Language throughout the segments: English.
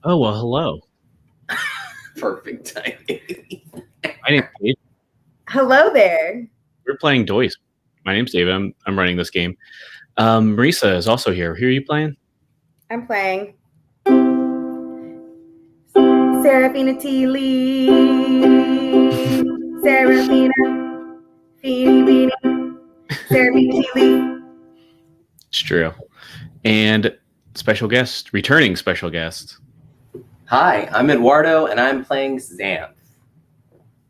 Oh, well, hello. Perfect timing. My name's Dave. Hello there. We're playing Doisp. My name's Dave. I'm running this game. Marisa is also here. Who are you playing? I'm playing Saraphina Tea Leaf. Saraphina. Feeny Beanie. Saraphina Tea Leaf. It's true. And returning special guest. Hi, I'm Eduardo, and I'm playing Xanth.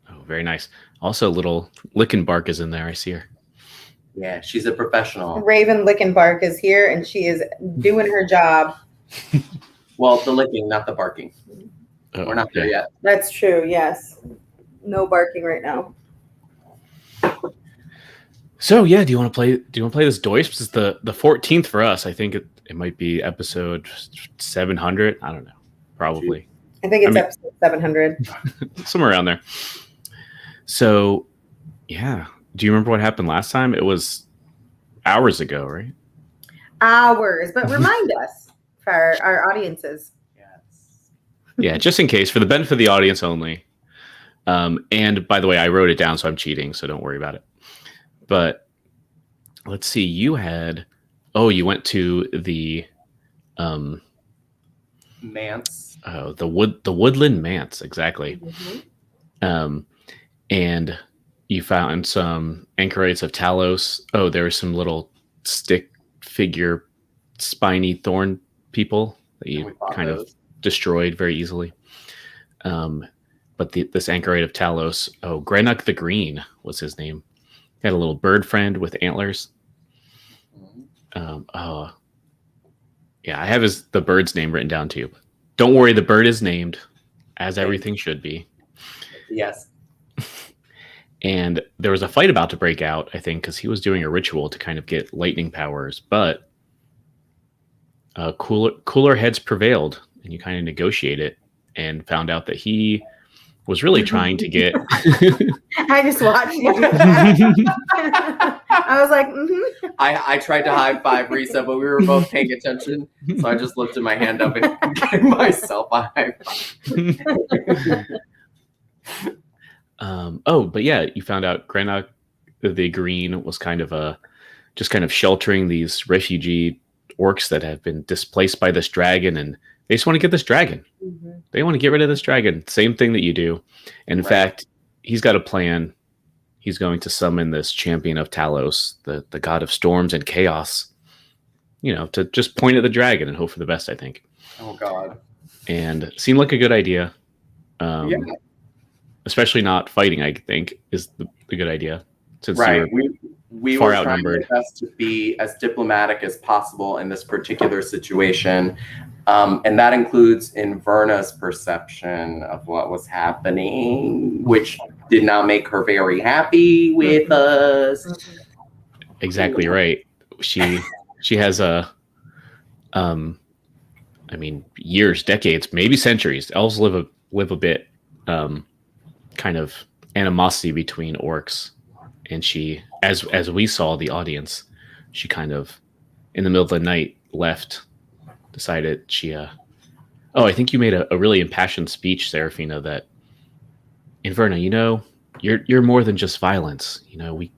Oh, very nice. Also, little Lickenbark is in there. I see her. Yeah, she's a professional. Raven Lickenbark is here, and she is doing her job. Well, the licking, not the barking. Oh, We're not there yet. That's true, yes. No barking right now. So yeah, do you want to play this Doisp? This is the 14th for us. I think it might be episode 700. I don't know. Probably. I think it's episode 700. Somewhere around there. So, yeah. Do you remember what happened last time? It was hours ago, right? Hours, but remind us for our audiences. Yes. Yeah, just in case, for the benefit of the audience only. And by the way, I wrote it down, so I'm cheating, so don't worry about it. But let's see, you went to the Manse. Oh, the woodland manse, exactly. Mm-hmm. And you found some anchorites of Talos. Oh, there were some little stick figure spiny thorn people that you kind of destroyed very easily. But this anchorite of Talos, Grenuk the Green was his name. He had a little bird friend with antlers. Yeah, I have the bird's name written down too. Don't worry, the bird is named, as everything should be. Yes. And there was a fight about to break out, I think, because he was doing a ritual to kind of get lightning powers, but cooler heads prevailed, and you kind of negotiate it and found out that he was really trying to get... I just watched you do that. I was like, mm-hmm. I tried to high five Risa, but we were both paying attention, so I just lifted my hand up and gave myself a high five. But yeah, you found out Grenuk the Green was kind of sheltering these refugee orcs that have been displaced by this dragon, and they just want to get this dragon. Mm-hmm. They want to get rid of this dragon. Same thing that you do. And in fact, he's got a plan. He's going to summon this champion of Talos, the god of storms and chaos, to just point at the dragon and hope for the best, I think. Oh, God. And it seemed like a good idea. Especially not fighting, I think, is the good idea. Since we far were outnumbered. trying our best to be as diplomatic as possible in this particular situation. And that includes Inverna's perception of what was happening, which did not make her very happy with us. Exactly right. She has years, decades, maybe centuries. Elves live a bit kind of animosity between orcs, and she, as we saw the audience, she kind of in the middle of the night decided she I think you made a really impassioned speech, Saraphina, that Inverna, you're more than just violence. We're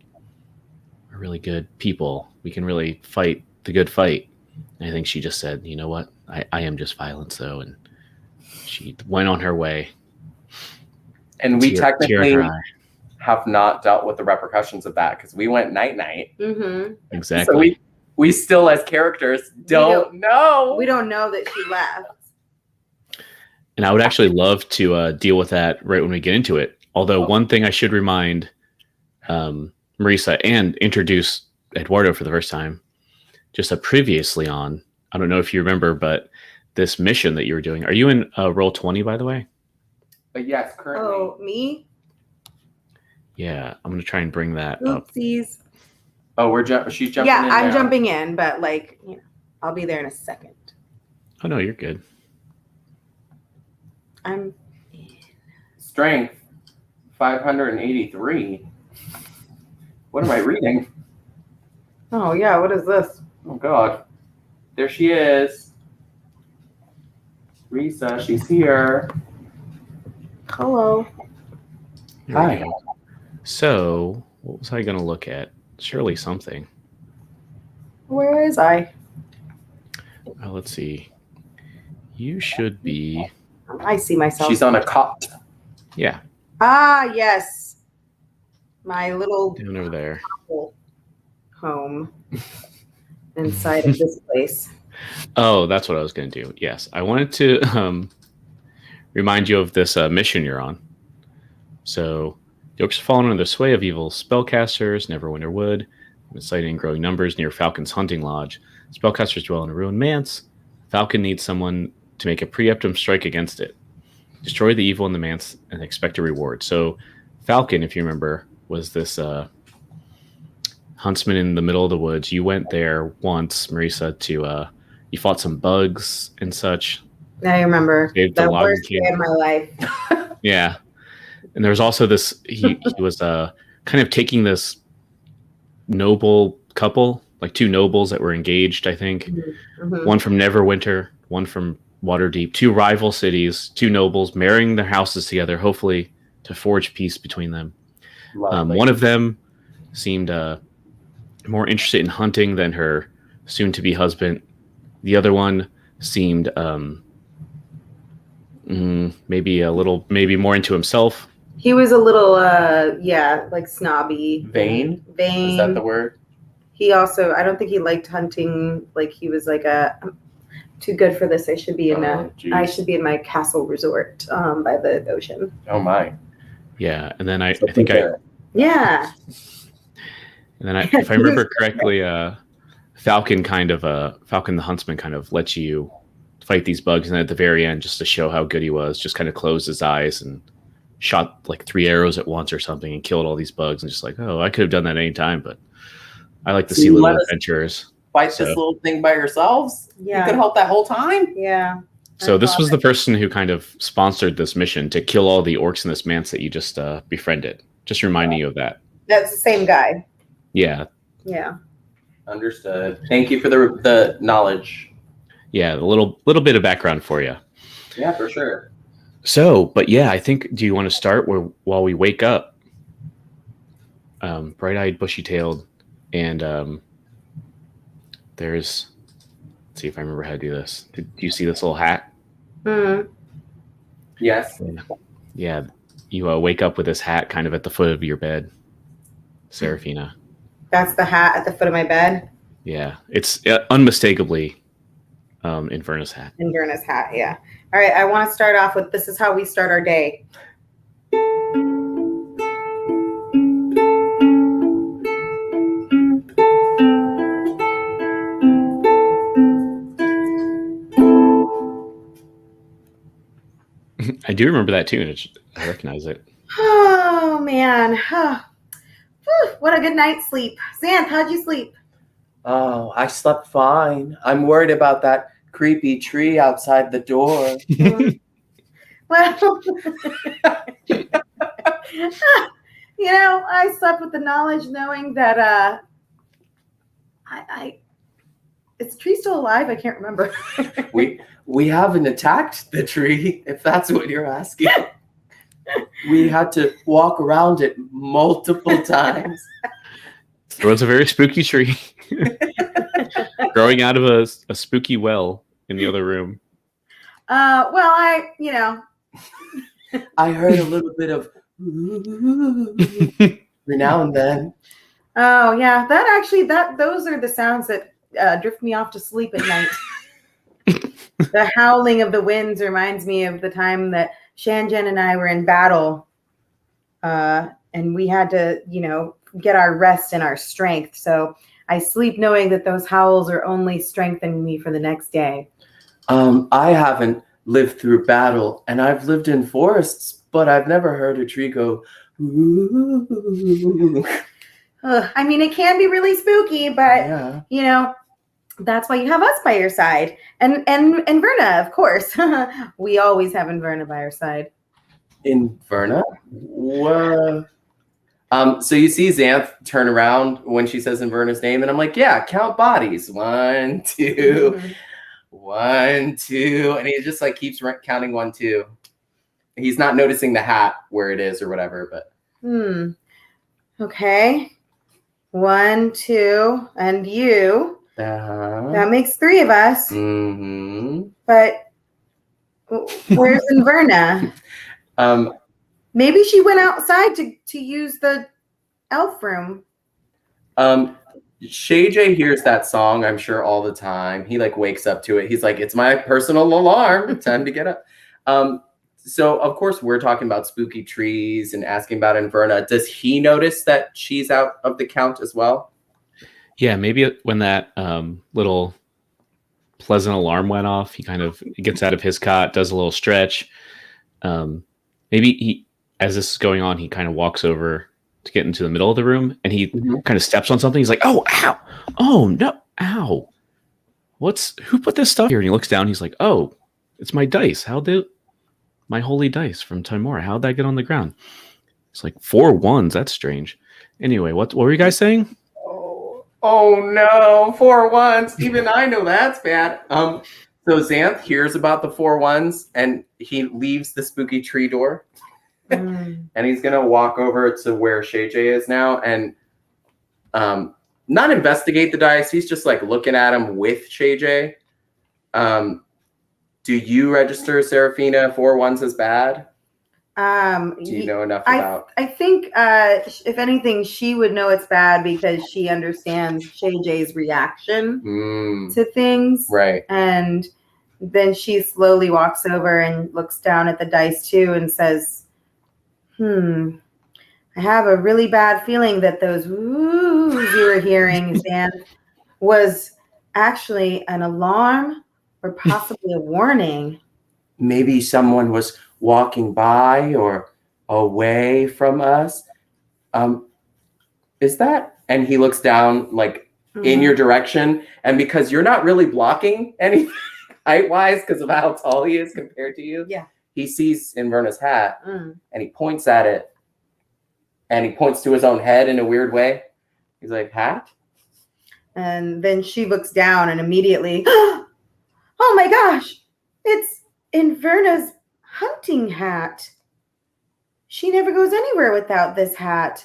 really good people. We can really fight the good fight. And I think she just said, you know what? I am just violence, though. And she went on her way. And we technically have not dealt with the repercussions of that because we went night-night. Mm-hmm. Exactly. So we still, as characters, don't know. We don't know that she left. And I would actually love to deal with that right when we get into it. Although one thing I should remind Marisa and introduce Eduardo for the first time, just previously on, I don't know if you remember, but this mission that you were doing. Are you in Roll20, by the way? Yes, currently. Oh, me? Yeah, I'm going to try and bring that Oopsies. up. Oh, she's jumping in. Yeah, I'm jumping in, but I'll be there in a second. Oh, no, you're good. I'm Strength 583. What am I reading? Oh, yeah, what is this? Oh, God. There she is. Risa, she's here. Hello. There we Hi. go. So, what was I going to look at? Surely something. Where is I? Let's see. You should be. I see myself. She's on a cot. Yeah, Ah, yes. My little down over there. home inside of this place. Oh, that's what I was going to do. Yes, I wanted to remind you of this mission you're on. So, the orcs have fallen under the sway of evil spellcasters, Neverwinter Wood, sighted in growing numbers near Falcon's hunting lodge. Spellcasters dwell in a ruined manse. Falcon needs someone to make a preemptive strike against it. Destroy the evil in the manse and expect a reward. So, Falcon, if you remember, was this huntsman in the middle of the woods. You went there once, Marisa, to you fought some bugs and such. I remember Saved the the logging worst day camp. of my life. Yeah. And there was also this, he was kind of taking this noble couple, like two nobles that were engaged, I think. Mm-hmm. One from Neverwinter, one from Waterdeep, two rival cities, two nobles marrying their houses together, hopefully to forge peace between them. One of them seemed more interested in hunting than her soon-to-be husband. The other one seemed maybe more into himself. He was a little, like snobby. Vain? Vain. Is that the word? He also, I don't think he liked hunting. Like he was like I'm too good for this. I should be in I should be in my castle resort by the ocean. Oh my. Yeah, and then I So think Yeah. and then if I remember correctly, Falcon the huntsman kind of lets you fight these bugs, and then at the very end, just to show how good he was, just kind of closed his eyes and shot like 3 arrows at once or something and killed all these bugs, and just like, oh, I could have done that any time, but I like to see little adventurers. Fight this little thing by yourselves? Yeah. You could help that whole time? Yeah. So this was the person who kind of sponsored this mission to kill all the orcs in this manse that you just befriended. Just reminding you of that. That's the same guy. Yeah. Yeah. Understood. Thank you for the knowledge. Yeah, a little bit of background for you. Yeah, for sure. So, but yeah, I think, do you want to start while we wake up? Bright-eyed, bushy-tailed, and there's, let's see if I remember how to do this. Do you see this little hat? Mm-hmm. Yes. Yeah, you wake up with this hat kind of at the foot of your bed, Saraphina. That's the hat at the foot of my bed? Yeah, it's unmistakably Inverna's hat. Inverna's hat, yeah. All right, I want to start off with, this is how we start our day. I do remember that tune. I recognize it. Oh, man. Whew, what a good night's sleep. Xanth, how'd you sleep? Oh, I slept fine. I'm worried about that creepy tree outside the door. Well, I slept with the knowledge knowing that is the tree still alive? I can't remember. We haven't attacked the tree, if that's what you're asking. We had to walk around it multiple times. It was a very spooky tree growing out of a spooky well in the other room. Well, I heard a little bit of every now and then. Oh yeah, those are the sounds that drift me off to sleep at night. The howling of the winds reminds me of the time that Shanjen and I were in battle, and we had to, get our rest and our strength. So I sleep knowing that those howls are only strengthening me for the next day. I haven't lived through battle, and I've lived in forests, but I've never heard a tree go. I mean, it can be really spooky, but Yeah. that's why you have us by your side, and Verna, of course. We always have Verna by our side. Inverna? What? So you see Xanth turn around when she says Inverna's name, and I'm like, yeah, count bodies. 1, 2. 1, 2, and he just like keeps counting 1, 2. He's not noticing the hat where it is or whatever, but Okay. 1, 2, and you. That makes 3 of us. But where's Inverna? Maybe she went outside to use the elf room. Shay J hears that song, I'm sure, all the time. He like wakes up to it. He's like, it's my personal alarm. Time to get up. So of course we're talking about spooky trees and asking about Inverna. Does he notice that she's out of the count as well? Yeah, maybe when that little pleasant alarm went off, he gets out of his cot, does a little stretch. Maybe he, as this is going on, he kind of walks over to get into the middle of the room, and he kind of steps on something. He's like, "Oh, ow! Oh no, ow! Who put this stuff here?" And he looks down. He's like, "Oh, it's my dice. My holy dice from Timora? How'd that get on the ground?" It's like 4 1s. That's strange. Anyway, what were you guys saying? Oh no, 4 1s. Even I know that's bad. So Xanth hears about the 4 1s, and he leaves the spooky tree door. And he's gonna walk over to where Shay J is now and not investigate the dice. He's just like looking at him with Shay J. Do you register Saraphina 4 1s as bad? Do you know enough about? I think if anything, she would know it's bad because she understands Shay J's reaction to things. Right. And then she slowly walks over and looks down at the dice too and says, I have a really bad feeling that those woos you were hearing, Zan, was actually an alarm or possibly a warning. Maybe someone was walking by or away from us. Is that? And he looks down like in your direction. And because you're not really blocking anything height-wise because of how tall he is compared to you, he sees Inverna's hat and he points at it. And he points to his own head in a weird way. He's like, hat? And then she looks down and immediately, oh my gosh, it's Inverna's hunting hat. She never goes anywhere without this hat.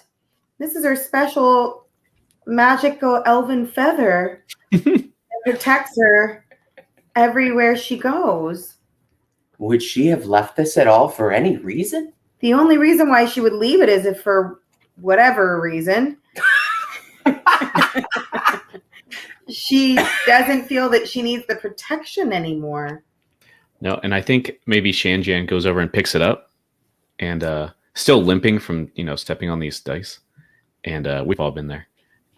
This is her special magical elven feather that protects her everywhere she goes. Would she have left this at all for any reason? The only reason why she would leave it is if for whatever reason she doesn't feel that she needs the protection anymore. No, and I think maybe Shanjan goes over and picks it up and still limping from, stepping on these dice. And we've all been there.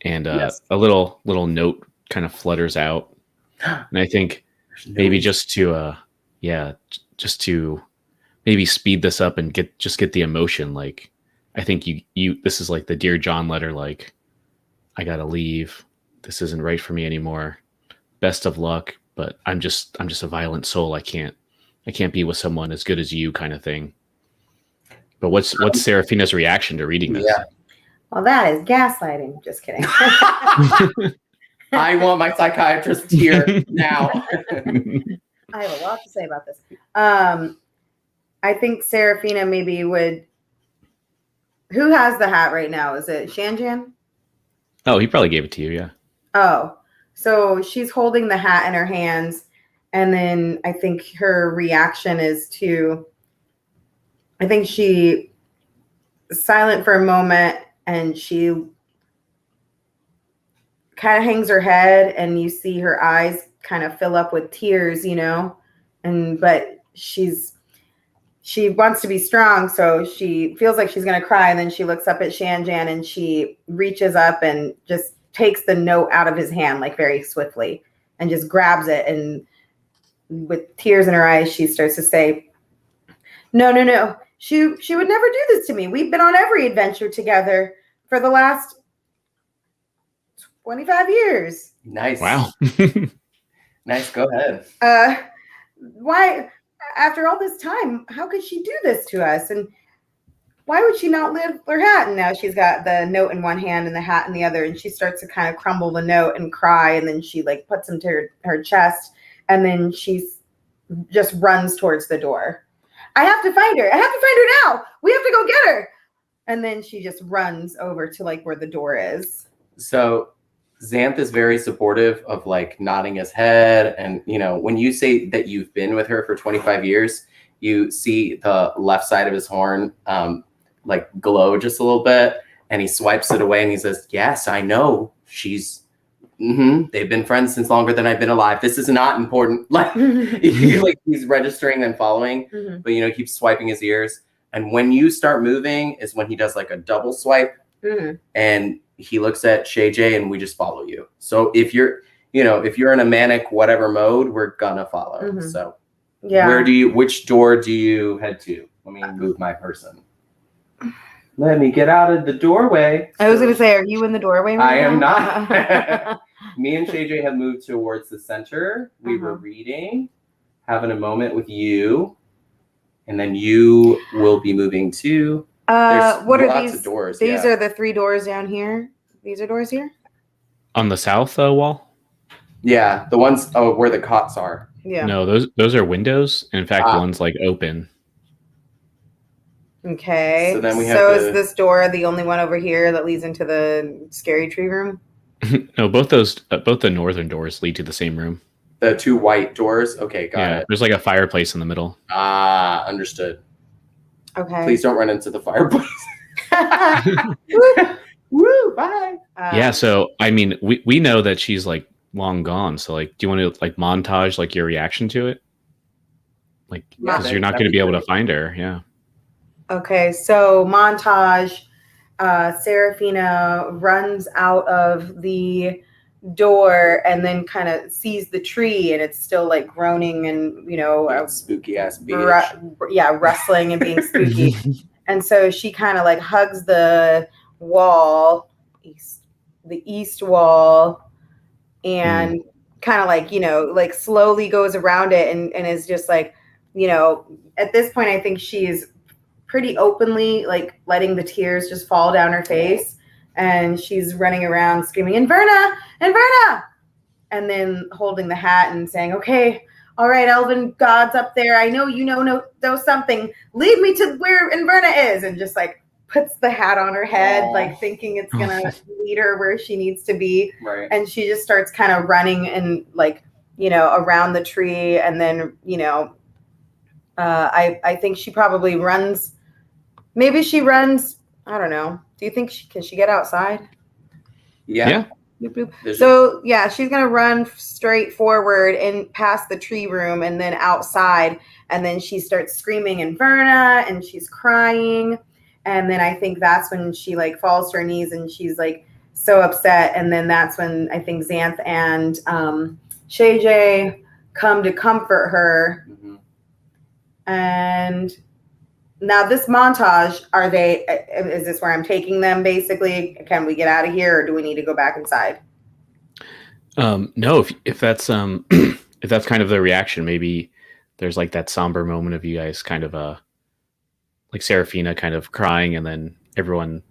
And a little note kind of flutters out. And I think maybe just to maybe speed this up and get the emotion. Like, I think you this is like the Dear John letter. Like, I gotta leave. This isn't right for me anymore. Best of luck, but I'm just a violent soul. I can't be with someone as good as you, kind of thing. But what's Seraphina's reaction to reading this? Yeah. Well, that is gaslighting. Just kidding. I want my psychiatrist here now. I have a lot to say about this. I think Seraphina maybe would. Who has the hat right now? Is it Shanjan? Oh, he probably gave it to you, yeah. Oh, so she's holding the hat in her hands, and then I think her reaction is to. I think she is silent for a moment, and she kind of hangs her head, and you see her eyes kind of fill up with tears, but she wants to be strong, so she feels like she's going to cry, and then she looks up at Shanjan and she reaches up and just takes the note out of his hand like very swiftly and just grabs it, and with tears in her eyes she starts to say, no, she would never do this to me. We've been on every adventure together for the last 25 years. Nice. Wow. Nice, go ahead. Why, after all this time, how could she do this to us? And why would she not lift her hat? And now she's got the note in one hand and the hat in the other, and she starts to kind of crumble the note and cry, and then she like puts him to her chest, And then she's just runs towards the door. I have to find her. I have to find her now. We have to go get her. And then she just runs over to like where the door is. So Xanth is very supportive of like nodding his head. And, you know, when you say that you've been with her for 25 years, you see the left side of his horn like glow just a little bit. And he swipes it away and he says, yes, I know. They've been friends since longer than I've been alive. This is not important. Like, he's registering and following, but, you know, keeps swiping his ears. And when you start moving is when he does like a double swipe and he looks at Shay J and we just follow you. So if you're in a manic whatever mode, we're gonna follow. So yeah. Which door do you head to? Let me move my person. Let me get out of the doorway. I was going to say, are you in the doorway right I am now? not. Me and Shay J have moved towards the center. We were reading, having a moment with you, and then you will be moving too. There's what are lots these of doors? These are the 3 doors down here. These are doors here? On the south wall? Yeah, the ones where the cots are. Yeah. No, those are windows. And in fact, one's like open. Okay. So then we have is this door the only one over here that leads into the scary tree room? No, both the northern doors lead to the same room. The 2 white doors. Okay, got it. There's like a fireplace in the middle. Understood. Okay. Please don't run into the fireplace. Woo! Bye. Yeah. So I mean, we know that she's like long gone. So like, do you want to like montage like your reaction to it? Like, because you're not going to be able to find her. Yeah. Okay, so montage, Saraphina runs out of the door and then kind of sees the tree and it's still like groaning and, you know, spooky ass bitch. Rustling and being spooky. And so she kind of like hugs the wall, the east wall, and kind of like, you know, like slowly goes around it and is just like, you know, at this point, I think she's pretty openly like letting the tears just fall down her face, and she's running around screaming, Inverna, Inverna, and then holding the hat and saying, okay, all right, elven gods up there, I know you know something, lead me to where Inverna is, and just like puts the hat on her head, like thinking it's gonna lead her where she needs to be. Right. And she just starts kind of running and like, you know, around the tree, and then, you know, I think she probably runs. Maybe she runs. I don't know. Do you think can she get outside? Yeah. Boop, boop. So yeah, she's gonna run straight forward and past the tree room, and then outside, and then she starts screaming Inverna, and she's crying, and then I think that's when she like falls to her knees and she's like so upset, and then that's when I think Xanth and Shay J come to comfort her. And now this montage, is this where I'm taking them basically? Can we get out of here, or do we need to go back inside? No, if that's if that's kind of the reaction, maybe there's like that somber moment of you guys kind of like Saraphina kind of crying, and then everyone,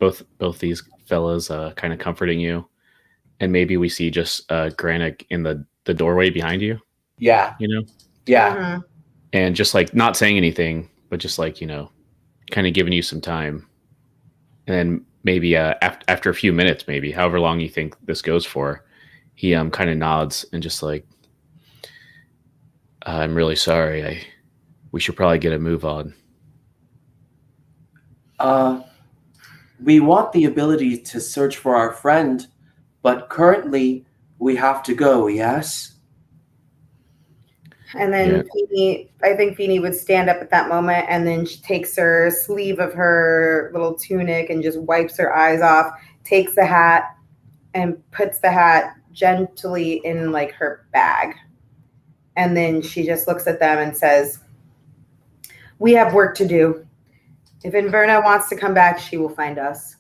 both these fellas kind of comforting you, and maybe we see just Granik in the doorway behind you. Yeah. You know? Yeah. Mm-hmm. And just like not saying anything, but just like, you know, kind of giving you some time. And then maybe after a few minutes, maybe however long you think this goes for, he kind of nods and just like, I'm really sorry. We should probably get a move on. We want the ability to search for our friend, but currently we have to go, yes? And then I think Feeny would stand up at that moment, and then she takes her sleeve of her little tunic and just wipes her eyes off, takes the hat and puts the hat gently in like her bag. And then she just looks at them and says, we have work to do. If Inverna wants to come back, she will find us.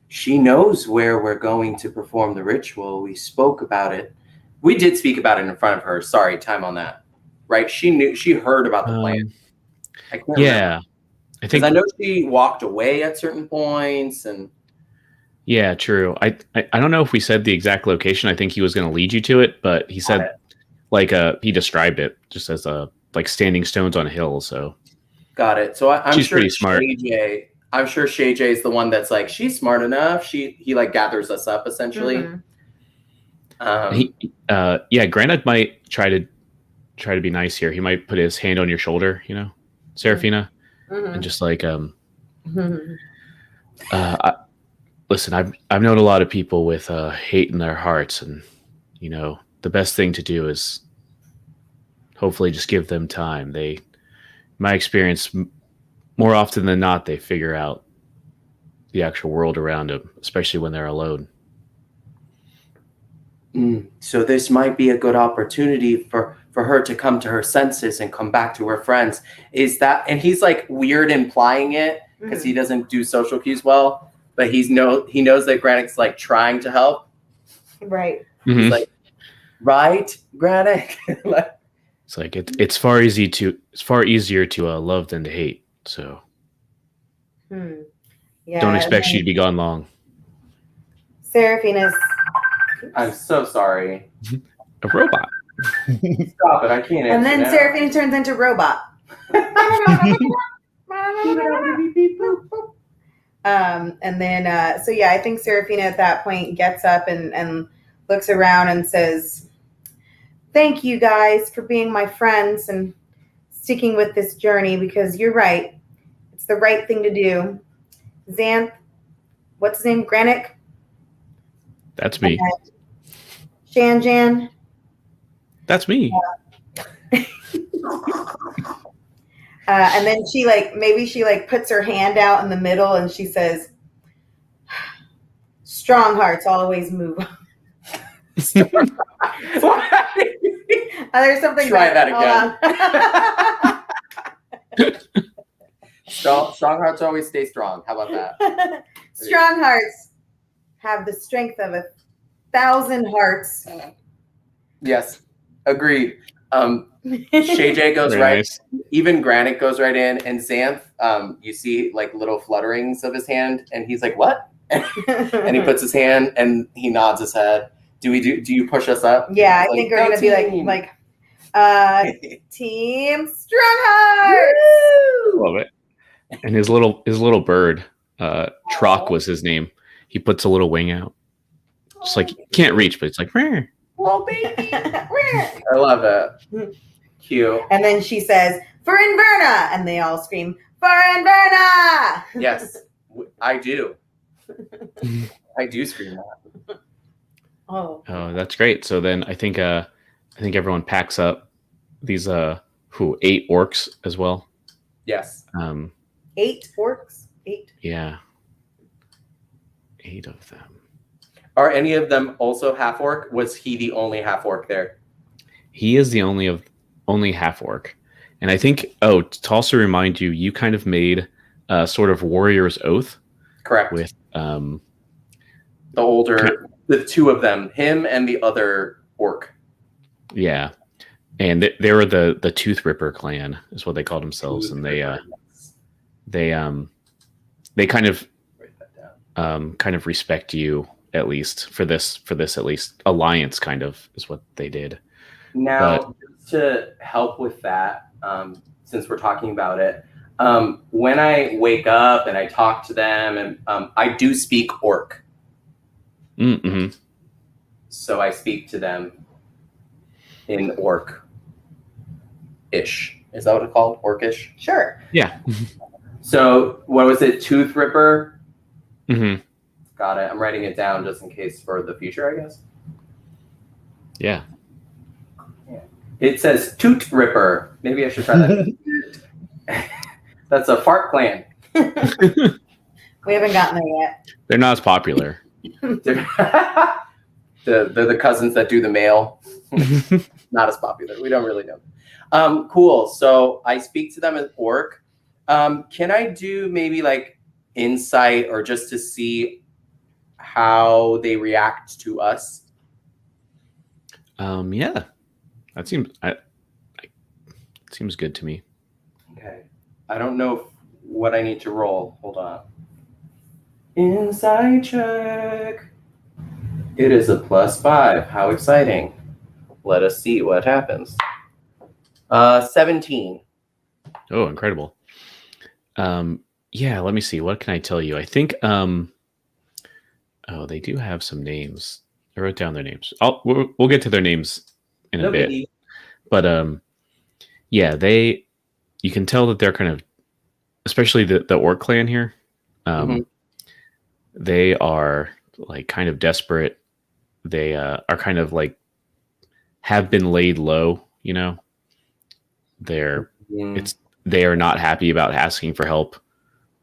She knows where we're going to perform the ritual. We spoke about it. We did speak about it in front of her. Sorry, time on that. Right? She heard about the plan. I can't remember. I think I know she walked away at certain points, and yeah, true. I don't know if we said the exact location. I think he was going to lead you to it, but he said he described it just as like standing stones on a hill. So Got it. So I'm she's sure pretty smart. I'm sure Shay J is the one that's like, she's smart enough. He like gathers us up essentially. Granite might try to be nice here. He might put his hand on your shoulder, Saraphina, and just like listen, I've known a lot of people with hate in their hearts, and the best thing to do is hopefully just give them time. My experience, more often than not, they figure out the actual world around them, especially when they're alone. So this might be a good opportunity for her to come to her senses and come back to her friends. Is that? And he's like weird implying it because he doesn't do social cues well, but he knows that Granite's like trying to help. Right. He's like, right, Granite. It's like it's far easier to love than to hate. So Yeah. Don't expect she to be gone long. Seraphina's. I'm so sorry. A robot. Stop it! I can't. And then Seraphina turns into robot. And then I think Seraphina at that point gets up and looks around and says, "Thank you guys for being my friends and sticking with this journey, because you're right. It's the right thing to do. Xanth, what's his name? Granick? That's me. Shanjan? That's me." And then she puts her hand out in the middle and she says, "Strong hearts always move on." There's something. Try that again. Strong hearts always stay strong. How about that? Strong hearts have the strength of 1,000 hearts. Yes, agreed. Shay J goes right. Nice. Even Granite goes right in, and Xanth, you see like little flutterings of his hand, and he's like, "What?" And he puts his hand and he nods his head. Do you push us up? Yeah, I think we're gonna be like Team Strong Hearts. Love it. And his little bird, Trock was his name. He puts a little wing out. Just like can't reach, but it's like, "Rrr." Oh baby. I love it. Cute. And then she says, "For Inverna!" And they all scream, "For Inverna!" Yes, I do. I do scream that. Oh, that's great. So then I think everyone packs up these 8 orcs as well. Yes. 8 orcs? 8? Yeah. 8 of them. Are any of them also half orc? Was he the only half orc there? He is the only half orc. And I think to also remind you, you kind of made a sort of warrior's oath. Correct. With the 2 of them, him and the other orc. Yeah. And they were the Tooth Ripper clan is what they called themselves. And they kind of respect you, at least for this at least. Alliance kind of is what they did. Now, to help with that, since we're talking about it, when I wake up and I talk to them, and I do speak orc. Mm-hmm. So I speak to them in orc-ish. Is that what it's called? Orcish? Sure. Yeah. So what was it? Tooth Ripper? Mm-hmm. Got it. I'm writing it down just in case for the future, I guess. Yeah. It says Toot Ripper. Maybe I should try that. That's a fart clan. We haven't gotten there yet. They're not as popular. They're the cousins that do the mail. Not as popular. We don't really know. Cool. So I speak to them as orc. Can I do maybe like insight or just to see how they react to us? Yeah. That seems good to me. Okay. I don't know what I need to roll. Hold on. Insight check. It is a +5. How exciting. Let us see what happens. 17. Oh, incredible. Yeah, let me see. What can I tell you? I think they do have some names. I wrote down their names. We'll get to their names in a bit. Biggie. But yeah, you can tell that they're kind of, especially the orc clan here. They are like kind of desperate. They are kind of like have been laid low, you know. They are not happy about asking for help.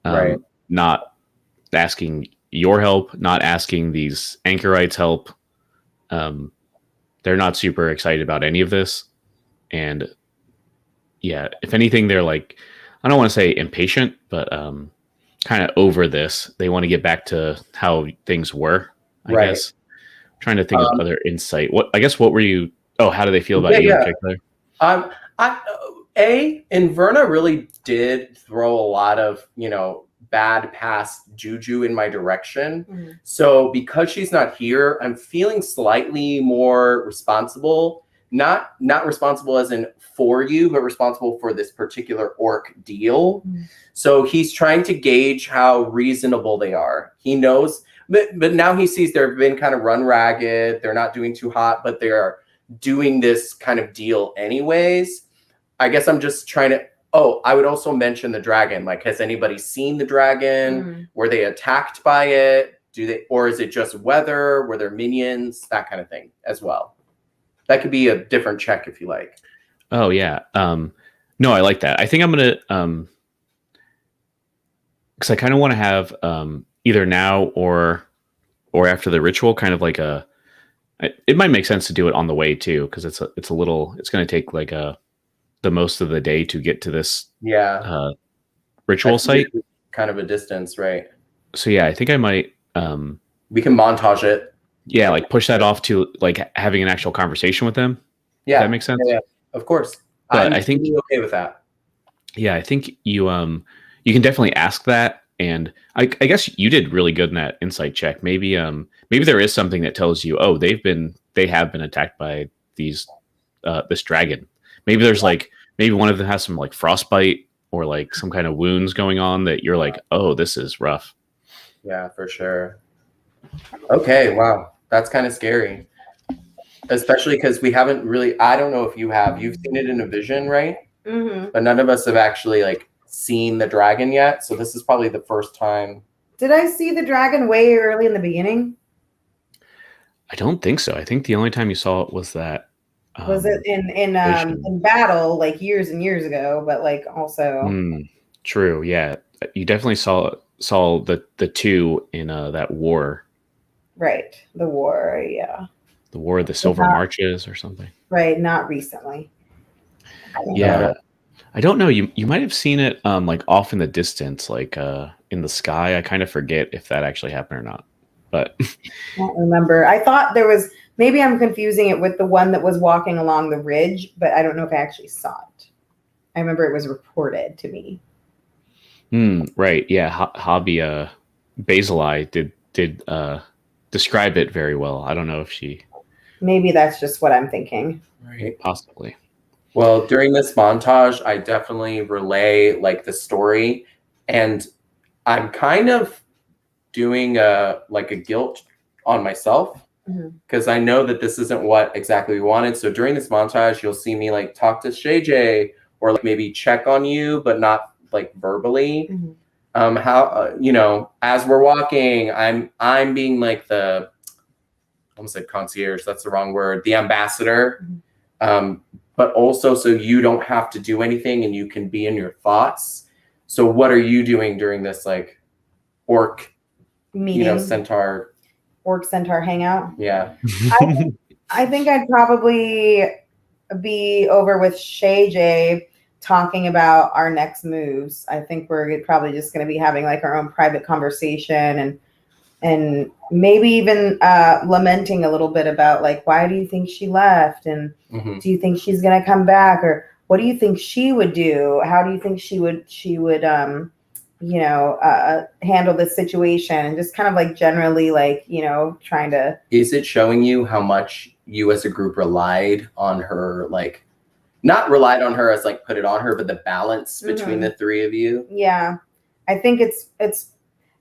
Right. Not asking your help, not asking these anchorites help. They're not super excited about any of this. And yeah, if anything, they're like, I don't want to say impatient, but kind of over this. They want to get back to how things were, I guess. I'm trying to think of other insight. What were you? Oh, how do they feel about you in particular? Inverna really did throw a lot of, bad past juju in my direction. So because she's not here, I'm feeling slightly more responsible. Not responsible as in for you, but responsible for this particular orc deal. So he's trying to gauge how reasonable they are. He knows, but now he sees they've been kind of run ragged. They're not doing too hot, but they are doing this kind of deal anyways. I guess I'm just trying to. Oh, I would also mention the dragon. Like, has anybody seen the dragon? Were they attacked by it? Or is it just weather? Were there minions? That kind of thing as well. That could be a different check if you like. Oh yeah. No, I like that. I think I'm gonna because I kind of want to have either now or after the ritual, kind of like it might make sense to do it on the way too, because it's going to take like the most of the day to get to this ritual site. Kind of a distance, right? So yeah, I think I might we can montage it. Yeah, like push that off to like having an actual conversation with them. Yeah, that makes sense. Yeah, of course. But I think okay with that. Yeah, I think you can definitely ask that, and I guess you did really good in that insight check. Maybe there is something that tells you, oh, they have been attacked by this dragon. Maybe there's maybe one of them has some like frostbite or like some kind of wounds going on that you're like, oh, this is rough. Yeah, for sure. Okay, wow, that's kind of scary, especially because we haven't really. I don't know if you've seen it in a vision, right? But none of us have actually seen the dragon yet. So this is probably the first time. Did I see the dragon way early in the beginning? I don't think so. I think the only time you saw it was that. Was it in battle like years and years ago? But also. True. Yeah, you definitely saw the two in that war. Right, the war. Yeah. The War of the Silver Marches or something. Right, not recently. Yeah. I don't know. You might have seen it off in the distance, in the sky. I kind of forget if that actually happened or not. But I don't remember. I thought there was, maybe I'm confusing it with the one that was walking along the ridge, but I don't know if I actually saw it. I remember it was reported to me. Right. Yeah. Hobby Basilai did describe it very well. I don't know if she. Maybe that's just what I'm thinking. Right. Possibly. Well, during this montage, I definitely relay the story, and I'm kind of doing a guilt on myself because I know that this isn't what exactly we wanted. So during this montage, you'll see me talk to Shay J or maybe check on you, but not verbally. How as we're walking, I'm being the, I almost said concierge. That's the wrong word. The ambassador. But also so you don't have to do anything and you can be in your thoughts. So what are you doing during this orc meeting, centaur, orc centaur hangout? Yeah. I think I'd probably be over with Shay J talking about our next moves. I think we're probably just going to be having our own private conversation and maybe even lamenting a little bit about why do you think she left, and do you think she's going to come back, or what do you think she would do? How do you think she would handle this situation, and just kind of generally trying to. Is it showing you how much you as a group relied on her, like, not relied on her as like put it on her, but the balance between the three of you. Yeah, I think it's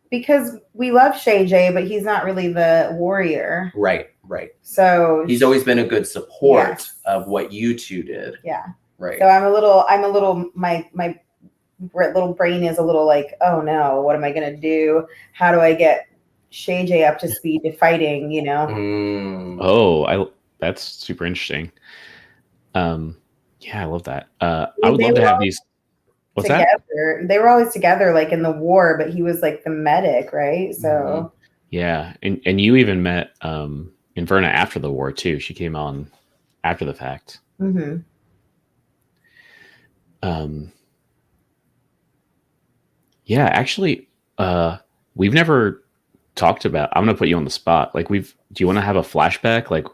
because we love Shay J, but he's not really the warrior. Right. So he's always been a good support of what you two did. Yeah. Right. So my little brain is a little like, oh no, what am I gonna do? How do I get Shay J up to speed to fighting? You know. Oh, that's super interesting. Yeah, I love that. I would love to have these. What's together. They were always together, like in the war, but he was like the medic, right? So yeah, and you even met Inverna after the war too. She came on after the fact. Yeah, actually, we've never talked about. I'm gonna put you on the spot. Like, do you want to have a flashback? Like,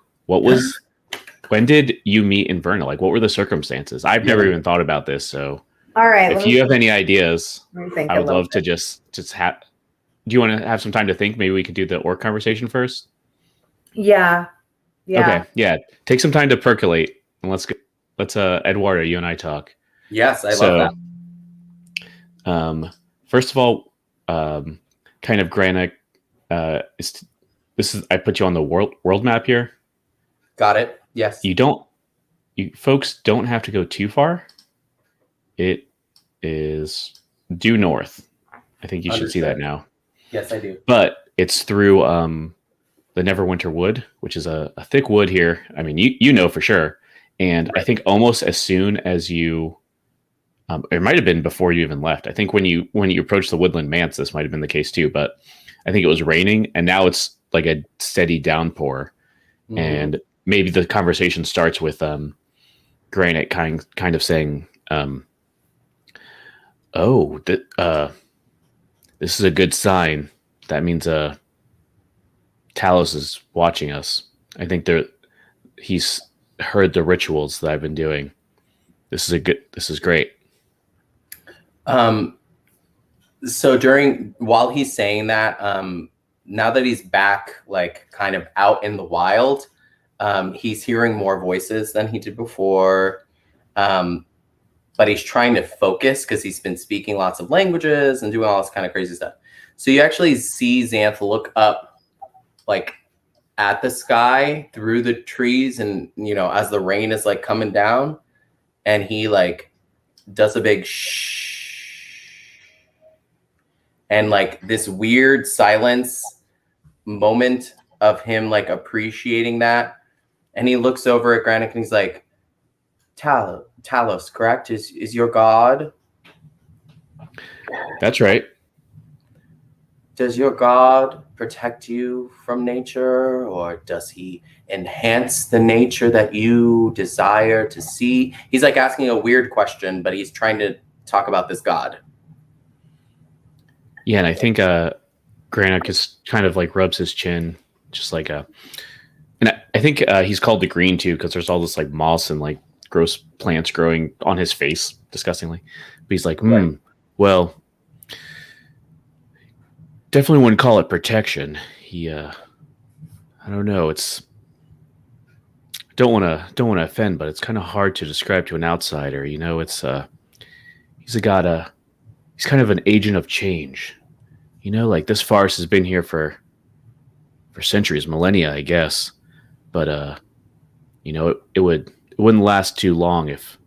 when did you meet Inverna? Like, what were the circumstances? I've never even thought about this. So, all right, if you have any ideas, I would love to just have. Do you want to have some time to think? Maybe we could do the orc conversation first. Yeah. Okay. Yeah. Take some time to percolate, and let's Eduardo, you and I talk. Yes, I love that. First of all, kind of Granick. This is I put you on the world map here. Got it. Yes. You folks don't have to go too far. It is due north. I think you should see that now. Yes, I do. But it's through the Neverwinter Wood, which is a thick wood here. I mean, you know for sure. And I think almost as soon as you, it might have been before you even left. I think when you approached the Woodland Manse, this might have been the case too. But I think it was raining, and now it's like a steady downpour. And maybe the conversation starts with Granite kind of saying, "Oh, this is a good sign. That means Talos is watching us. I think he's heard the rituals that I've been doing. This is great." So while he's saying that, now that he's back, like kind of out in the wild, he's hearing more voices than he did before. But he's trying to focus because he's been speaking lots of languages and doing all this kind of crazy stuff. So you actually see Xanth look up, like, at the sky through the trees, and as the rain is like coming down, and he like does a big shh, and like this weird silence moment of him like appreciating that, and he looks over at Granick and he's like, Talos, correct? Is your god? That's right. Does your god protect you from nature, or does he enhance the nature that you desire to see? He's like asking a weird question, but he's trying to talk about this god. Yeah, and I think Granick is kind of like rubs his chin, just like and I think he's called the Green too, because there's all this like moss and like gross plants growing on his face, disgustingly. But he's like, well, definitely wouldn't call it protection. He, I don't know. Don't want to offend, but it's kind of hard to describe to an outsider. It's he's kind of an agent of change. Like this forest has been here for centuries, millennia, I guess. But it wouldn't last too long if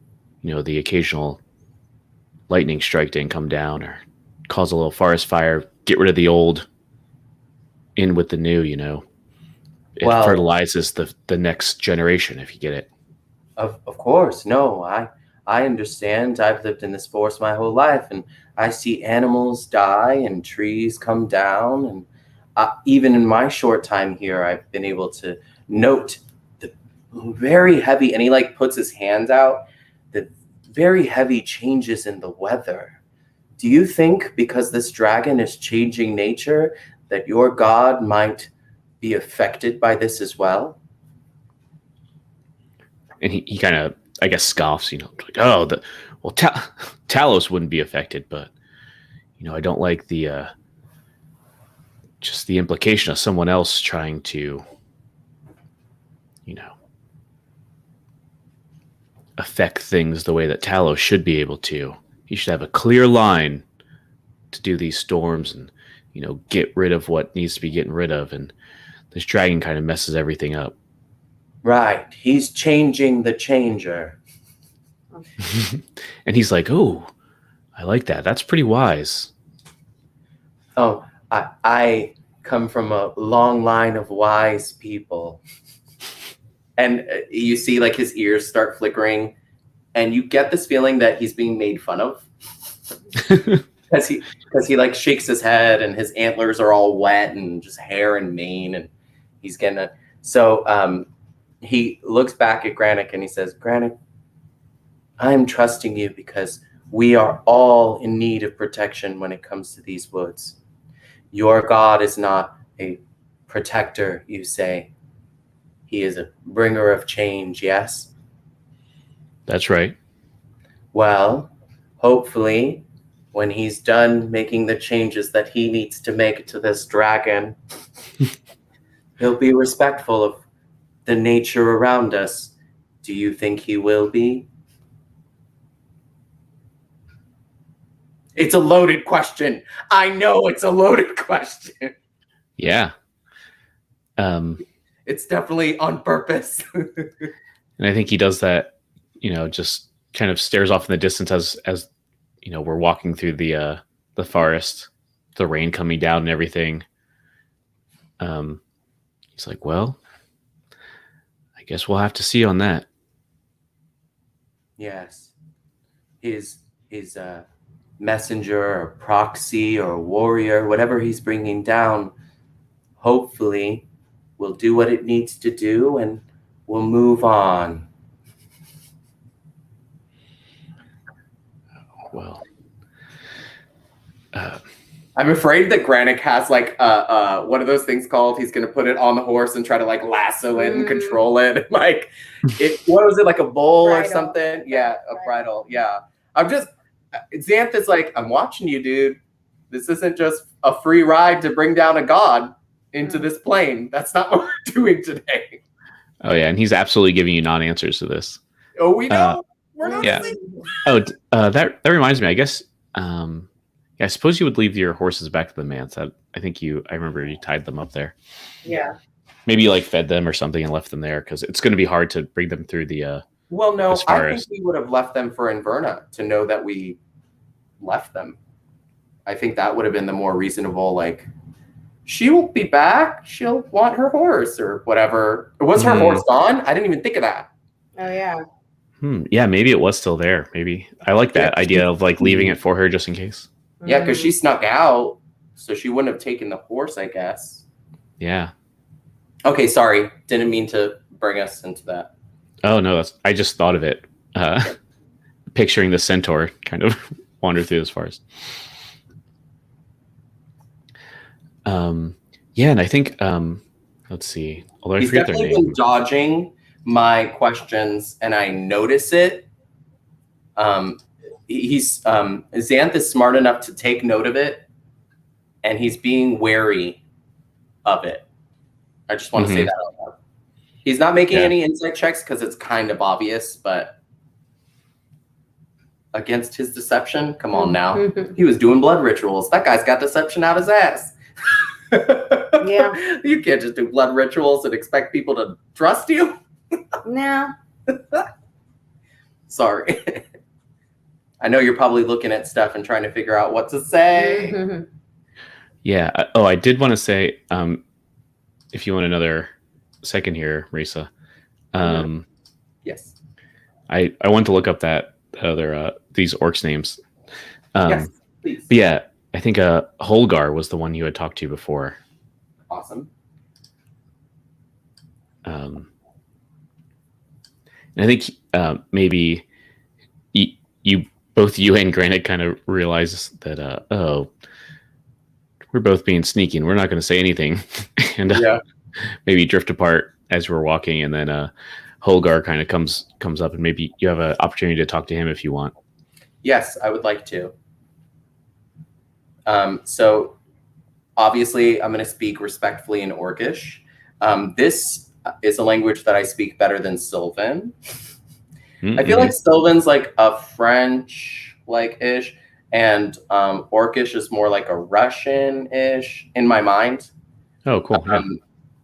the occasional lightning strike didn't come down or cause a little forest fire, get rid of the old, in with the new. It fertilizes the next generation, if you get it. Of course. No, I understand. I've lived in this forest my whole life, and I see animals die and trees come down, and even in my short time here, I've been able to note the very heavy, and he like puts his hands out, the very heavy changes in the weather. Do you think because this dragon is changing nature that your god might be affected by this as well? And he kind of, I guess, scoffs, like, Talos wouldn't be affected, but I don't like the just the implication of someone else trying to affect things the way that Talos should be able to. He should have a clear line to do these storms and, get rid of what needs to be getting rid of. And this dragon kind of messes everything up. Right. He's changing the changer. And he's like, oh, I like that. That's pretty wise. Oh, I come from a long line of wise people. And you see like his ears start flickering, and you get this feeling that he's being made fun of. Because he like shakes his head, and his antlers are all wet and just hair and mane, and he's getting a... So he looks back at Granick and he says, Granick, I'm trusting you because we are all in need of protection when it comes to these woods. Your God is not a protector, you say. He is a bringer of change, yes? That's right. Well, hopefully, when he's done making the changes that he needs to make to this dragon, he'll be respectful of the nature around us. Do you think he will be? It's a loaded question. I know it's a loaded question. Yeah. It's definitely on purpose. And I think he does that, just kind of stares off in the distance as we're walking through the forest, the rain coming down and everything. He's like, well, I guess we'll have to see on that. Yes. His messenger or proxy or warrior, whatever he's bringing down, hopefully will do what it needs to do and we'll move on. Well, I'm afraid that Granick has like what are those things called? He's gonna put it on the horse and try to like lasso it and control it. Like what was it, like a bull or something? Yeah, a bridle. Yeah. Xanth's like, I'm watching you, dude. This isn't just a free ride to bring down a god into this plane. That's not what we're doing today. Oh yeah, and he's absolutely giving you non-answers to this. Oh, we know. We're not yeah. Oh, that reminds me. I guess. I suppose you would leave your horses back to the manse. I remember you tied them up there. Yeah. Maybe you like fed them or something and left them there because it's going to be hard to bring them through the. Well, no, I think we would have left them for Inverna to know that we left them. I think that would have been the more reasonable, like, she will be back. She'll want her horse or whatever. Was her horse gone? I didn't even think of that. Oh, yeah. Yeah, maybe it was still there. Maybe. I like that idea of like leaving it for her just in case. Yeah, because she snuck out, so she wouldn't have taken the horse, I guess. Yeah. Okay, sorry. Didn't mean to bring us into that. Oh, no, I just thought of it. Picturing the centaur kind of wander through this forest. Yeah, and I think, let's see. Although He's definitely been dodging my questions, and I notice it. Xanth is smart enough to take note of it, and he's being wary of it. I just want to say that out loud. He's not making any insight checks because it's kind of obvious, but against his deception, come on now. He was doing blood rituals. That guy's got deception out his ass. Yeah. You can't just do blood rituals and expect people to trust you. No. Sorry. I know you're probably looking at stuff and trying to figure out what to say. Yeah. Oh, I did want to say, if you want another second here, Marisa. Yes. I want to look up that other these orcs names. Yes, please. But yeah, I think Holgar was the one you had talked to before. Awesome. And I think maybe both you and Granite kind of realize that we're both being sneaky and we're not going to say anything, and maybe drift apart as we're walking, and then Holgar kind of comes up, and maybe you have an opportunity to talk to him if you want. Yes, I would like to. So obviously I'm going to speak respectfully in Orcish. This is a language that I speak better than Sylvan. I feel like Sylvan's like a French like ish, and Orcish is more like a Russian ish in my mind. Oh, cool. Yeah.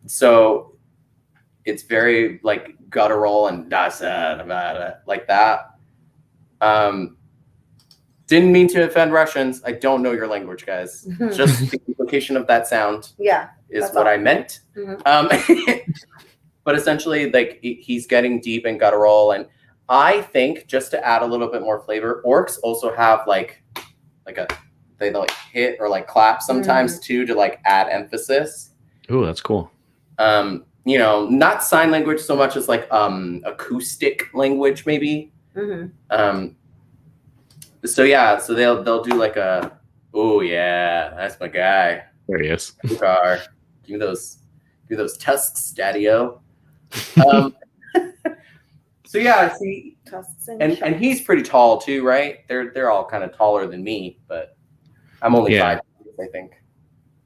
So it's very like guttural and like that. Didn't mean to offend Russians. I don't know your language, guys. Just the implication of that sound is what I meant. But essentially, like he's getting deep and guttural, and I think just to add a little bit more flavor, orcs also have like they like hit or like clap sometimes too to like add emphasis. Oh, that's cool. You know, not sign language so much as like acoustic language maybe. So yeah, so they'll do like a, oh yeah, that's my guy. There he is. Car. Do those tusks, Daddy-O. So yeah, see, and he's pretty tall too, right? They're all kind of taller than me, but I'm only 5 feet, I think.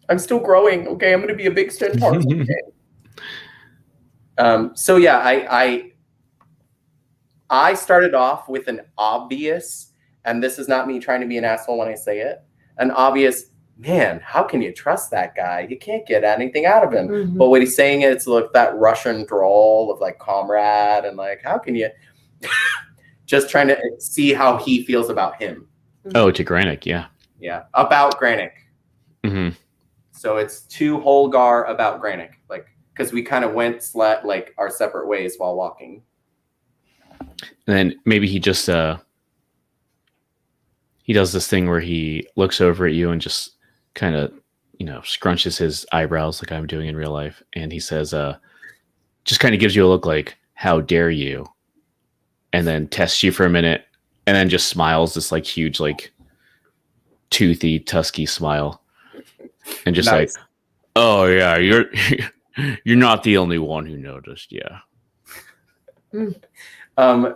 I'm still growing. Okay, I'm gonna be a big centaur. Okay. So yeah, I started off with an obvious, and this is not me trying to be an asshole when I say it, an obvious, man, how can you trust that guy? You can't get anything out of him. But when he's saying it, it's like that Russian drawl of like comrade and like, how can you just trying to see how he feels about him. Oh, to Granick, yeah. Yeah, about Granick. So it's to Holgar about Granick, like, because we kind of went like our separate ways while walking. And then maybe he just he does this thing where he looks over at you and just kind of, you know, scrunches his eyebrows like I'm doing in real life, and he says, just kind of gives you a look like, how dare you, and then tests you for a minute, and then just smiles this like huge like toothy tusky smile, and just like, oh yeah, you're not the only one who noticed. Yeah.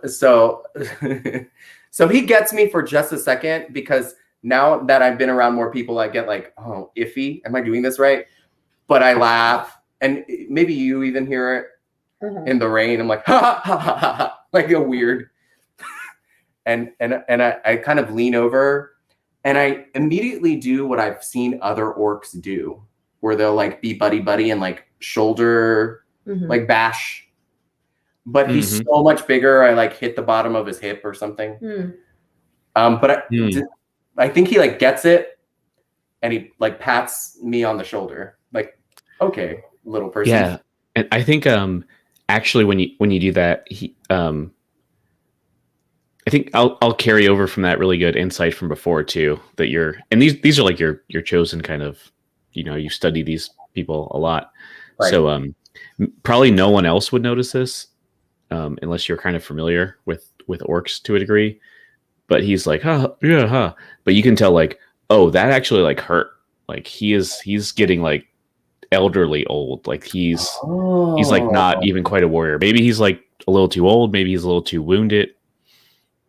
So so he gets me for just a second, because now that I've been around more people, I get like, oh, iffy. Am I doing this right? But I laugh, and maybe you even hear it in the rain. I'm like, ha ha ha ha ha, like a weird. and I kind of lean over, and I immediately do what I've seen other orcs do, where they'll like be buddy buddy and like shoulder like bash. But he's so much bigger. I like hit the bottom of his hip or something. But I think he like gets it, and he like pats me on the shoulder, like, okay, little person. Yeah, and I think actually when you do that, he I think I'll carry over from that really good insight from before too, that and these are like your chosen kind of, you know, you study these people a lot, right. So probably no one else would notice this. Unless you're kind of familiar with orcs to a degree, but he's like, huh, yeah, huh. But you can tell like, oh, that actually like hurt. Like he's getting like elderly old. Like he's like not even quite a warrior. Maybe he's like a little too old. Maybe he's a little too wounded.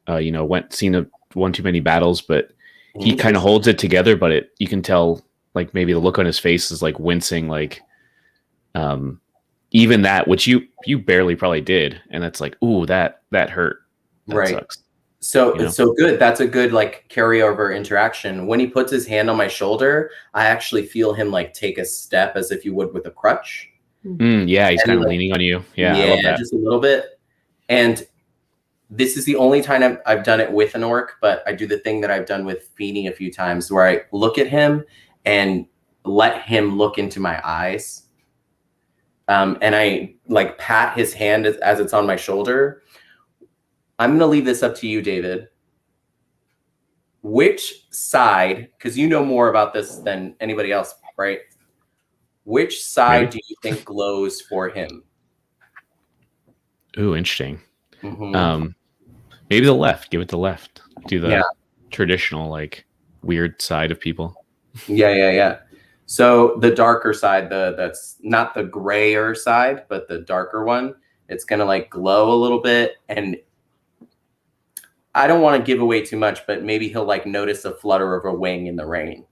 You know, seen one too many battles, but he kind of holds it together. But you can tell like maybe the look on his face is like wincing, like even that, which you barely probably did, and it's like, ooh, that hurt. That right. Sucks. So, you know? So good. That's a good like carryover interaction. When he puts his hand on my shoulder, I actually feel him like take a step as if you would with a crutch. Yeah, he's kind of leaning on you. Yeah, I love that. Just a little bit. And this is the only time I've done it with an orc, but I do the thing that I've done with Feeny a few times, where I look at him and let him look into my eyes. And I like pat his hand as it's on my shoulder. I'm going to leave this up to you, David. Which side, because you know more about this than anybody else, right? Which side do you think glows for him? Ooh, interesting. Maybe the left. Give it the left. Do the traditional, like, weird side of people. Yeah. So the darker side, that's not the grayer side, but the darker one, it's going to like glow a little bit. And I don't want to give away too much, but maybe he'll like notice a flutter of a wing in the rain.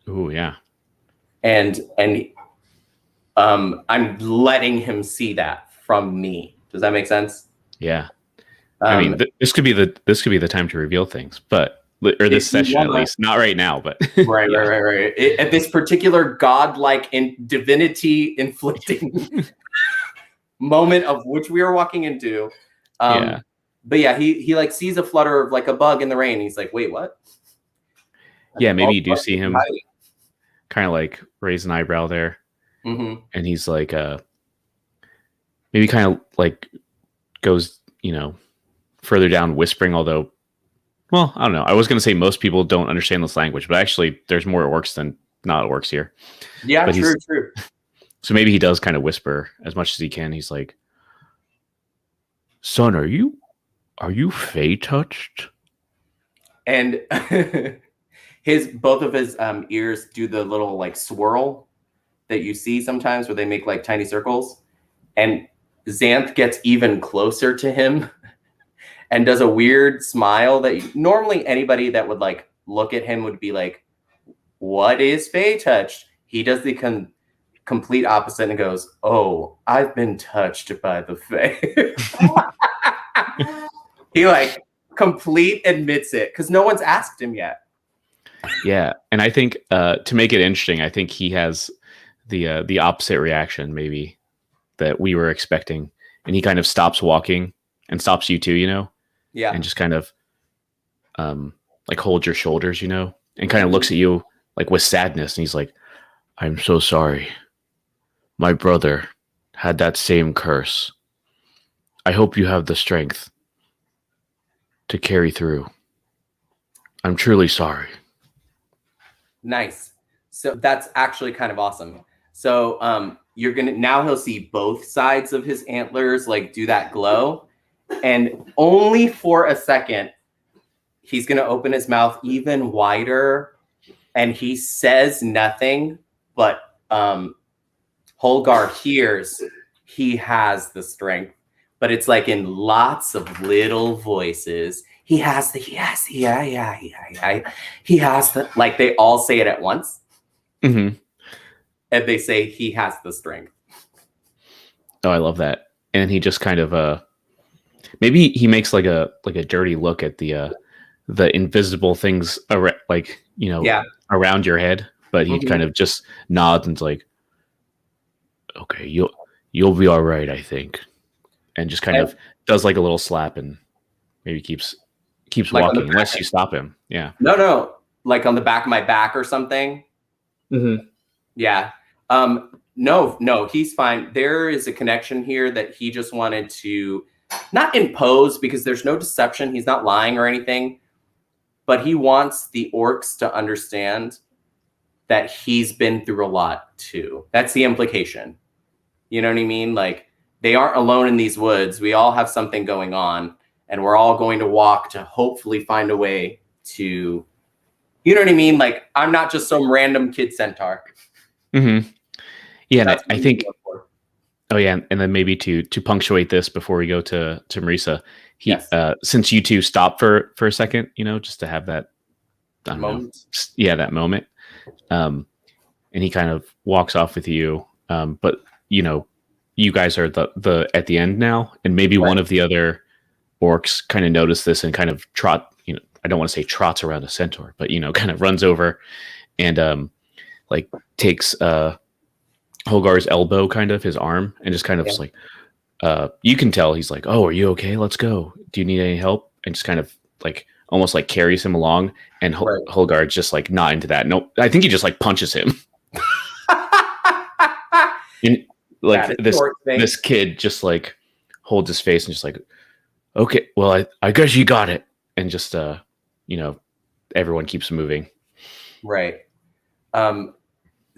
Ooh, yeah. And I'm letting him see that from me. Does that make sense? Yeah. I mean, this could be the time to reveal things, but or this session at least, not right now, but right. At this particular godlike and divinity inflicting moment of which we are walking into. But yeah, he like sees a flutter of like a bug in the rain. He's like, wait, what? Yeah, maybe you do see him kind of like raise an eyebrow there. Mm-hmm. And he's like, maybe kind of like goes, further down whispering, although, well, I don't know. I was going to say most people don't understand this language, but actually there's more orcs than not orcs here. Yeah, but true. So maybe he does kind of whisper as much as he can. He's like, son, are you fey touched? And both of his ears do the little like swirl that you see sometimes where they make like tiny circles. And Xanth gets even closer to him and does a weird smile that normally anybody that would like look at him would be like, what is fey touched? He does the complete opposite and goes, oh, I've been touched by the fey. He like complete admits it because no one's asked him yet. Yeah, and I think to make it interesting, I think he has the opposite reaction maybe that we were expecting, and he kind of stops walking and stops you too, Yeah, and just kind of like holds your shoulders, and kind of looks at you like with sadness, and he's like, I'm so sorry. My brother had that same curse. I hope you have the strength to carry through. I'm truly sorry. Nice. So that's actually kind of awesome. So now he'll see both sides of his antlers like do that glow, and only for a second he's gonna open his mouth even wider, and he says nothing, but Holgar hears he has the strength, but it's like in lots of little voices. He has the like they all say it at once. Mm-hmm. And they say he has the strength. Oh, I love that. And he just kind of maybe he makes like a dirty look at the invisible things around your head, but he kind of just nods and's like, okay, you'll be all right, I think. And just kind of does like a little slap and maybe keeps like walking unless you stop him. Yeah. No, like on the back of my back or something. Mm-hmm. Yeah. No, he's fine. There is a connection here that he just wanted to not impose because there's no deception. He's not lying or anything, but he wants the orcs to understand that he's been through a lot too. That's the implication. You know what I mean? Like they aren't alone in these woods. We all have something going on, and we're all going to walk to hopefully find a way to, you know what I mean? Like I'm not just some random kid centaur. Mm-hmm. Yeah, and I think. Oh yeah, and then maybe to punctuate this before we go to Marisa, since you two stop for a second, just to have that moment. That moment. And he kind of walks off with you, but you guys are the at the end now, and maybe one of the other orcs kind of notice this and kind of I don't want to say trots around a centaur, but kind of runs over and like takes Holgar's elbow, kind of his arm, and just kind of like you can tell he's like, oh, are you okay? Let's go. Do you need any help? And just kind of like almost like carries him along, and Holgar just like not into that. No, I think he just like punches him. And like this kid just like holds his face and just like, okay, well, I guess you got it, and just everyone keeps moving. Right.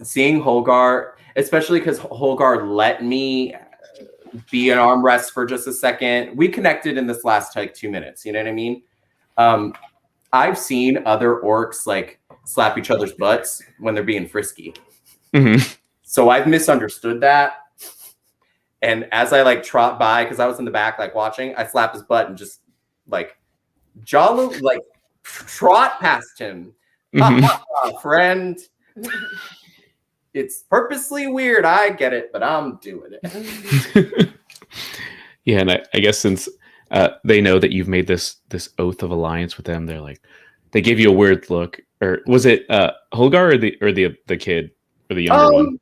Seeing Holgar, especially because Holgar let me be an armrest for just a second. We connected in this last like 2 minutes. You know what I mean? I've seen other orcs like slap each other's butts when they're being frisky. Mm-hmm. So I've misunderstood that. And as I like trot by, because I was in the back like watching, I slap his butt and just like jolly like trot past him. Mm-hmm. Friend. It's purposely weird. I get it, but I'm doing it. Yeah, and I guess since they know that you've made this oath of alliance with them. They're like, they give you a weird look. Or was it Holgar or the kid or the younger one?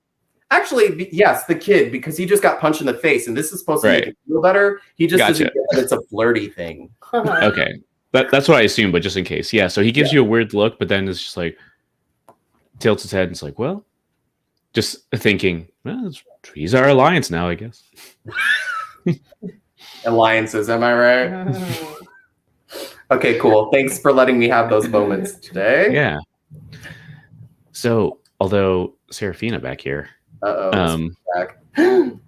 Actually, yes, the kid, because he just got punched in the face, and this is supposed to make him feel better. He just doesn't get that it's a flirty thing. Okay, that's what I assumed, but just in case, yeah. So he gives you a weird look, but then it's just like tilts his head and it's like, well, just thinking, well, he's our alliance now, I guess. Alliances, am I right? Okay, cool. Thanks for letting me have those moments today. Yeah. So, although Saraphina back here. Back. I'm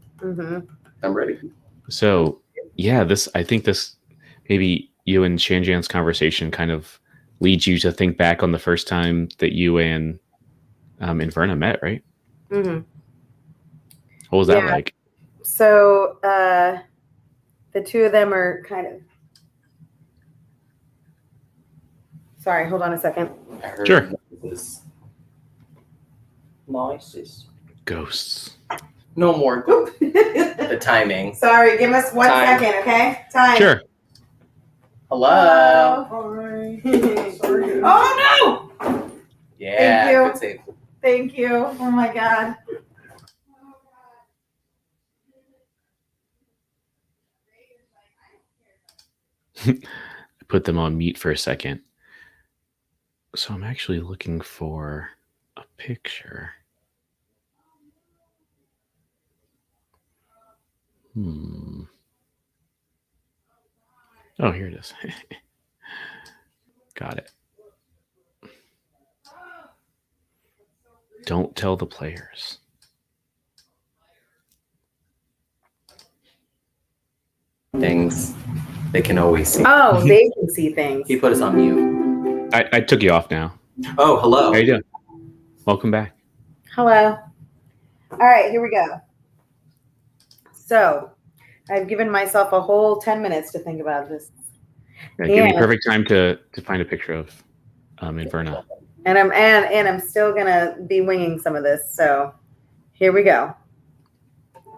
ready. So, yeah, I think this maybe you and Shanjan's conversation kind of leads you to think back on the first time that you and Inverna met, right? Mm-hmm. What was that like? So, the two of them are kind of. Sorry, hold on a second. Sure. Noises. Ghosts. No more ghosts. The timing. Sorry, give us 1 second, okay? Time. Sure. Hello. Oh no! Yeah. Thank you. Good save. Thank you. Oh my god. I put them on mute for a second. So I'm actually looking for a picture. Oh, here it is. Got it. Don't tell the players. Things they can always see. Oh, they can see things. He put us on mute. I took you off now. Oh, hello. How you doing? Welcome back. Hello. All right, here we go. So, I've given myself a whole 10 minutes to think about this. Yeah, give me perfect time to find a picture of Inverna. And I'm still gonna be winging some of this. So, here we go.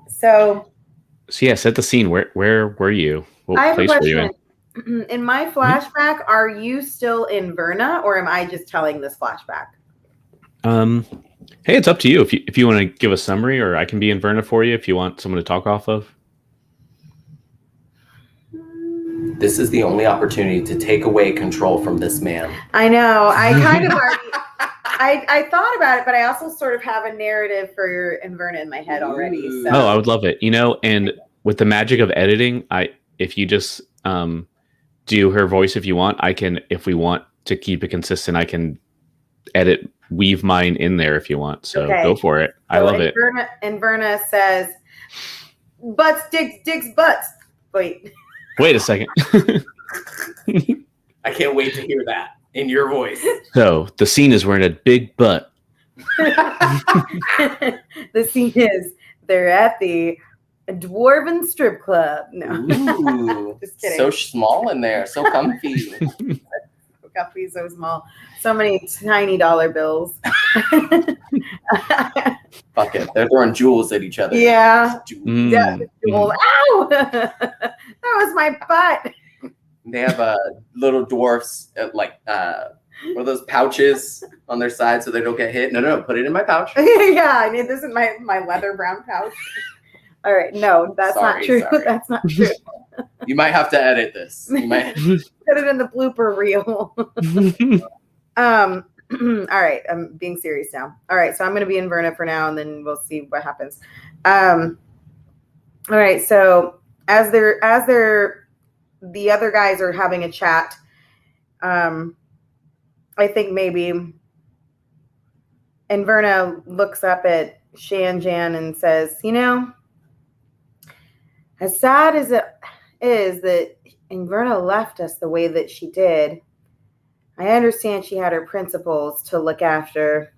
So yeah, set the scene. Where were you? What I have a place were you in? question. In my flashback, are you still in Verna, or am I just telling this flashback? Hey, it's up to you. If you want to give a summary, or I can be in Verna for you if you want someone to talk off of. This is the only opportunity to take away control from this man. I know. I kind of already. I thought about it, but I also sort of have a narrative for Inverna in my head already. So. Oh, I would love it. And with the magic of editing, if you just do her voice if you want, I can. If we want to keep it consistent, I can weave mine in there if you want. So go for it. I love it. Inverna says, "Butts, digs, butts." Wait a second. I can't wait to hear that in your voice. So the scene is we're in a big butt. The scene is they're at the Dwarven strip club. No, ooh, just kidding. So small in there, so comfy. So comfy, so small. So many tiny dollar bills. Fuck it, they're throwing jewels at each other. Yeah. Yeah. Ow! That was my butt. They have little dwarfs what are those pouches on their side so they don't get hit? No, put it in my pouch. Yeah, I mean, this is my leather brown pouch. All right, no, that's not true. Sorry. That's not true. You might have to edit this. You might put it in the blooper reel. All right, I'm being serious now. All right, so I'm going to be in Verna for now, and then we'll see what happens. All right, so as the other guys are having a chat, I think maybe Inverna looks up at Shanjan and says, as sad as it is that Inverna left us the way that she did, I understand she had her principles to look after.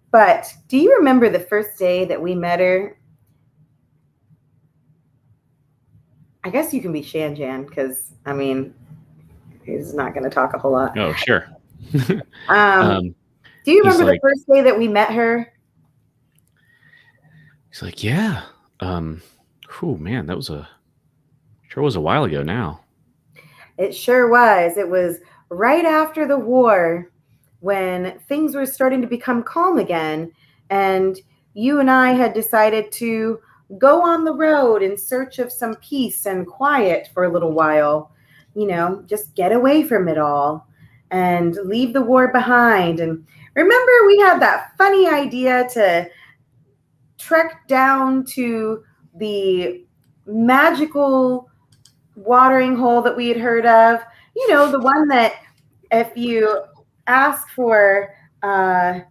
But do you remember the first day that we met her? I guess you can be Shanjan because, he's not going to talk a whole lot. Oh, sure. Do you remember the first day that we met her? He's like, yeah. Oh, man, that was a Sure was a while ago now. It sure was. It was right after the war when things were starting to become calm again. And you and I had decided to go on the road in search of some peace and quiet for a little while. Just get away from it all and leave the war behind. And remember, we had that funny idea to trek down to the magical watering hole that we had heard of, the one that if you ask for a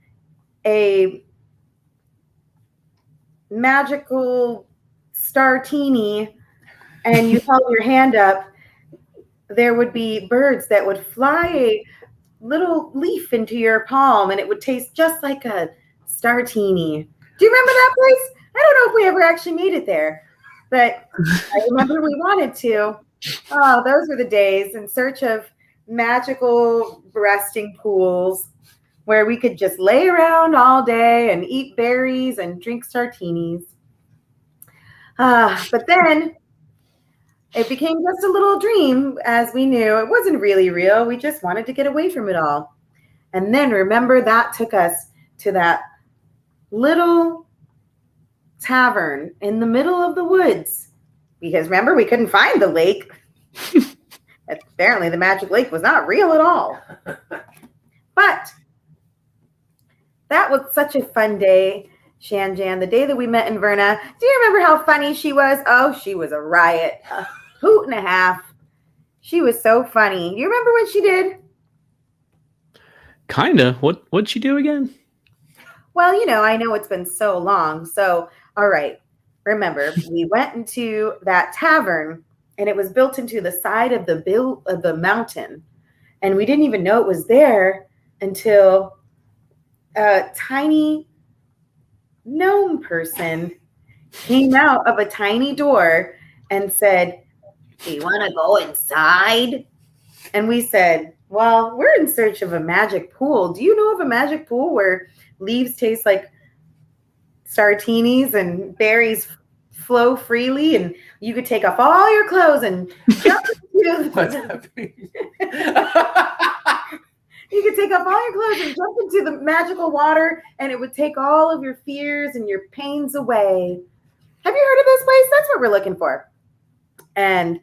magical startini and you held your hand up, there would be birds that would fly a little leaf into your palm and it would taste just like a startini. Do you remember that place? I don't know if we ever actually made it there, but I remember we wanted to. Oh, those were the days in search of magical resting pools where we could just lay around all day and eat berries and drink startinis. But then it became just a little dream, as we knew it wasn't really real. We just wanted to get away from it all. And then remember, that took us to that little tavern in the middle of the woods. Because remember, we couldn't find the lake. Apparently, the magic lake was not real at all. But that was such a fun day, Shanjan. The day that we met in Verna. Do you remember how funny she was? Oh, she was a riot. A hoot and a half. She was so funny. You remember what she did? Kinda. What'd she do again? Well, I know it's been so long. So, all right. Remember, we went into that tavern, and it was built into the side of the mountain, and we didn't even know it was there until a tiny gnome person came out of a tiny door and said, "Do you want to go inside?" And we said, "Well, we're in search of a magic pool. Do you know of a magic pool where leaves taste like startinis and berries flow freely and you could take off all your clothes and jump into What's happening? You could take off all your clothes and jump into the magical water and it would take all of your fears and your pains away. Have you heard of this place? That's what we're looking for." And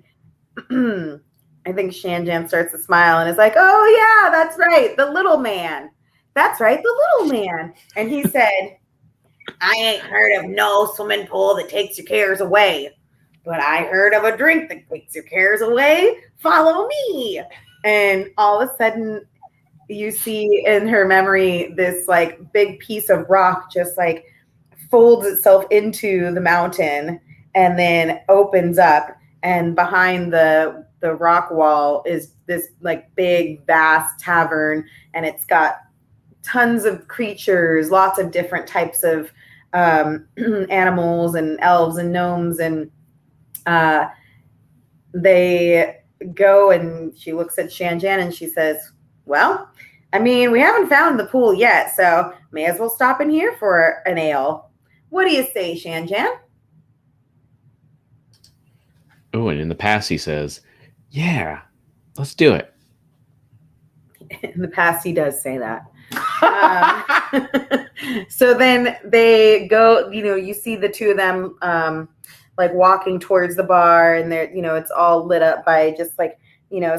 I think Shanjan starts to smile and is like, "Oh yeah, that's right. The little man. That's right. The little man." And he said, "I ain't heard of no swimming pool that takes your cares away, but I heard of a drink that takes your cares away. Follow me." And all of a sudden you see in her memory this like big piece of rock just like folds itself into the mountain and then opens up, and behind the rock wall is this like big vast tavern, and it's got tons of creatures, lots of different types of animals and elves and gnomes, and they go, and she looks at Shanjan and she says, "Well, I mean, we haven't found the pool yet, so may as well stop in here for an ale. What do you say, Shanjan?" Oh, and in the past he says, "Yeah, let's do it." In the past, he does say that. So then they go, you see the two of them like walking towards the bar, and they're, it's all lit up by just like,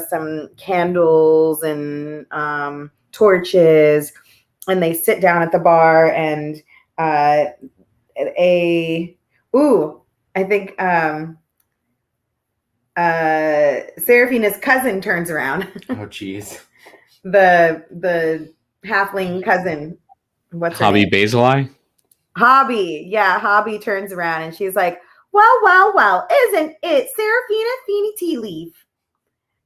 some candles and torches, and they sit down at the bar, and I think Saraphina's cousin turns around. Oh, geez. The halfling cousin. What's her Hobby name? Basilei? Hobby. Yeah, Hobby turns around and she's like, well, isn't it Saraphina Feeny Tea Leaf?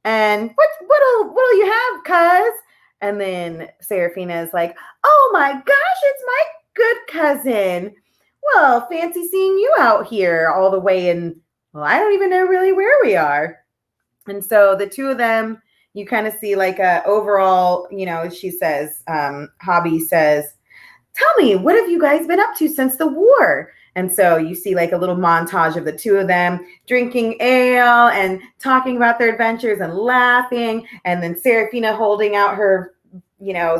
And what'll you have, cuz? And then Saraphina is like, "Oh my gosh, it's my good cousin. Well, fancy seeing you out here all the way in, well, I don't even know really where we are." And so the two of them, you kind of see like a overall, she says, Hobby says, "Tell me, what have you guys been up to since the war? And so you see like a little montage of the two of them drinking ale and talking about their adventures and laughing. And then Saraphina holding out her,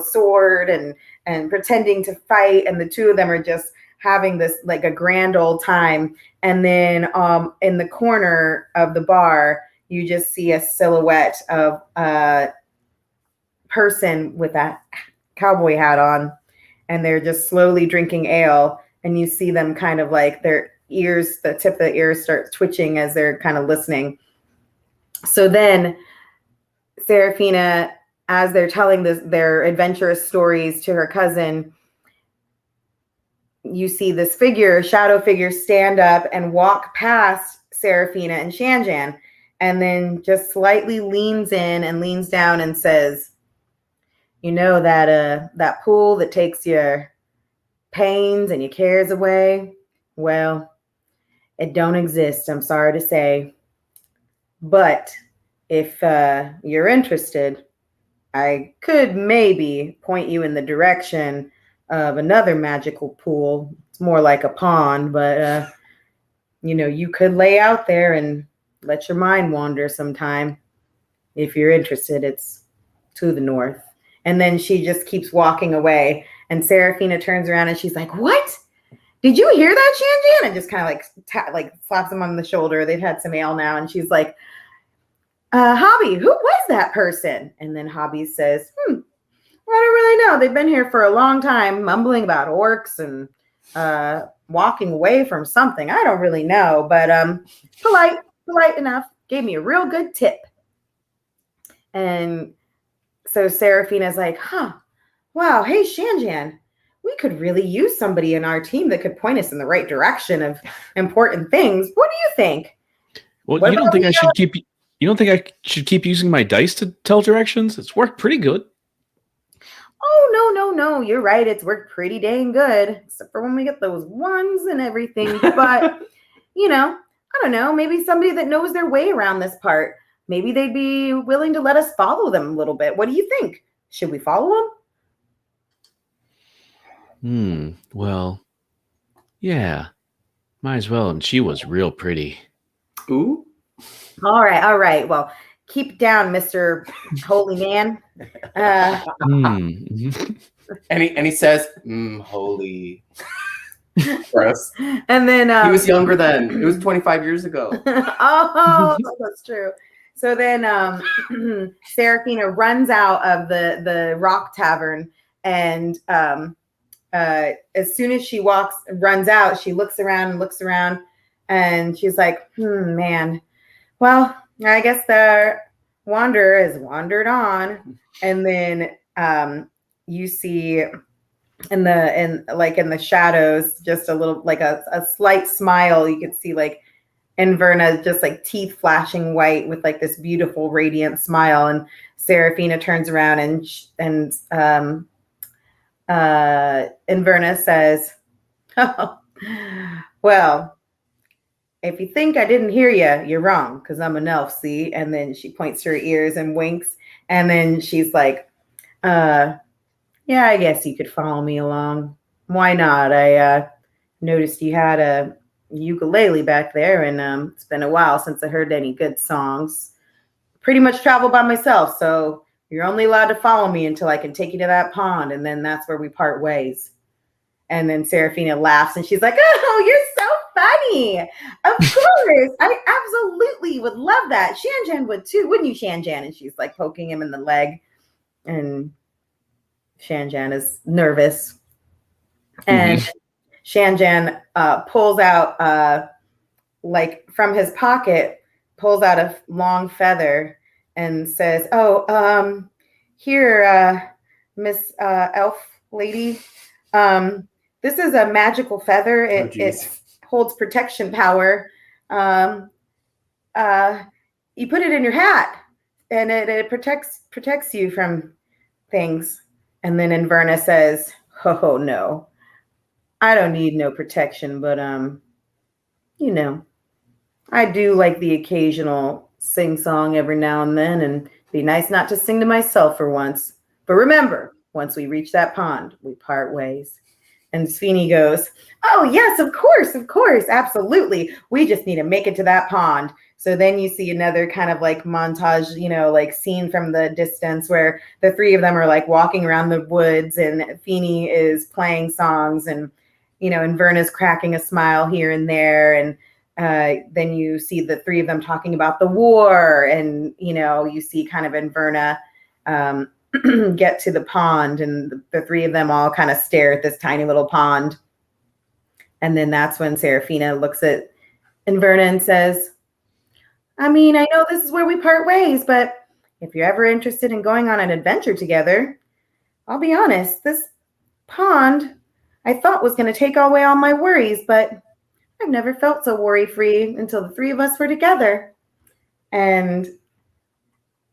sword and pretending to fight. And the two of them are just having this like a grand old time. And then in the corner of the bar, you just see a silhouette of a person with a cowboy hat on. And they're just slowly drinking ale. And you see them kind of like their ears, the tip of the ears start twitching as they're kind of listening. So then Saraphina, as they're telling their adventurous stories to her cousin, you see this shadow figure stand up and walk past Saraphina and Shanjan, and then just slightly leans in and leans down and says, that pool that takes your pains and your cares away, well, it don't exist, I'm sorry to say. But if you're interested, I could maybe point you in the direction of another magical pool. It's more like a pond, but you could lay out there and let your mind wander sometime. If you're interested, it's to the north. And then she just keeps walking away. And Saraphina turns around and she's like, "What? Did you hear that, Shanjan?" And just kind of like slaps him on the shoulder. They've had some ale now. And she's like, "Hobby, who was that person?" And then Hobby says, "I don't really know. They've been here for a long time, mumbling about orcs and walking away from something. I don't really know, but polite enough. Gave me a real good tip." And so Seraphina's like, "Wow, hey, Shanjan, we could really use somebody in our team that could point us in the right direction of important things. What do you think?" Well, you don't think I should keep using my dice to tell directions? It's worked pretty good. Oh, no. You're right. It's worked pretty dang good, except for when we get those ones and everything. But, I don't know. Maybe somebody that knows their way around this part. Maybe they'd be willing to let us follow them a little bit. What do you think? Should we follow them? Well, yeah. Might as well. And she was real pretty. Ooh. All right. Well, keep down, Mr. Holy Man. And he says, holy. Gross. And then he was younger then. It was 25 years ago. Oh, that's true. So then Seraphina runs out of the rock tavern, and as soon as she runs out, she looks around, and she's like, man, well, I guess the wanderer has wandered on. And then you see in the shadows, just a little, like a slight smile. You could see like Inverna, just like teeth flashing white with like this beautiful radiant smile. And Seraphina turns around and Inverna says, "Oh, well, if you think I didn't hear you, you're wrong, because I'm an elf, see?" And then she points to her ears and winks. And then she's like, "Yeah, I guess you could follow me along. Why not? I noticed you had a ukulele back there, and it's been a while since I heard any good songs. Pretty much travel by myself, so you're only allowed to follow me until I can take you to that pond, and then that's where we part ways." And then Seraphina laughs, and she's like, "Oh, you're so funny. Of course. I absolutely would love that. Shanjan would too, wouldn't you, Shanjan?" And she's like poking him in the leg. And Shanjan is nervous. And Shanjan pulls out, like from his pocket, pulls out a long feather and says, "Oh, here, Miss Elf Lady, this is a magical feather. It holds protection power. You put it in your hat, and it protects you from things." And then Inverna says, "Oh no, I don't need no protection, but I do like the occasional sing song every now and then, and it'd be nice not to sing to myself for once. But remember, once we reach that pond, we part ways." And Sweeney goes, "Oh, yes, of course, absolutely. We just need to make it to that pond." So then you see another kind of like montage, like scene from the distance where the three of them are like walking around the woods and Feeny is playing songs and, and Verna's cracking a smile here and there. And then you see the three of them talking about the war and, you see kind of Inverna get to the pond and the three of them all kind of stare at this tiny little pond. And then that's when Saraphina looks at Inverna and says, "I mean, I know this is where we part ways, but if you're ever interested in going on an adventure together, I'll be honest, this pond I thought was going to take away all my worries, but I've never felt so worry-free until the three of us were together." And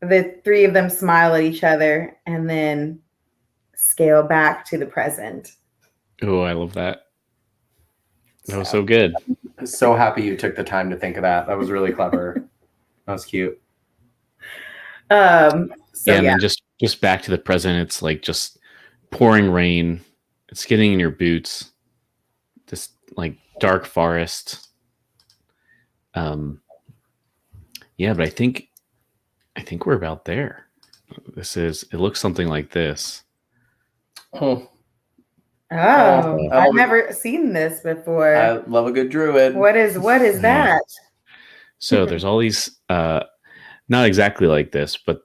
the three of them smile at each other and then scale back to the present. Oh, I love that. That was so good. I'm so happy you took the time to think of that. That was really clever. That was cute. And then just back to the present. It's like just pouring rain. It's getting in your boots. This like dark forest. Yeah, but I think we're about there. It looks something like this. Oh, I've never seen this before. I love a good druid. What is that? So there's all these not exactly like this, but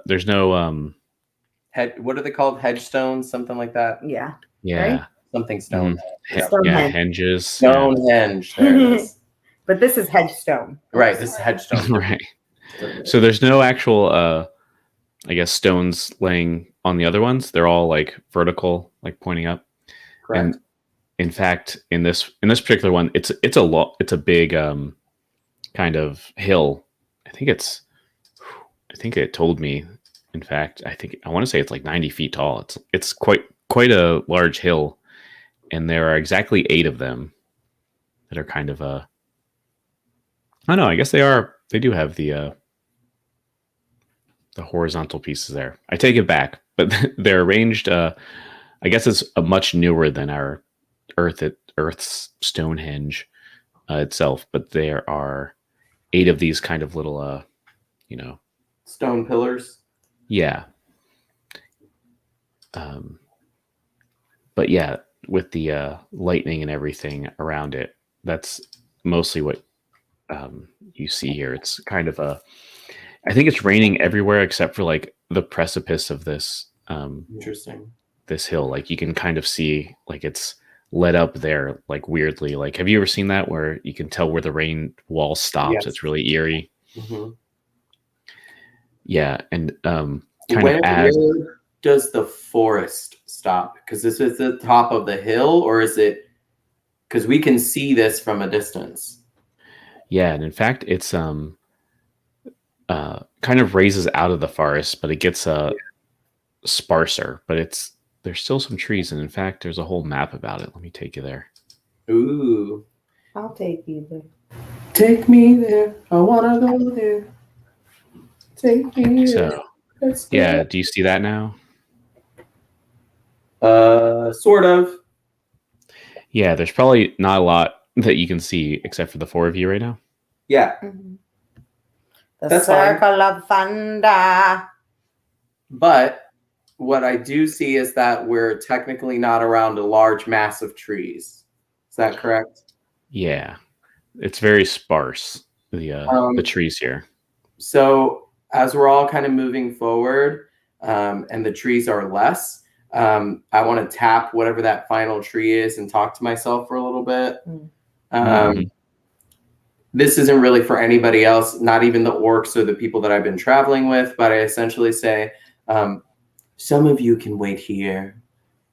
there's no what are they called? Hedgestones, something like that. Yeah. Right? Something stone. Henges. Stonehenge. There it is. But this is hedgestone. Right, this is hedgestone. Right. So there's no actual I guess stones laying on the other ones. They're all like vertical, like pointing up. Correct. And in fact, in this particular one, it's a big kind of hill. I think it told me. In fact, I want to say it's like 90 feet tall. It's quite a large hill, and there are exactly 8 of them that are kind of I don't know. I guess they do have the horizontal pieces there. I take it back, but they're arranged. I guess it's a much newer than our Earth's Stonehenge itself, but there are 8 of these kind of little, stone pillars. Yeah. But yeah, with the lightning and everything around it, that's mostly what you see here. It's kind of I think it's raining everywhere except for like the precipice of this. Interesting. This hill, like you can kind of see, like it's lit up there, like weirdly. Like, have you ever seen that where you can tell where the rain wall stops? Yes. It's really eerie. Mm-hmm. Yeah, and where does the forest stop? Because this is the top of the hill, or is it? Because we can see this from a distance. Yeah, and in fact, it's kind of raises out of the forest, but it gets sparser. But there's still some trees, and in fact, there's a whole map about it. Let me take you there. Ooh, I'll take you there. Take me there. I wanna go there. Take me there. So, yeah, do you see that now? Sort of. Yeah, there's probably not a lot that you can see except for the 4 of you right now. Yeah. Mm-hmm. The That's circle of thunder. But what I do see is that we're technically not around a large mass of trees. Is that correct? Yeah, it's very sparse, the trees here. So as we're all kind of moving forward, and the trees are less, I want to tap whatever that final tree is and talk to myself for a little bit. This isn't really for anybody else, not even the orcs or the people that I've been traveling with, but I essentially say, some of you can wait here.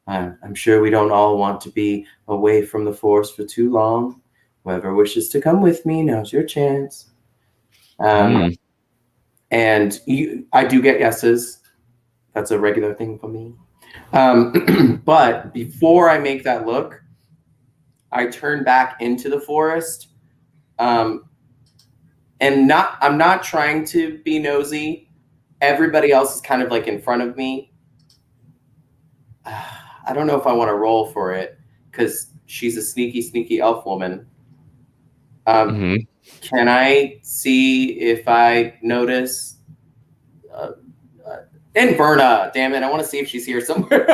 I'm sure we don't all want to be away from the forest for too long. Whoever wishes to come with me, now's your chance. And I do get yeses. That's a regular thing for me. But before I make that look, I turn back into the forest. And I'm not trying to be nosy. Everybody else is kind of like in front of me. I don't know if I want to roll for it because she's a sneaky elf woman. Mhm. Can I see if I notice Inverna? Damn it! I want to see if she's here somewhere.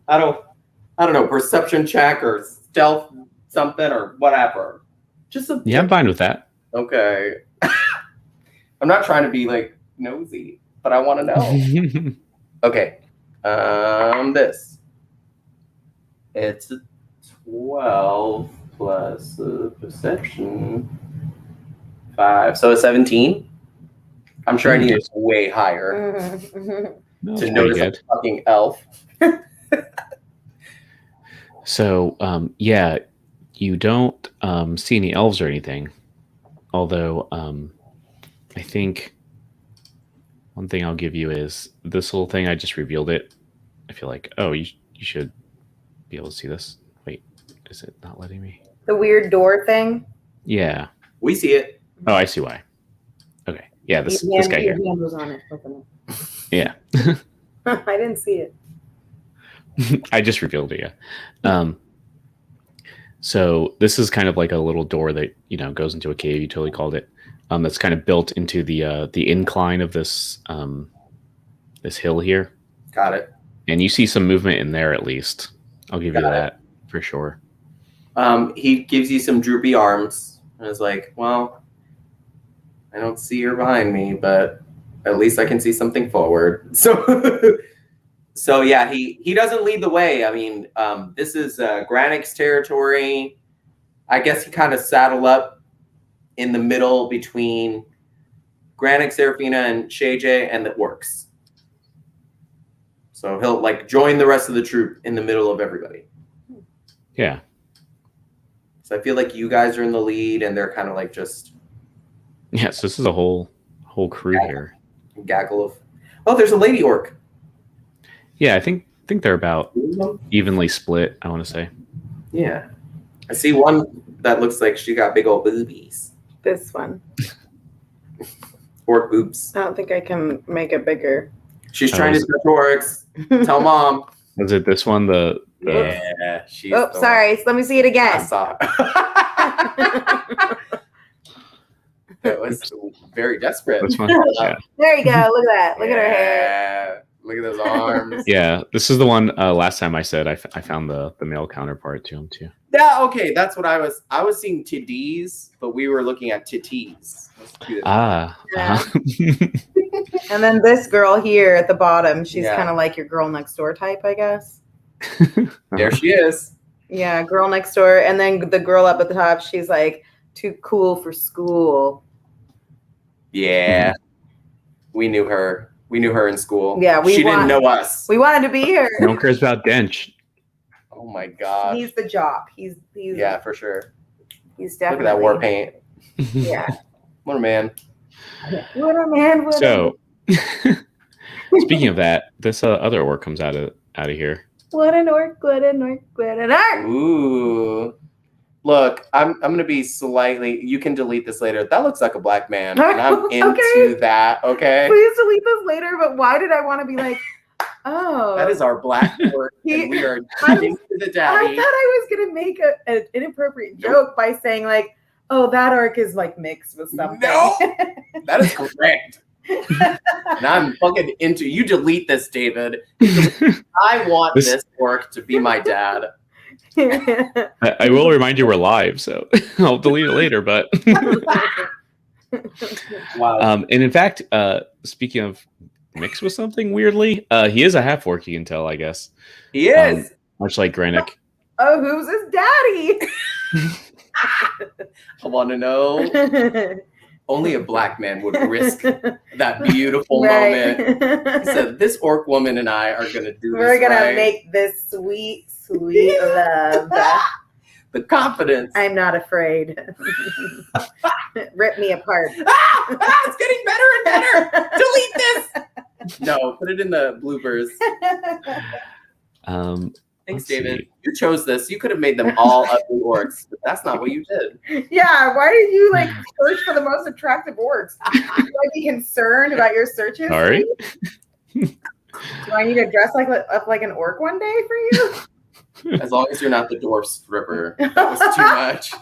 I don't know. Perception check or stealth something or whatever. Just a Yeah, I'm fine with that. Okay. I'm not trying to be like nosy, but I want to know. Okay. This. It's a 12 plus perception. 5. So a 17. I'm sure I need it way higher No, to it's pretty notice good. a fucking elf. So, yeah, you don't see any elves or anything. Although, I think one thing I'll give you is this little thing. I just revealed it. I feel like, oh, you should be able to see this. Wait, is it not letting me? The weird door thing. Yeah. We see it. Oh, I see why. Okay. Yeah, this guy here. Your hand was on it. Open it. Yeah. I didn't see it. I just revealed it. Yeah. So this is kind of like a little door that goes into a cave. You totally called it. That's kind of built into the incline of this this hill here. Got it. And you see some movement in there at least. I'll give you that for sure. He gives you some droopy arms and is like, well, I don't see her behind me, but at least I can see something forward. So yeah, he doesn't lead the way. I mean, this is Granik's territory. I guess he kind of saddled up in the middle between Granik, Saraphina, and Shayjay and the orcs. So he'll like join the rest of the troop in the middle of everybody. Yeah. So I feel like you guys are in the lead, and they're kind of like just Yes, this is a whole crew here. Gaggle of. Oh, there's a lady orc. Yeah, I think they're about evenly split. I want to say. Yeah, I see one that looks like she got big old boobies. This one. Orc boobs. I don't think I can make it bigger. She's trying to touch orcs. Tell mom. Was it this one? Yeah. She's Oh, sorry. Let me see it I again. saw it. It was very desperate. This one? Yeah. There you go. Look at that. Look at her hair. Look at those arms. Yeah, this is the one. Last time I said I found the male counterpart to him too. Yeah, okay, that's what I was seeing titties, but we were looking at titties. Ah. Uh-huh. And then this girl here at the bottom, she's Yeah. kind of like your girl next door type, I guess. There she is. Yeah, girl next door. And then the girl up at the top, she's like too cool for school. Yeah. We knew her. We knew her in school. Yeah, she didn't know us. We wanted to be here. No one cares about Dench. Oh my god. He's the jock. He's Yeah, for sure. He's Look at definitely that war paint. Yeah. What a man. What a man. What So, speaking of that, this other orc comes out of here. What an orc, what an orc, what an orc. Ooh. Look, I'm gonna be slightly. You can delete this later. That looks like a black man, and I'm into that. Okay. Please delete this later, but why did I want to be like, oh. That is our black orc, and we are into the I daddy. thought I was going to make an inappropriate joke by saying like, oh, that orc is like mixed with something. No, that is correct. And I'm fucking into. You delete this, David. I want this orc to be my dad. I will remind you we're live, so I'll delete it later. But Wow. and in fact, speaking of mixed with something weirdly, he is a half orc. You can tell, I guess. He is. Much like Granik. Oh, who's his daddy? I want to know. Only a black man would risk that beautiful moment. He said, "This orc woman and I are going to do this. We're going right." to make this sweet, sweet love. The confidence. I'm not afraid. Rip me apart. It's getting better and better. Delete this. No, put it in the bloopers. Thanks, Let's David. see. You chose this. You could have made them all ugly orcs, but that's not what you did. Yeah, why did you like search for the most attractive orcs? Should I be concerned about your searches? Sorry. Do I need to dress up like an orc one day for you? As long as you're not the dwarf stripper. That was too much.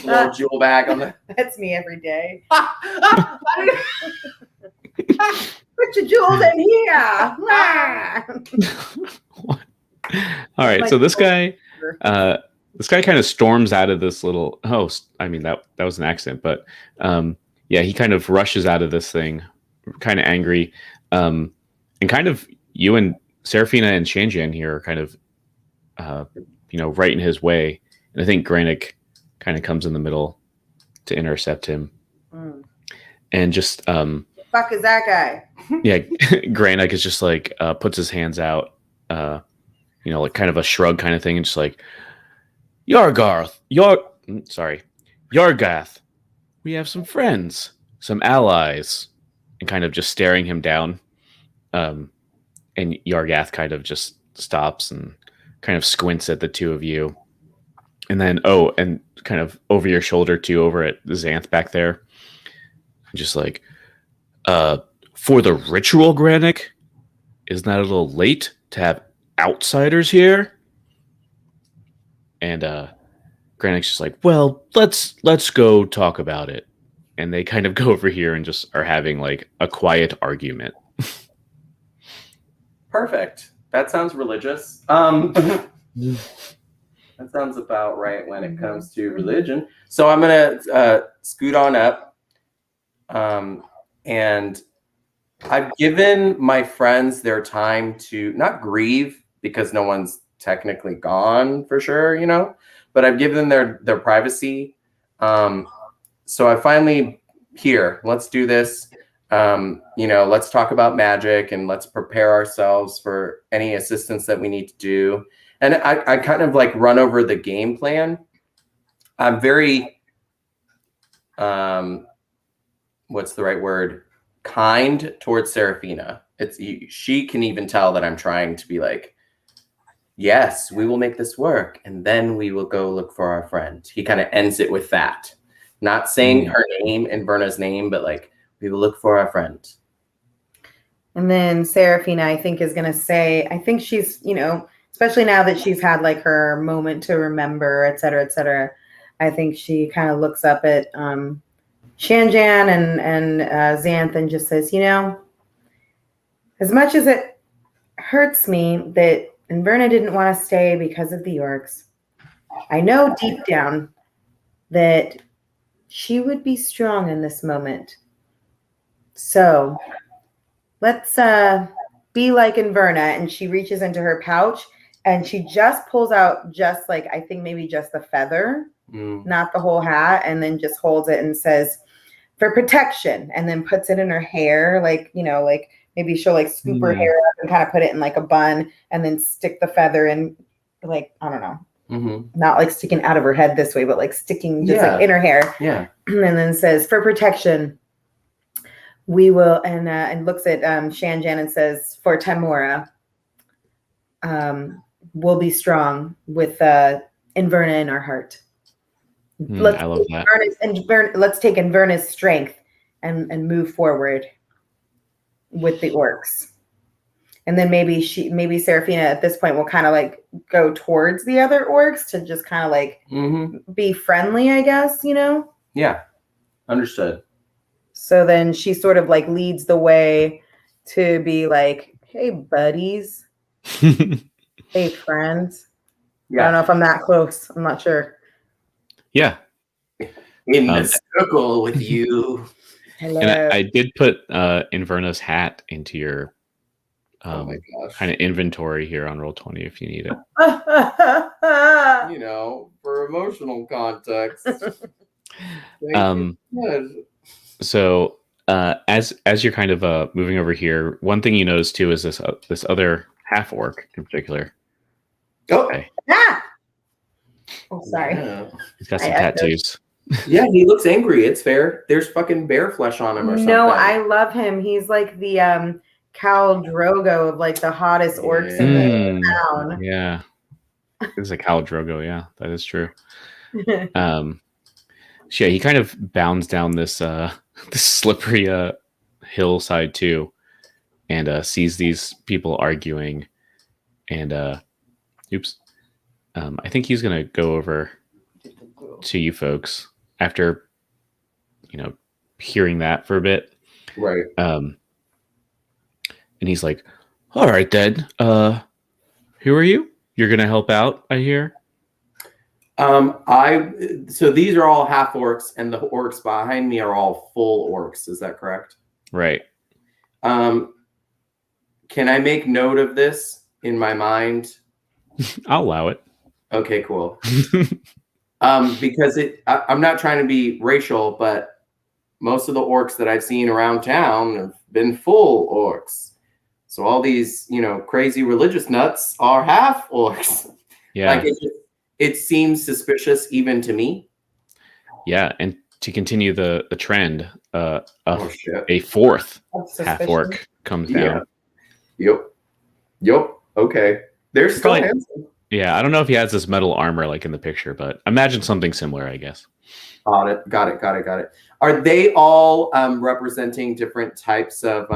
Little jewel bag on the. That's me every day. Put your jewels in here. All right, so this guy kind of storms out of this little host. I mean, that was an accident, but yeah, he kind of rushes out of this thing, kind of angry, and kind of you and Seraphina and Shanjian here are kind of right in his way, and I think Granik kind of comes in the middle to intercept him, and just fuck is that guy? Yeah, Granik is just like puts his hands out, like kind of a shrug kind of thing, and just like, Yargath, we have some friends, some allies, and kind of just staring him down. And Yargath kind of just stops and kind of squints at the two of you. And then, and kind of over your shoulder too, over at Xanth back there. Just like, for the ritual, Granik, isn't that a little late to have outsiders here? And Granik's just like, well, let's go talk about it. And they kind of go over here and just are having like a quiet argument. Perfect. That sounds religious. That sounds about right when it comes to religion. So I'm gonna scoot on up, and I've given my friends their time to not grieve because no one's technically gone for sure, but I've given them their privacy. So I finally let's do this. Let's talk about magic and let's prepare ourselves for any assistance that we need to do. And I kind of like run over the game plan. I'm very, what's the right word? Kind towards Saraphina. She can even tell that I'm trying to be like, yes, we will make this work. And then we will go look for our friend. He kind of ends it with that. Not saying her name and Verna's name, but like, we will look for our friend. And then Seraphina, I think, is going to say, I think she's, especially now that she's had like her moment to remember, et cetera, I think she kind of looks up at Shanjian and Xanth and just says, as much as it hurts me that Inverna didn't want to stay because of the orcs, I know deep down that she would be strong in this moment. So let's be like Inverna. And she reaches into her pouch and she just pulls out just like, I think maybe just the feather, not the whole hat, and then just holds it and says, for protection, and then puts it in her hair, like, like maybe she'll like scoop her hair up and kind of put it in like a bun and then stick the feather in, like, I don't know, not like sticking out of her head this way, but like sticking just like in her hair. Yeah. And then says, for protection, we will, and looks at Shanjian and says, for Tamora, we'll be strong with Inverna in our heart. I love that. Let's take Inverna's strength and move forward with the orcs. And then maybe Seraphina at this point will kind of like go towards the other orcs to just kind of like be friendly, I guess, Yeah. Understood. So then she sort of like leads the way to be like, hey, buddies. Hey, friends. Yeah. I don't know if I'm that close. I'm not sure. Yeah. In the circle with you. Hello. And I did put Inverna's hat into your kind of inventory here on Roll20 if you need it. For emotional context. So as you're kind of moving over here, one thing you notice too is this other half orc in particular. Oh, okay. Oh, sorry. Yeah. He's got some tattoos. Yeah, he looks angry. It's fair. There's fucking bear flesh on him or something. No, I love him. He's like the Khal Drogo of like the hottest orcs in the town. Yeah. He's a Khal Drogo, yeah, that is true. So yeah, he kind of bounds down this this slippery hillside too, and sees these people arguing, and I think he's gonna go over to you folks after hearing that for a bit. Right. And he's like, "All right then. Who are you? You're gonna help out, I hear." So these are all half orcs, and the orcs behind me are all full orcs. Is that correct? Right. Can I make note of this in my mind? I'll allow it. Okay, cool. Because I'm not trying to be racial, but most of the orcs that I've seen around town have been full orcs. So all these, crazy religious nuts are half orcs. Yeah. Like it seems suspicious even to me. Yeah, and to continue the trend, Oh, shit. a fourth That's half suspicious. orc comes down. Yep. Okay. They're still Probably- handsome. Yeah, I don't know if he has this metal armor like in the picture, but imagine something similar, I guess. Got it. Are they all representing different types of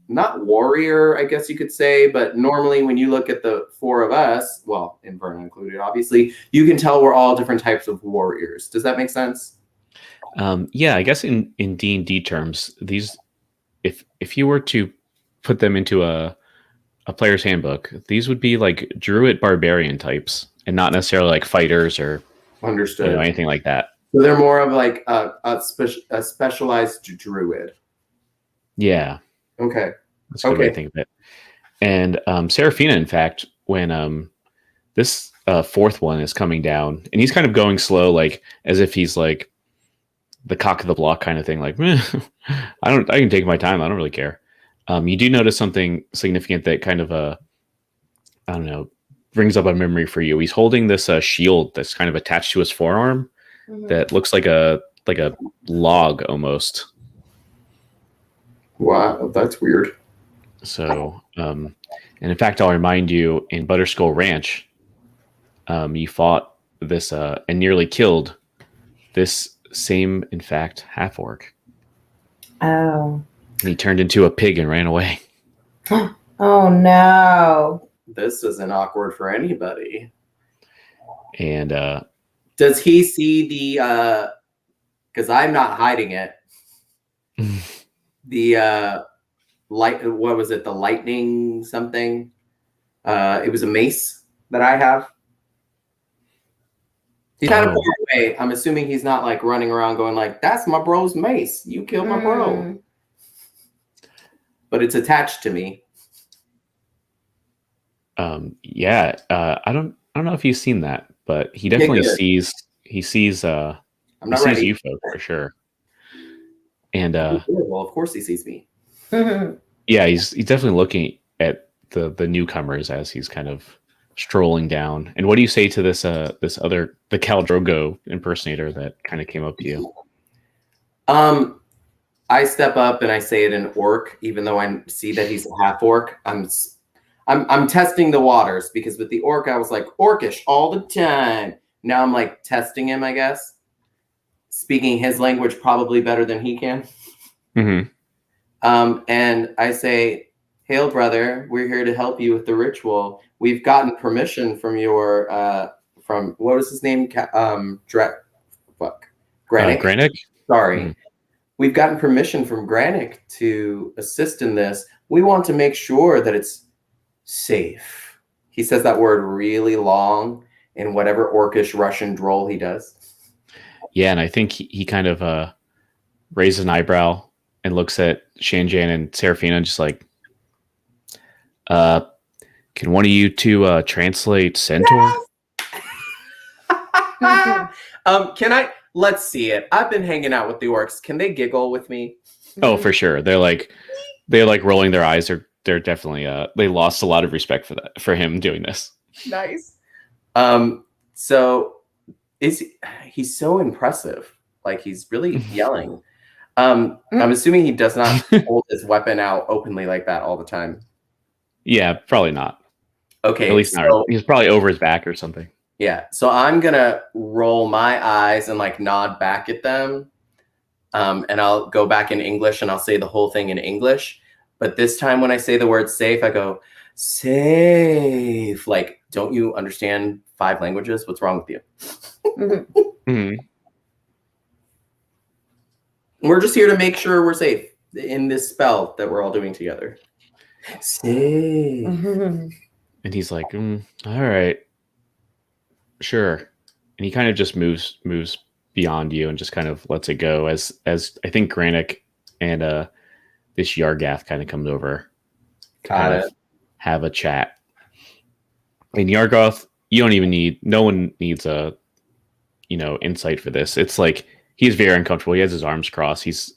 not warrior, I guess you could say, but normally when you look at the four of us, well, Inverna included, obviously, you can tell we're all different types of warriors. Does that make sense? Yeah, I guess in D&D terms, these, if you were to put them into a player's handbook, these would be like druid barbarian types, and not necessarily like fighters or Understood. anything like that. So they're more of like a specialized druid. Yeah, Okay. that's a good way to Okay. think of it. And Saraphina, in fact, when this fourth one is coming down, and he's kind of going slow, like as if he's like the cock of the block kind of thing, like I can take my time, I don't really care. You do notice something significant that kind of I don't know, brings up a memory for you. He's holding this shield that's kind of attached to his forearm that looks like a log almost. Wow, that's weird. So, and in fact, I'll remind you, in Butterskull Ranch, you fought this and nearly killed this same, in fact, half orc. Oh. And he turned into a pig and ran away. Oh no. This isn't awkward for anybody. And does he see the because I'm not hiding it. The what was it? The lightning something? It was a mace that I have. He's kind of far away. I'm assuming he's not like running around going like, "That's my bro's mace. You killed my bro." But it's attached to me. Yeah, I don't know if he's seen that, but he definitely sees I'm not sees ready. you folk for sure. And well, of course he sees me. yeah, he's definitely looking at the newcomers as he's kind of strolling down. And what do you say to this the Khal Drogo impersonator that kind of came up to you? I step up and I say it in orc, even though I see that he's a half orc. I'm testing the waters, because with the orc I was like orcish all the time. Now I'm like testing him, I guess, speaking his language probably better than he can. Mm-hmm. And I say, "Hail, brother! We're here to help you with the ritual. We've gotten permission from your from what was his name? Granick. Granick? Sorry." Mm-hmm. We've gotten permission from Granick to assist in this. We want to make sure that it's safe. He says that word really long in whatever orcish Russian droll he does. Yeah, and I think he kind of raises an eyebrow and looks at Shanjan and Seraphina and just like, can one of you two translate Centaur? Can I? Let's see it. I've been hanging out with the orcs. Can they giggle with me? Oh, for sure. They're like rolling their eyes. They're definitely they lost a lot of respect for him doing this. Nice. So he's so impressive. Like he's really yelling. I'm assuming he does not hold his weapon out openly like that all the time. Yeah, probably not. Okay. At least not. He's probably over his back or something. Yeah. So I'm gonna roll my eyes and like nod back at them. And I'll go back in English and I'll say the whole thing in English. But this time when I say the word safe, I go safe, like don't you understand 5 languages? What's wrong with you? Mhm. We're just here to make sure we're safe in this spell that we're all doing together. Safe. And he's like, all right, sure. And he kind of just moves beyond you and just kind of lets it go as I think Granick and this Yargath kind of comes over to kind of have a chat. And Yargath, no one needs a insight for this. It's like he's very uncomfortable. He has his arms crossed. He's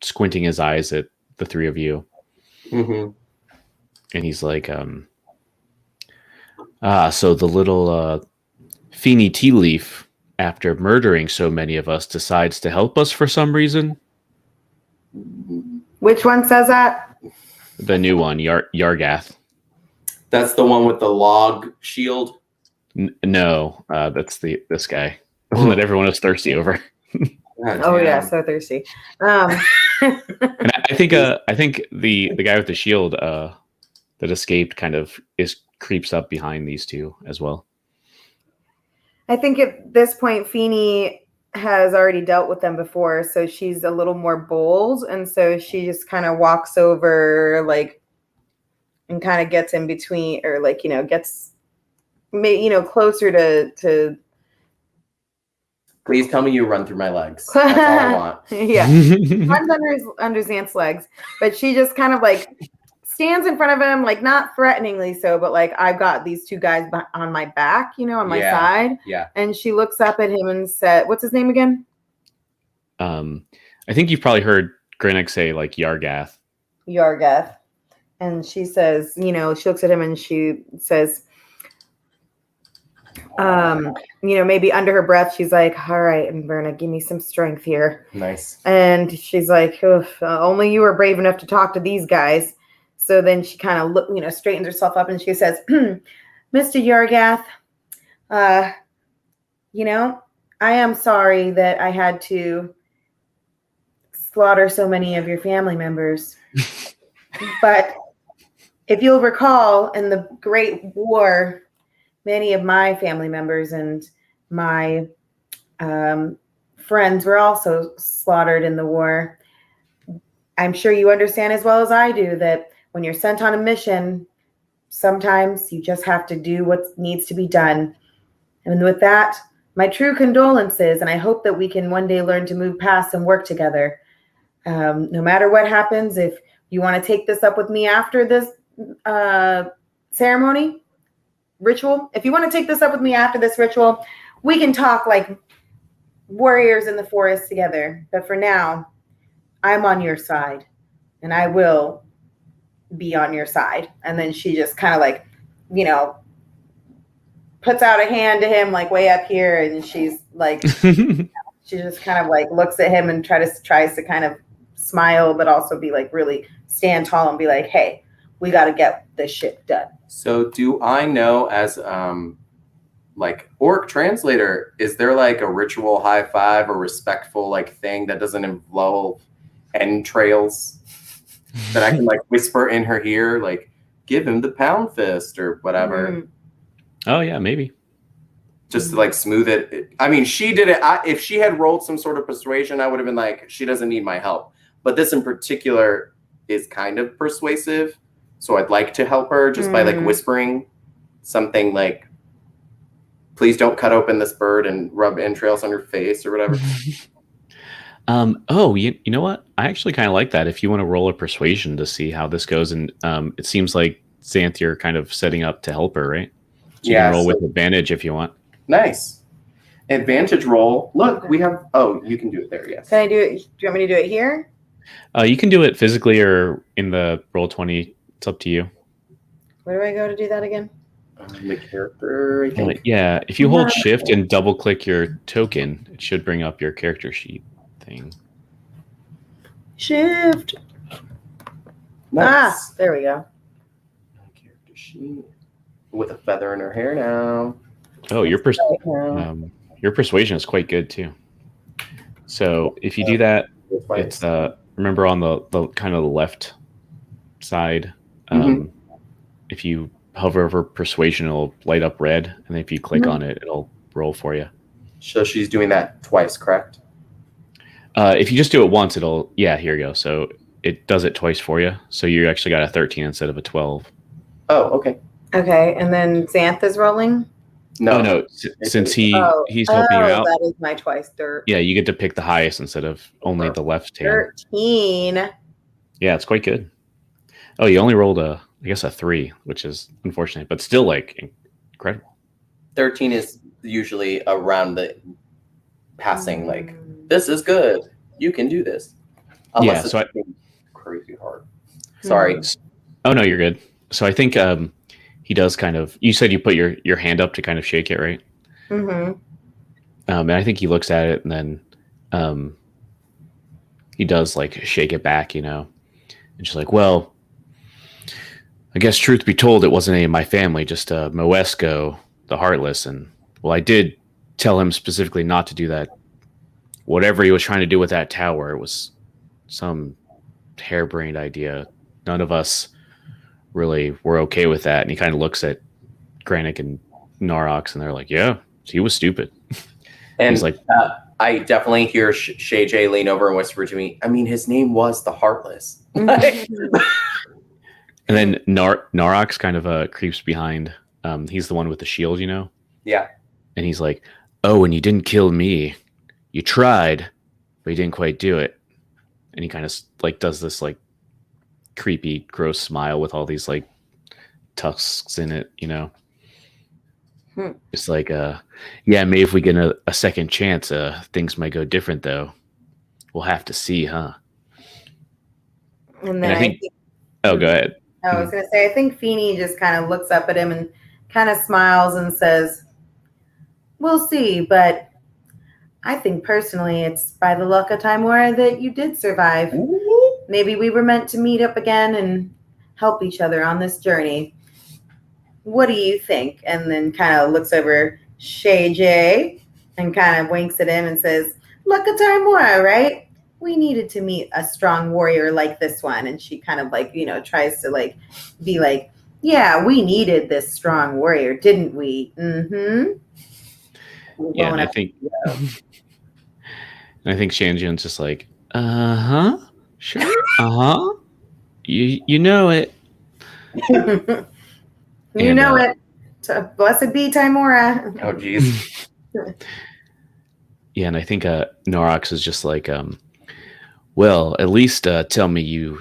squinting his eyes at the 3 of you. Mm-hmm. And he's like, so the little Feeny Tea Leaf, after murdering so many of us, decides to help us for some reason. Which one says that? The new one, Yargath. That's the one with the log shield? No, that's this guy. The one that everyone is thirsty over. Oh yeah, so thirsty. And I think the guy with the shield that escaped kind of creeps up behind these 2 as well. I think at this point, Feeny has already dealt with them before, so she's a little more bold, and so she just kind of walks over, and kind of gets in between, or gets, closer to. Please tell me you run through my legs. That's all I want. Yeah, runs under Xanth's legs, but she just kind of stands in front of him, not threateningly so, but I've got these 2 guys on my back, on my side. Yeah. And she looks up at him and said, "What's his name again?" I think you've probably heard Granick say Yargath. Yargath. And she says, she looks at him and she says, maybe under her breath, she's like, "All right, Inverna, give me some strength here." Nice. And she's like, "Only you are brave enough to talk to these guys." So then she kind of straightens herself up and she says, "Mr. Yargath, I am sorry that I had to slaughter so many of your family members. But if you'll recall, in the Great War, many of my family members and my friends were also slaughtered in the war. I'm sure you understand as well as I do that when you're sent on a mission, sometimes you just have to do what needs to be done. And with that, my true condolences, and I hope that we can one day learn to move past and work together. No matter what happens, if you want to take this up with me after this ceremony, ritual, if you want to take this up with me after this ritual, we can talk like warriors in the forest together. But for now, I'm on your side, and I will be on your side." And then she just kind of puts out a hand to him way up here, and she's she just kind of looks at him and tries to kind of smile, but also be really stand tall and be like, "Hey, we got to get this shit done." So do I know, as orc translator, is there a ritual high five or respectful thing that doesn't involve entrails that I can whisper in her ear, give him the pound fist or whatever? Mm. Oh yeah, maybe. Just to smooth it. I mean, she did it. If she had rolled some sort of persuasion, I would have been she doesn't need my help. But this in particular is kind of persuasive. So I'd like to help her just by whispering something "Please don't cut open this bird and rub entrails on your face," or whatever. You know what? I actually kind of like that. If you want to roll a persuasion to see how this goes, and it seems like Xanth, you're kind of setting up to help her, right? So you can roll with advantage if you want. Nice. Advantage roll. Look, we have. Oh, you can do it there. Yes. Can I do it? Do you want me to do it here? You can do it physically or in the Roll20. It's up to you. Where do I go to do that again? The character, I think. Yeah, if you hold shift and double click your token, it should bring up your character sheet thing. Shift. Nice. There we go. Character sheet with a feather in her hair now. Oh, your persuasion is quite good too. So if you do that, it's remember on the kind of the left side, if you hover over persuasion, it'll light up red, and if you click on it, it'll roll for you. So she's doing that twice, correct? If you just do it once, it'll here you go. So it does it twice for you. So you actually got a 13 instead of a 12. Oh, okay. Okay, and then Xanth is rolling. No, no. Since he's helping you out, that is my twice dirt. Yeah, you get to pick the highest instead of only the left hand. 13. Yeah, it's quite good. Oh, you only rolled a 3, which is unfortunate, but still like incredible. 13 is usually around the passing, like, this is good. You can do this. Unless it's crazy hard. Sorry. Oh, no, you're good. So I think he does kind of, you said you put your hand up to kind of shake it, right? Mm-hmm. And I think he looks at it and then he does like shake it back, and she's like, well, I guess truth be told, it wasn't any of my family, just Moesco, the Heartless. And well, I did tell him specifically not to do that. Whatever he was trying to do with that tower, it was some harebrained idea. None of us really were okay with that. And he kind of looks at Granick and Norox, and they're like, yeah, he was stupid. And he's like, I definitely hear Shay J lean over and whisper to me, I mean, his name was the Heartless. And then Norox kind of creeps behind. He's the one with the shield, Yeah. And he's like, oh, and you didn't kill me. You tried, but you didn't quite do it. And he kind of like does this like creepy, gross smile with all these like tusks in it, It's like, maybe if we get a second chance, things might go different, though. We'll have to see, huh? And then I think oh, go ahead. I was going to say, I think Feeny just kind of looks up at him and kind of smiles and says, we'll see, but I think personally it's by the luck of Timora that you did survive. Ooh. Maybe we were meant to meet up again and help each other on this journey. What do you think? And then kind of looks over Shay J and kind of winks at him and says, luck of Timora, right? We needed to meet a strong warrior like this one. And she kind of like, tries to like be like, yeah, we needed this strong warrior, didn't we? Mm-hmm. Yeah, and I think Shanjian's just like, uh-huh, sure, uh-huh. You know it. You know it. Blessed be Timora. Oh, geez. Yeah, and I think Norox is just like, well, at least tell me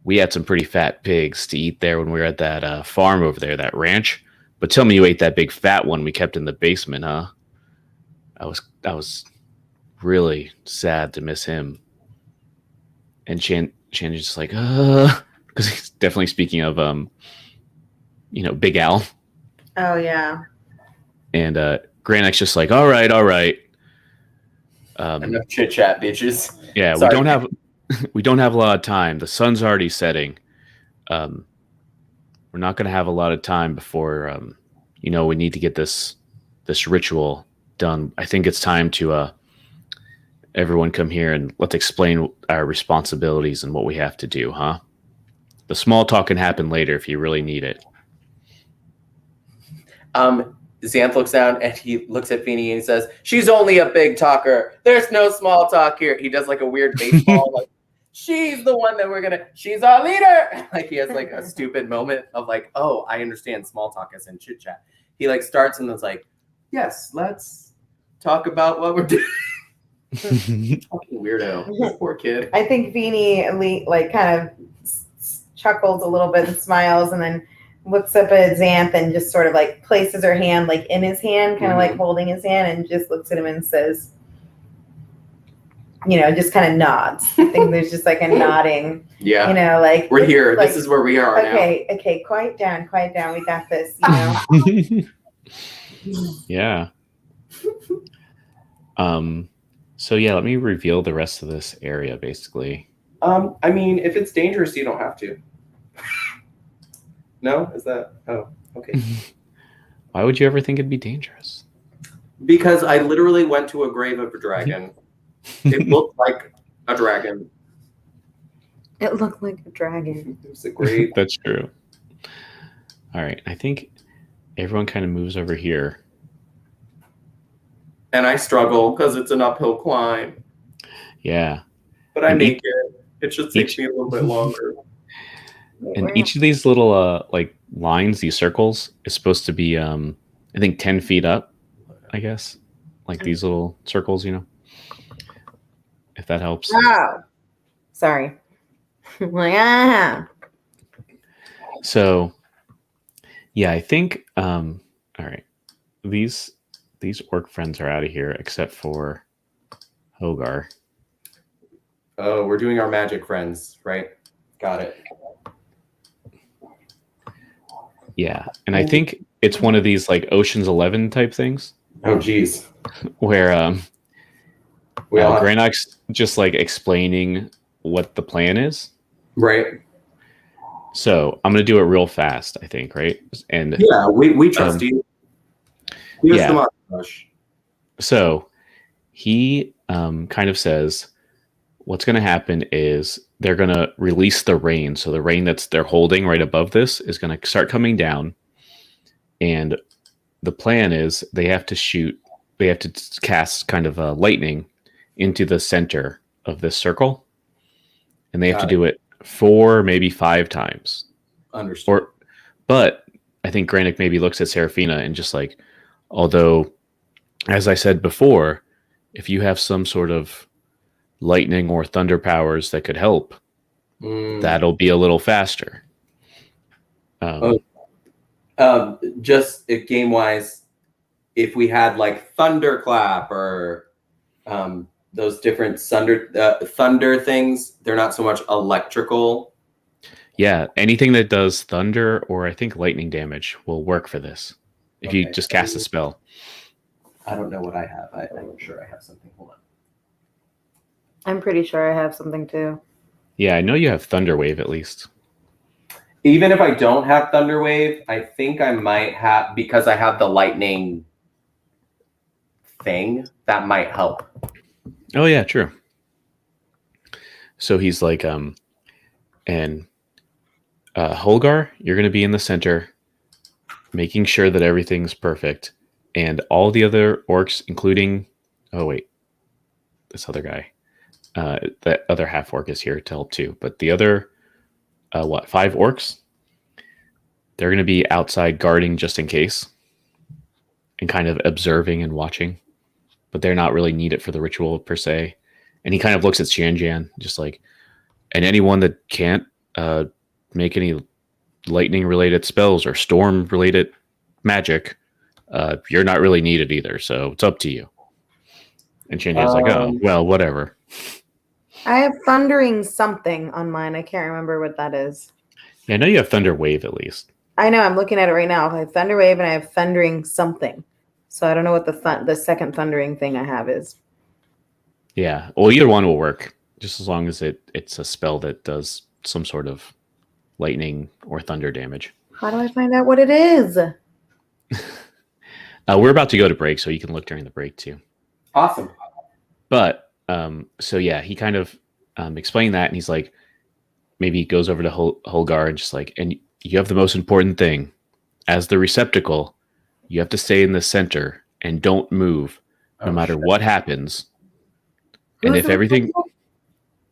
we had some pretty fat pigs to eat there when we were at that farm over there, that ranch. But tell me you ate that big fat one we kept in the basement, huh? I was really sad to miss him. And Shanji's just like, because he's definitely speaking of, Big Al. Oh, yeah. And Granick's just like, all right. Enough chit chat, bitches. Yeah, Sorry. we don't have a lot of time. The sun's already setting. We're not going to have a lot of time before, we need to get this ritual done. I think it's time to everyone come here and let's explain our responsibilities and what we have to do, huh? The small talk can happen later if you really need it. Xanth looks down and he looks at Feeny and he says, she's only a big talker. There's no small talk here. He does like a weird baseball, like, she's the one that she's our leader. Like he has like a stupid moment of like, oh, I understand small talk as in chit chat. He like starts and is like, yes, let's talk about what we're doing. Fucking weirdo. This poor kid. I think Feeny like kind of chuckles a little bit and smiles and then looks up at Xanth and just sort of like places her hand like in his hand, kind of like holding his hand, and just looks at him and says, just kind of nods. I think there's just like a nodding. Yeah. Like we're here. Like, this is where we are now. Okay, quiet down. We got this, Yeah. So yeah, let me reveal the rest of this area basically. I mean, if it's dangerous, you don't have to. No? Is that? Oh, okay. Why would you ever think it'd be dangerous? Because I literally went to a grave of a dragon. It looked like a dragon. It looked like a dragon. It was a grave. That's true. All right. I think everyone kind of moves over here. And I struggle because it's an uphill climb. Yeah. But I And make it. It just takes each- me a little bit longer. And each of these little like lines, these circles, is supposed to be I think 10 feet up, I guess. Like these little circles, if that helps. Oh, sorry. Like, So yeah, I think all right. These orc friends are out of here except for Hogar. Oh, we're doing our magic friends, right? Got it. Yeah. And I think it's one of these like Ocean's 11 type things Oh, geez. where We all have, Granok's just like explaining what the plan is. right? So I'm gonna do it real fast, I think, right? And Yeah, we trust you. Here's yeah. the montage. So he kind of says what's going to happen is they're going to release the rain. So the rain they're holding right above this is going to start coming down. And the plan is they have to cast kind of a lightning into the center of this circle. And they have to do it 4, maybe 5 times. Understood. But I think Granick maybe looks at Saraphina and just like, although, as I said before, if you have some sort of lightning or thunder powers that could help, that'll be a little faster. Just game wise, if we had like thunderclap or those different thunder things, they're not so much electrical. Yeah, anything that does thunder or I think lightning damage will work for this. If you just cast a spell. I don't know what I have. I'm sure I have something. Hold on. I'm pretty sure I have something too. Yeah, I know you have Thunder Wave at least. Even if I don't have Thunder Wave, I think I might have, because I have the lightning thing, that might help. Oh yeah, true. So he's like, Holgar, you're going to be in the center, making sure that everything's perfect, and all the other orcs, including, this other guy, that other half orc is here to help too. But the other, 5 orcs, they're going to be outside guarding just in case, and kind of observing and watching, but they're not really needed for the ritual per se. And he kind of looks at Shanjan, just like, and anyone that can't make any lightning related spells or storm related magic, you're not really needed either. So it's up to you. And Shanjan's like, oh, well, whatever. I have thundering something on mine. I can't remember what that is. Yeah, I know you have Thunder Wave at least. I know. I'm looking at it right now. I have Thunder Wave and I have thundering something. So I don't know what the second thundering thing I have is. Yeah. Well, either one will work, just as long as it's a spell that does some sort of lightning or thunder damage. How do I find out what it is? We're about to go to break, so you can look during the break too. Awesome. But so yeah, he kind of explained that, and he's like, maybe he goes over to Holgar and just like, and you have the most important thing as the receptacle. You have to stay in the center and don't move, no matter what happens. And if everything,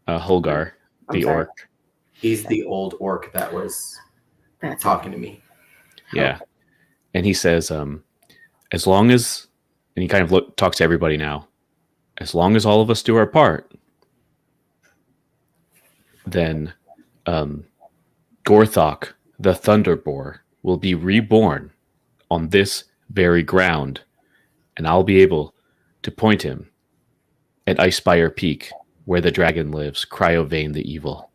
Holgar, the orc. He's the old orc that was talking to me. Yeah. And he says, as long as, and he kind of talks to everybody now, as long as all of us do our part, then Gorthok, the Thunderboar, will be reborn on this very ground, and I'll be able to point him at Icespire Peak, where the dragon lives, Cryovane the Evil.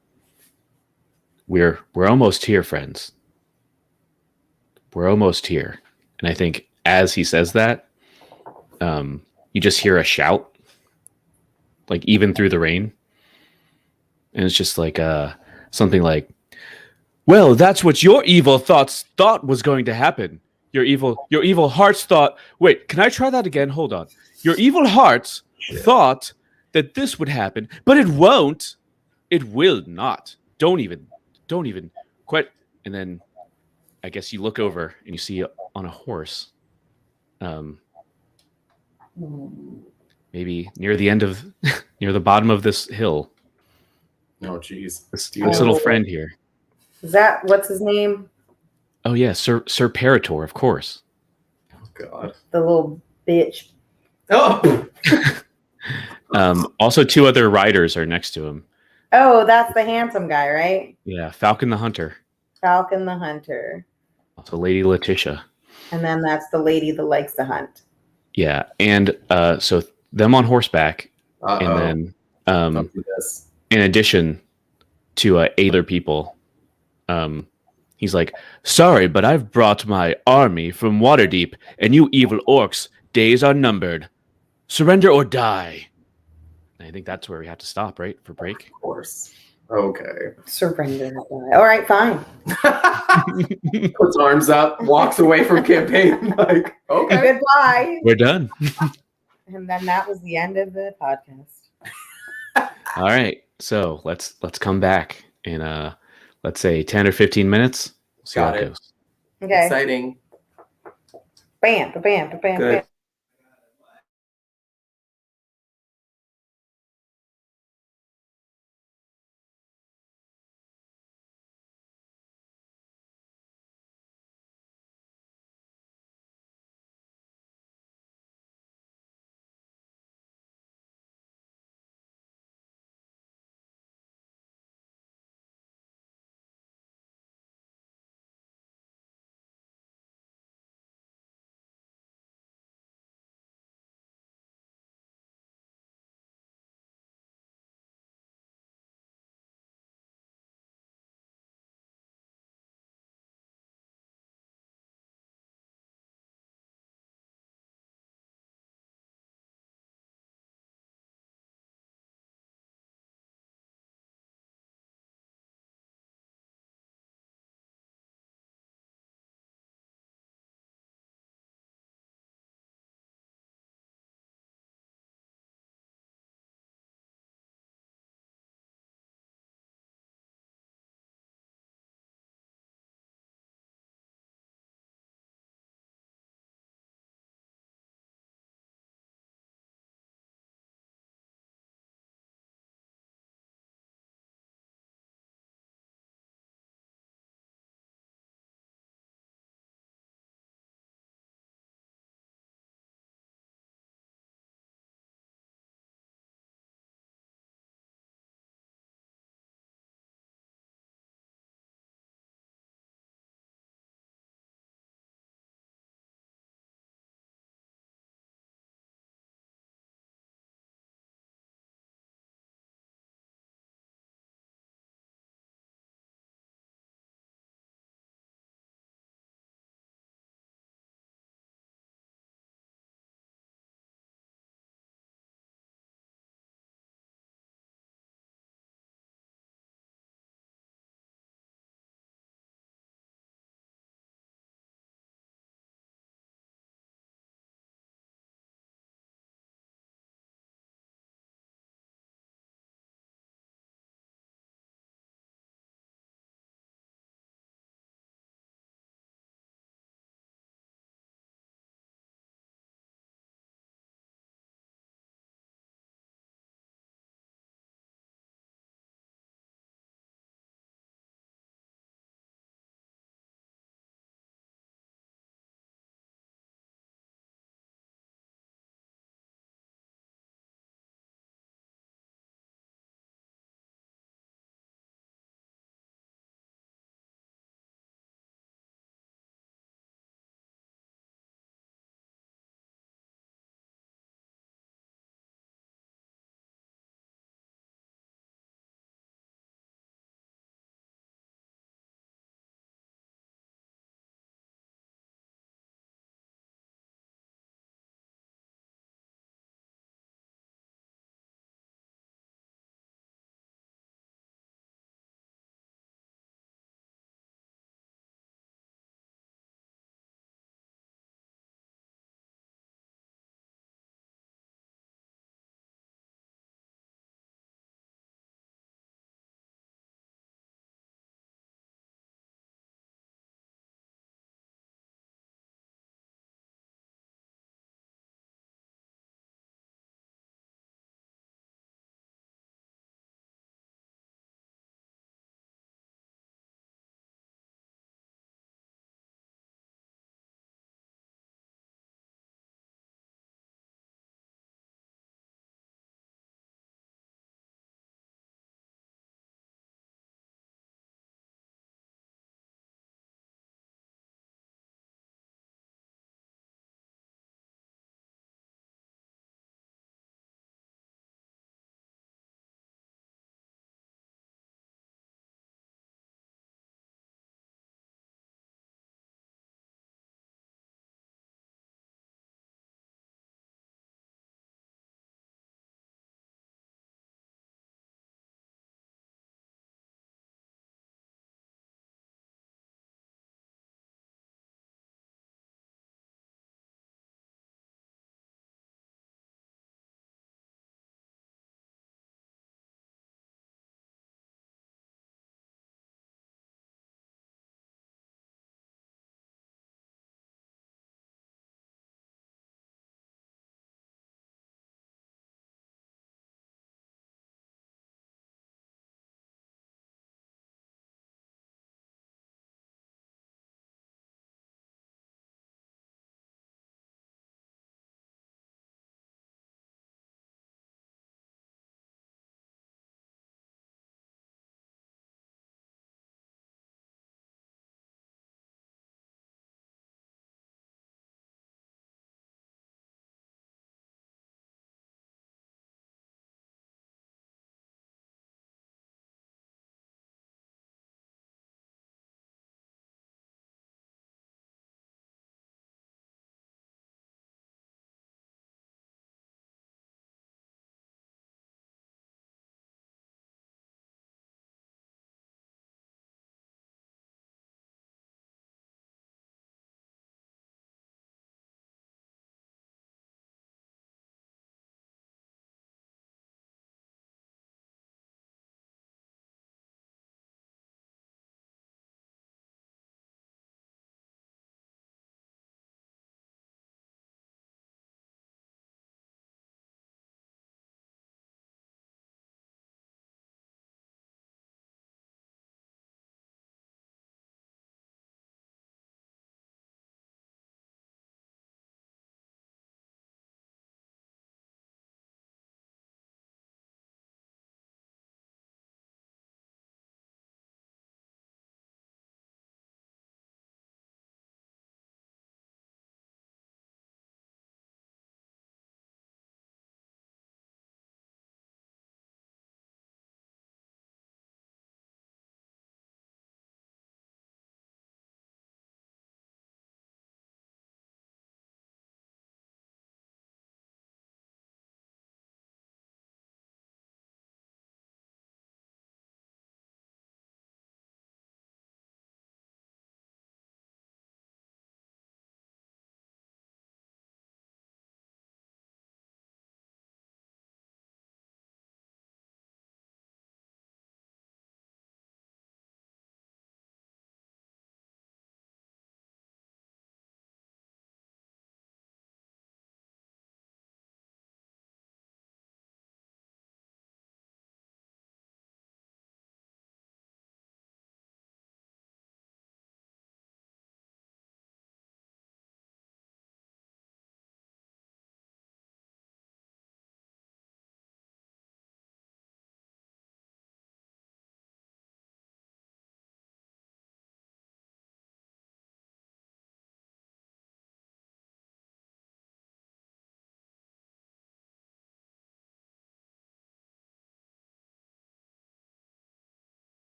We're almost here, friends. We're almost here. And I think as he says that, you just hear a shout, like even through the rain. And it's just like something like, well, that's what your evil thoughts thought was going to happen. Your evil hearts thought, wait, can I try that again? Hold on. Your evil hearts thought that this would happen, but it won't. It will not. Don't even quit. And then I guess you look over and you see on a horse, maybe near the end of near the bottom of this hill. No, geez. This little friend here. Is that what's his name? Oh yeah, Sir Parator, of course. Oh God. The little bitch. Oh. Also, two other riders are next to him. Oh, that's the handsome guy, right? Yeah, Falcon the Hunter. Falcon the Hunter. Also, Lady Letitia. And then that's the lady that likes to hunt. Yeah, and so them on horseback, and then Don't do this. in addition to 8 other people, he's like, "Sorry, but I've brought my army from Waterdeep, and you evil orcs, days are numbered. Surrender or die." And I think that's where we have to stop, right, for break. Of course. Okay. Surrender. All right, fine. Puts arms up, walks away from campaign. Like, okay. Goodbye. We're done. And then that was the end of the podcast. All right, so let's come back in let's say 10 or 15 minutes. See Got how it it. goes. Okay. Exciting. Bam, bam, bam, Good. bam.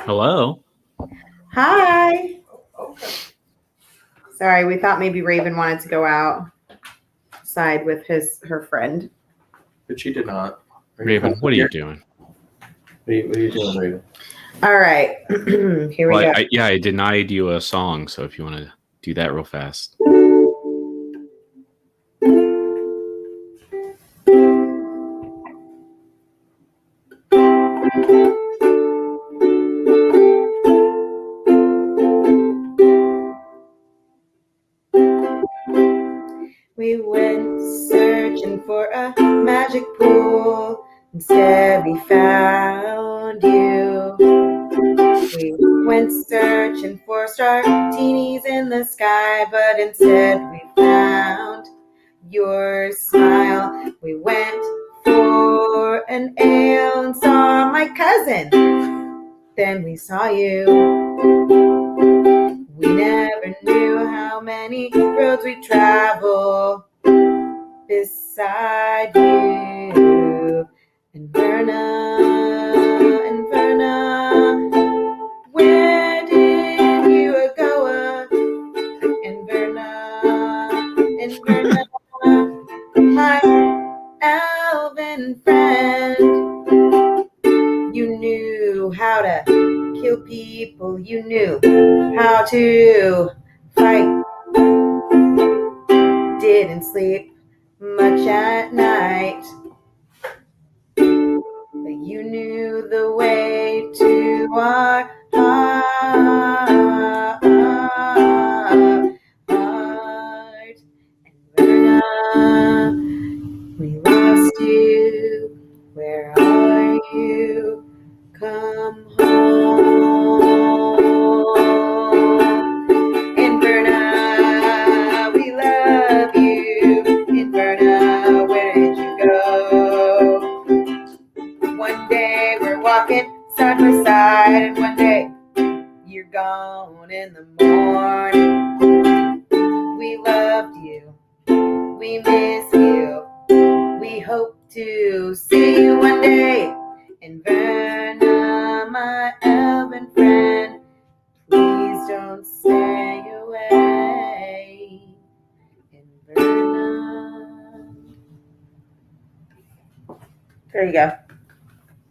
Hello. Hi. Sorry, we thought maybe Raven wanted to go outside with her friend. But she did not. Raven, what are you doing? What are you doing, Raven? All right. Here we go. I denied you a song, so if you want to do that real fast. We went searching for a magic pool. Instead, we found you. We went searching for star teenies in the sky, but instead we found your smile. We went for an ale and saw my cousin. Then we saw you. We never knew how many roads we travel beside you. And Verna, where did you go? And Verna, my elven friend. You knew how to kill people. You knew how to fight. Didn't sleep much at night. But you knew the way to our heart. And Verna, we lost you. Where are you? Come home. Inverna, we love you. Inverna, where did you go? One day we're walking side by side, and one day you're gone in the morning. We loved you. We miss you. We hope to see you one day. Inverna, my elven friend, please don't stay away. Inverna. There you go.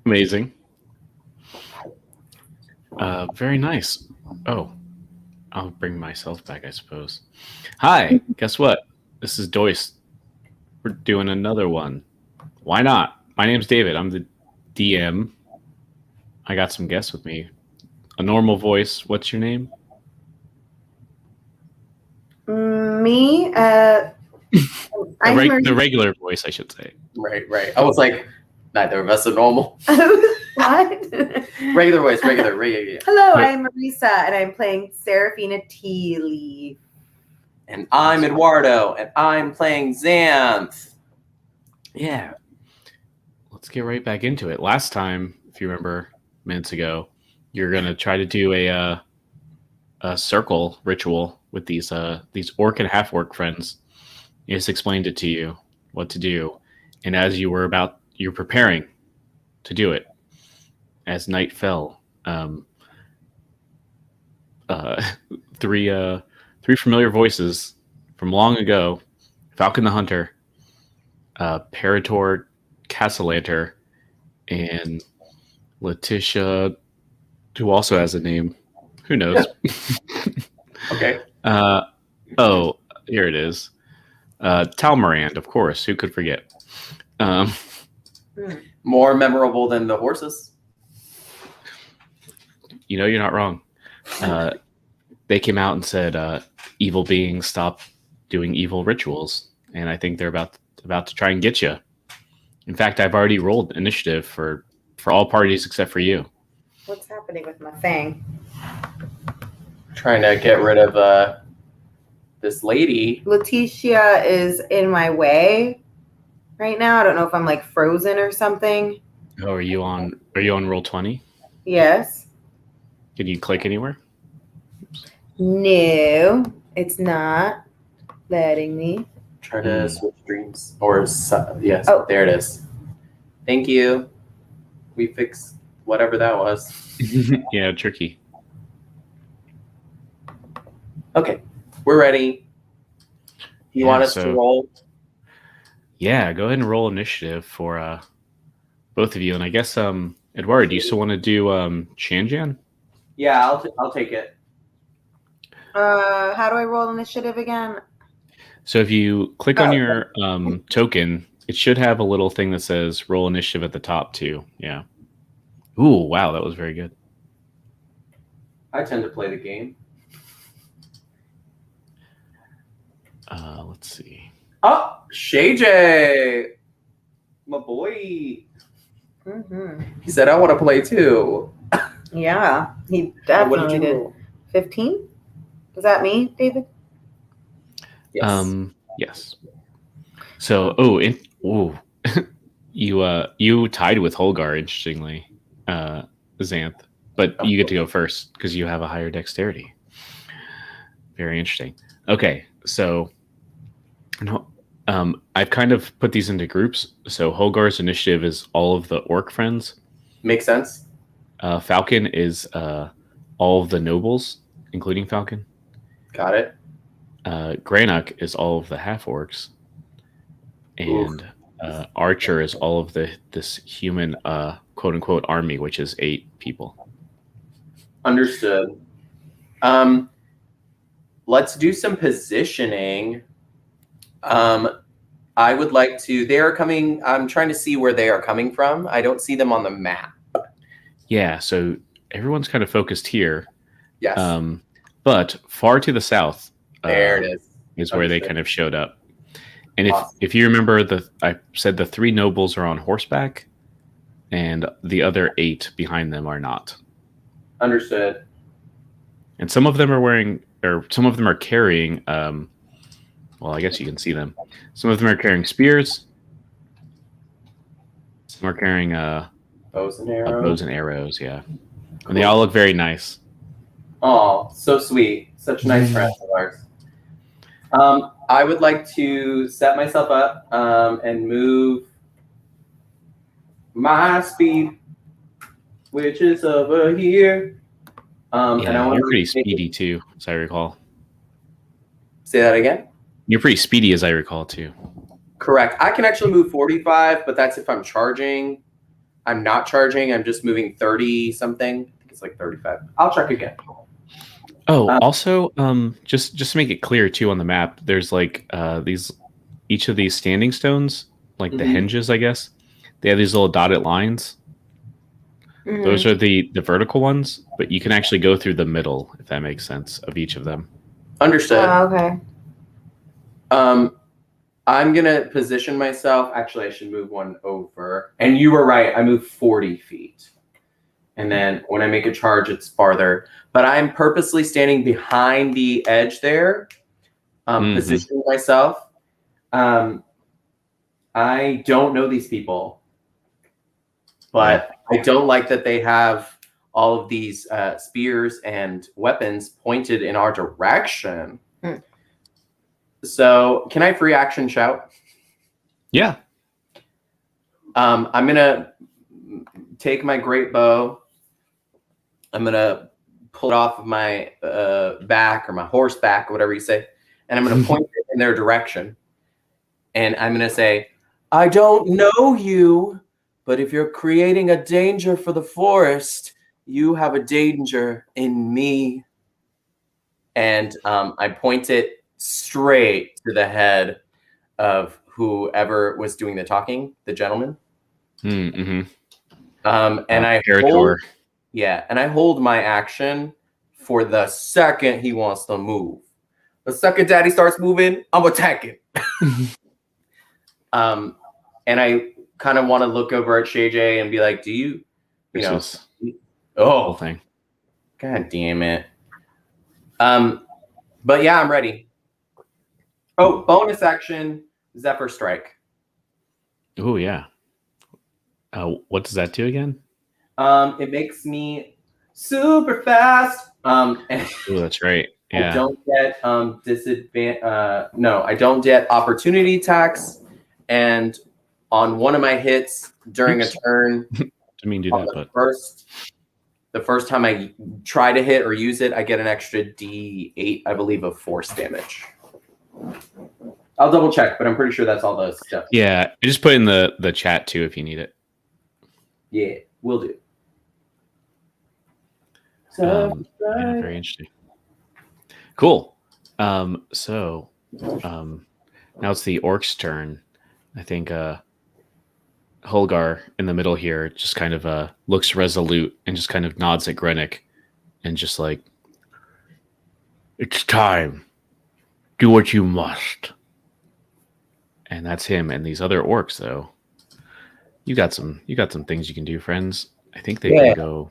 Amazing. Very nice. Oh, I'll bring myself back, I suppose. Hi, guess what? This is Doisp. We're doing another one. Why not? My name's David. I'm the DM. I got some guests with me. A normal voice. What's your name? Me? The regular voice, I should say. Right. I was like, neither of us are normal. What? Regular voice, regular. Hello, I'm Marisa, and I'm playing Saraphina Tea Leaf. And I'm Eduardo, and I'm playing Xanth. Yeah. Let's get right back into it. Last time, if you remember, minutes ago, you're gonna try to do a circle ritual with these orc and half orc friends. He just explained it to you what to do, and as you're preparing to do it, as night fell, three familiar voices from long ago: Falcon the Hunter, Parator Castellanter, and Letitia, who also has a name. Who knows? Okay. Here it is. Talmarand, of course. Who could forget? More memorable than the horses. You know, you're not wrong. They came out and said, evil beings stop doing evil rituals. And I think they're about to try and get you. In fact, I've already rolled initiative for all parties except for you. What's happening with my thing? Trying to get rid of this lady. Letitia is in my way right now. I don't know if I'm like frozen or something. Oh, are you on roll 20? Yes. Can you click anywhere? No, it's not letting me. Try to switch streams. Yes. Oh. There it is. Thank you. We fixed whatever that was. Yeah, tricky. Okay, we're ready. You want us to roll? Yeah, go ahead and roll initiative for both of you. And I guess Eduardo, do you still want to do Shanjan? Yeah, I'll take it. How do I roll initiative again? So if you click on your token, it should have a little thing that says roll initiative at the top too. Yeah. Ooh, wow, that was very good. I tend to play the game. Let's see. Oh, Shay J, my boy. Mm-hmm. He said, I want to play too. Yeah, he What definitely did you did. roll? 15? Is that me, David? Yes. Yes. So, you tied with Holgar, interestingly, Xanth, but you get to go first because you have a higher dexterity. Very interesting. Okay, so I've kind of put these into groups. So Holgar's initiative is all of the orc friends. Makes sense. Falcon is all of the nobles, including Falcon. Got it. Granok is all of the half orcs, and Archer is all of this human quote unquote army, which is 8 people. Understood. Let's do some positioning. I would like to. They are coming. I'm trying to see where they are coming from. I don't see them on the map. Yeah, so everyone's kind of focused here. Yes. But far to the south, there it is where they kind of showed up. And Awesome. if you remember, I said the 3 nobles are on horseback, and the other 8 behind them are not. Understood. And some of them are wearing, or some of them are carrying. Well, I guess you can see them. Some of them are carrying spears. Some are carrying bows and arrows. Bows and arrows, yeah. And they all look very nice. Oh, so sweet. Such nice friends of ours. I would like to set myself up and move my speed, which is over here. Yeah, and I want you're pretty speedy too, as I recall. Say that again? You're pretty speedy, as I recall, too. Correct. I can actually move 45, but that's if I'm charging. I'm not charging. I'm just moving 30 something. I think it's like 35. I'll check again. Oh, also, just to make it clear too on the map, there's like each of these standing stones, like the hinges, I guess. They have these little dotted lines. Mm-hmm. Those are the vertical ones, but you can actually go through the middle, if that makes sense, of each of them. Understood. Okay. I'm gonna position myself. Actually, I should move one over. And you were right. I moved 40 feet. And then when I make a charge, it's farther. But I'm purposely standing behind the edge there, positioning myself. I don't know these people, but I don't like that they have all of these spears and weapons pointed in our direction. So can I free action shout? Yeah. I'm going to take my great bow. I'm going to pull it off of my back or my horseback or whatever you say. And I'm going to point it in their direction. And I'm going to say, I don't know you, but if you're creating a danger for the forest, you have a danger in me. And I point it straight to the head of whoever was doing the talking, the gentleman. Mm-hmm. And I hold my action for the second he wants to move. The second Daddy starts moving, I'm attacking. And I kind of want to look over at Shay J and be like, do you know? Whole thing. God damn it. But yeah, I'm ready. Oh, bonus action, Zephyr Strike. Oh, yeah. What does that do again? It makes me super fast. Oh, that's right. Yeah. I don't get I don't get opportunity attacks. And on one of my hits during a turn, Didn't mean to do On that, the but the first time I try to hit or use it, I get an extra D8, I believe, of force damage. I'll double check, but I'm pretty sure that's all the stuff. yeah, I just put in the chat too if you need it. Yeah, will do. Yeah, very interesting. Cool. So now it's the orc's turn. I think Holgar in the middle here just kind of looks resolute and just kind of nods at Grenick and just like, it's time. Do what you must. And that's him. And these other orcs, though, you got some things you can do, friends. I think they can go.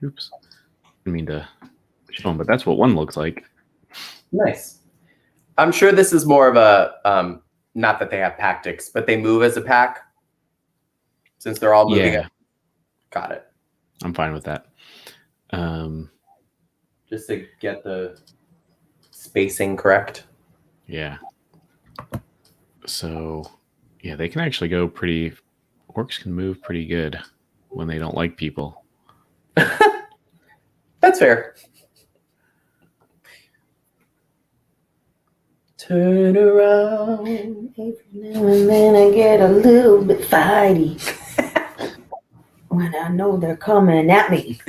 Oops, I didn't mean to show them, but that's what one looks like. Nice. I'm sure this is more of a not that they have tactics, but they move as a pack since they're all moving. Yeah, got it. I'm fine with that. Just to get the spacing correct. Yeah. So, yeah, they can actually go pretty. Orcs can move pretty good when they don't like people. That's fair. Turn around. Every now and then I get a little bit fighty when I know they're coming at me.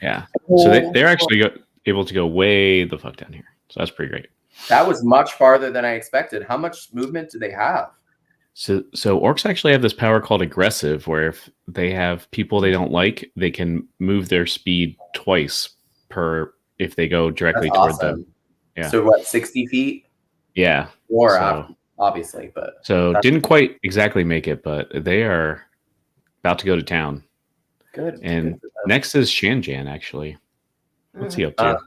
Yeah. So they're actually able to go way the fuck down here. So that's pretty great. That was much farther than I expected. How much movement do they have? So orcs actually have this power called aggressive, where if they have people they don't like, they can move their speed twice per if they go directly toward them. Yeah. So what, 60 feet? Yeah. Or obviously, but so didn't quite exactly make it, but they are about to go to town. Good. And next is Shanjan, actually. What's he up to?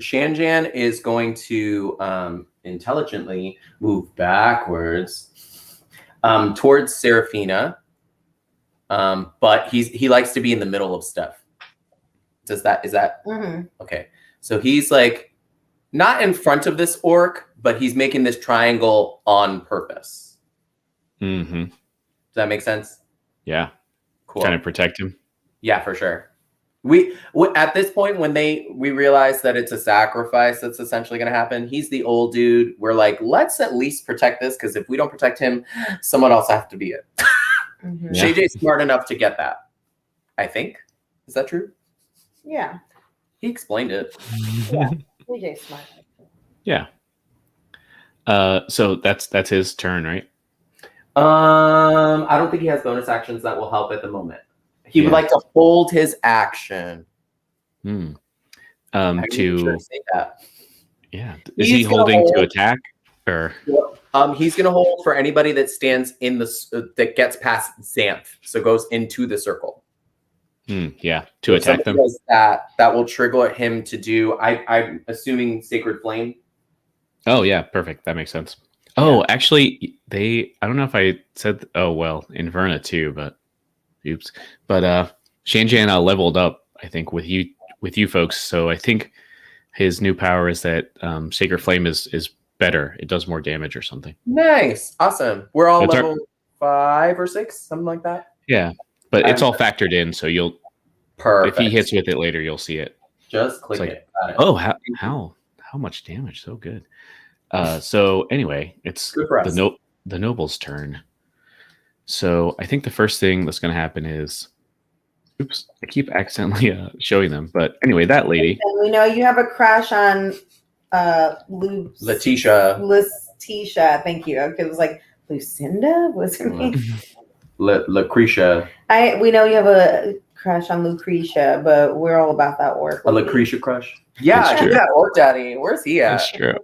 Shanjan is going to intelligently move backwards towards Saraphina, but he likes to be in the middle of stuff. Is that okay? So he's like not in front of this orc, but he's making this triangle on purpose. Mm-hmm. Does that make sense? Yeah. Cool. Trying to protect him. Yeah, for sure. We at this point when we realize that it's a sacrifice that's essentially going to happen. He's the old dude. We're like, let's at least protect this because if we don't protect him, someone else has to be it. Mm-hmm. Yeah. JJ's smart enough to get that. I think. Is that true? Yeah. He explained it. Yeah. DJ's smart. Yeah. So that's his turn, right? I don't think he has bonus actions that will help at the moment. He would like to hold his action. To say that. Yeah. Is he holding to attack or? He's going to hold for anybody that stands in the that gets past Xanth, so goes into the circle. Yeah, to attack them. That will trigger him to do. I'm assuming Sacred Flame. Oh yeah, perfect. That makes sense. Oh, actually, I don't know if I said. Oh well, Inverna too, but oops. But Shanjan leveled up, I think, with you folks. So I think his new power is that Sacred Flame is better. It does more damage or something. Nice, awesome. We're all level 5 or 6, something like that. Yeah, but it's all factored in, so you'll. Perfect. If he hits with it later, you'll see it. Just click it. Got it. Oh, how much damage? So good. So anyway, it's the noble's turn. So I think the first thing that's going to happen is, oops, I keep accidentally showing them. But anyway, that lady. And we know you have a crush on Letitia. Thank you. It was like Lucinda. What's her name? Lucretia. We know you have a crush on Lucretia, but we're all about that work. A Lucretia crush. Yeah, yeah. Orc Daddy. Where's he at? That's true.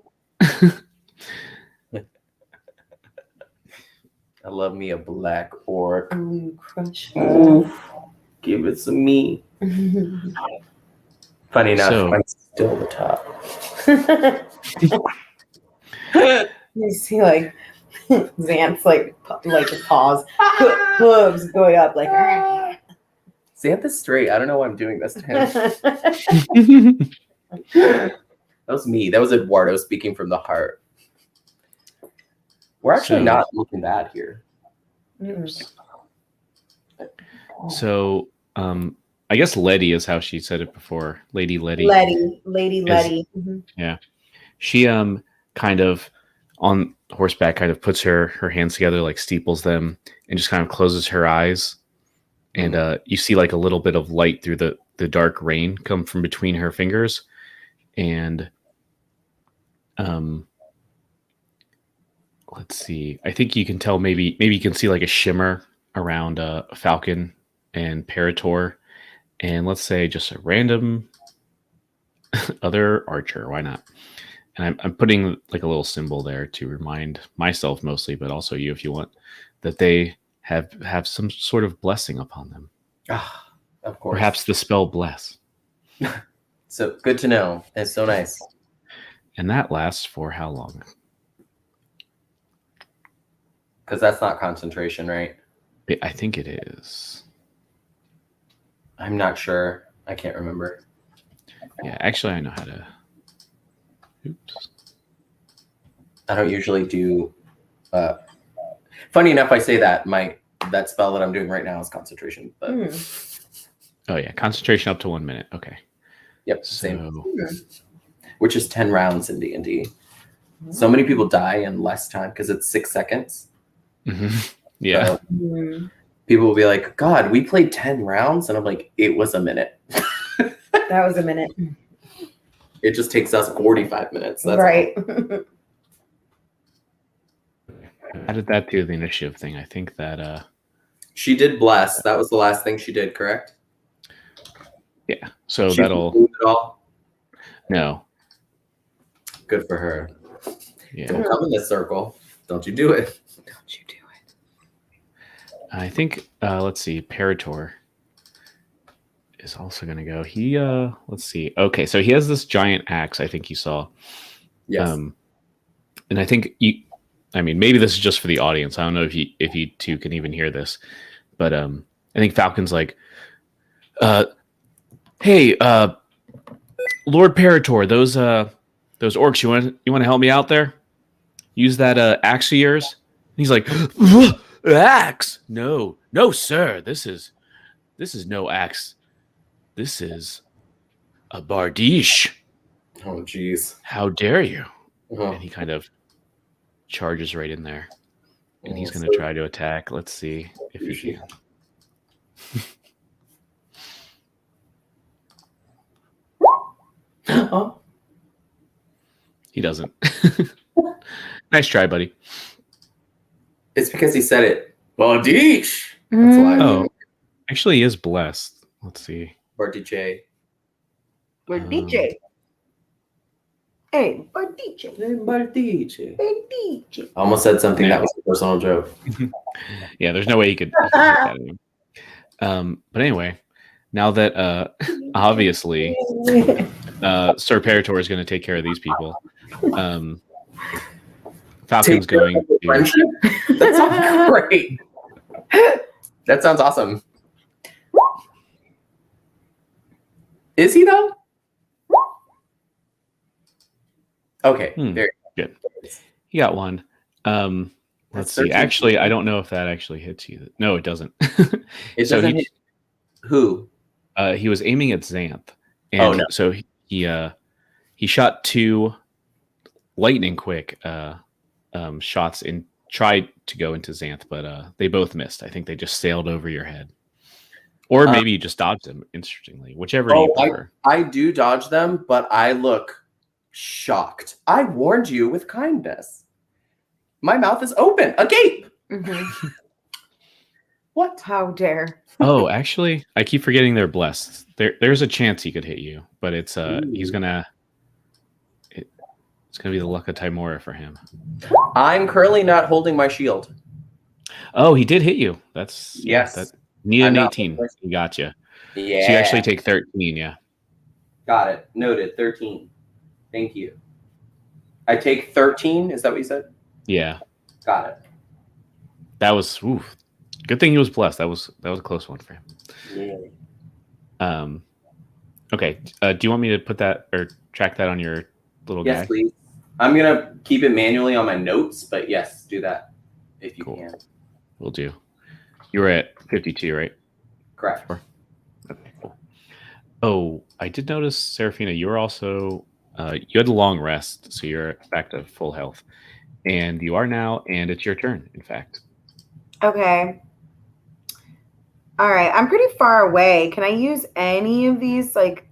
I love me a black orc. Lucretia. Give it to me. Funny enough, I'm still the top. You see, like Xanth's like paws, hooves going up, like. Xanth is straight. I don't know why I'm doing this to him. That was me. That was Eduardo speaking from the heart. We're actually not looking bad here. So, I guess Letty is how she said it before. Lady Letty. Lady Letty. Mhm. Yeah. She kind of on horseback kind of puts her hands together, like steeples them, and just kind of closes her eyes. And you see like a little bit of light through the dark rain come from between her fingers. And let's see. I think you can tell maybe you can see like a shimmer around Falcon and Parator, and let's say just a random other archer. Why not? And I'm putting like a little symbol there to remind myself mostly, but also you if you want, that they have some sort of blessing upon them. Ah, of course. Perhaps the spell bless. So good to know. It's so nice. And that lasts for how long? Because that's not concentration, right? I think it is. I'm not sure. I can't remember. Yeah, actually, I know how to. Oops. I don't usually do. Funny enough, I say that that spell that I'm doing right now is concentration. But Oh yeah, concentration up to 1 minute. Okay. Yep, So, same. Which is 10 rounds in D&D. So many people die in less time because it's 6 seconds. yeah. So people will be like, God, we played 10 rounds. And I'm like, it was a minute. That was a minute. It just takes us 45 minutes. That's Right. Added that to the initiative thing. I think that She did bless. That was the last thing she did, correct? yeah. So She that'll didn't do it all. no. Good for her. Yeah. Don't come in this circle. Don't you do it. Don't you do it. I think let's see, Parator is also gonna go. He let's see. Okay, so he has this giant axe, I think you saw. Yes. And I think maybe this is just for the audience. I don't know if you two can even hear this. But I think Falcon's like, hey, Lord Parator, those orcs, you want to help me out there? Use that axe of yours? And he's like, axe? No, sir. This is no axe. This is a bardiche. Oh, jeez. How dare you? Uh-huh. And he kind of charges right in there. And he's going to try to attack. Let's see if he can. Oh. He doesn't. Nice try, buddy. It's because he said it. Bardiche. That's why. Oh, actually, he is blessed. Let's see. Bardiche. We're DJ. Hey, Bardiche. Bardiche. Bardiche. I almost said something that was a personal joke. Yeah, there's no way he could get that in. But anyway, now that obviously Sir Parator is going to take care of these people, Falcon's going to... Friendship? That sounds great. That sounds awesome. Is he though? Okay, there. Good. He got one. Let's see. 13. Actually, I don't know if that actually hits you. No, it doesn't. It doesn't hit who? He was aiming at Xanth. And so he shot 2 lightning quick shots and tried to go into Xanth, but they both missed. I think they just sailed over your head. Or maybe you just dodged them, interestingly. Whichever you prefer. I do dodge them, but I look shocked. I warned you with kindness. My mouth is open, agape. Mm-hmm. What? How dare? Oh, actually, I keep forgetting they're blessed. There's a chance he could hit you, but it's it's gonna be the luck of Timora for him. I'm currently not holding my shield. Oh, he did hit you. That's yes. Need an 18. He got you. Yeah. So you actually take 13. Yeah. Got it. Noted. 13. Thank you. I take 13. Is that what you said? Yeah. Got it. That was good thing he was blessed. That was a close one for him. Yeah. Okay. Do you want me to put that or track that on your little guy? Yes, please. I'm gonna keep it manually on my notes, but yes, do that if you can. Will do. You were at 52, right? Correct. Sure. Okay, cool. Oh, I did notice, Seraphina, you were also you had a long rest, so you're back to full health, and you are now, and it's your turn. In fact, Okay. All right. I'm pretty far away. Can I use any of these like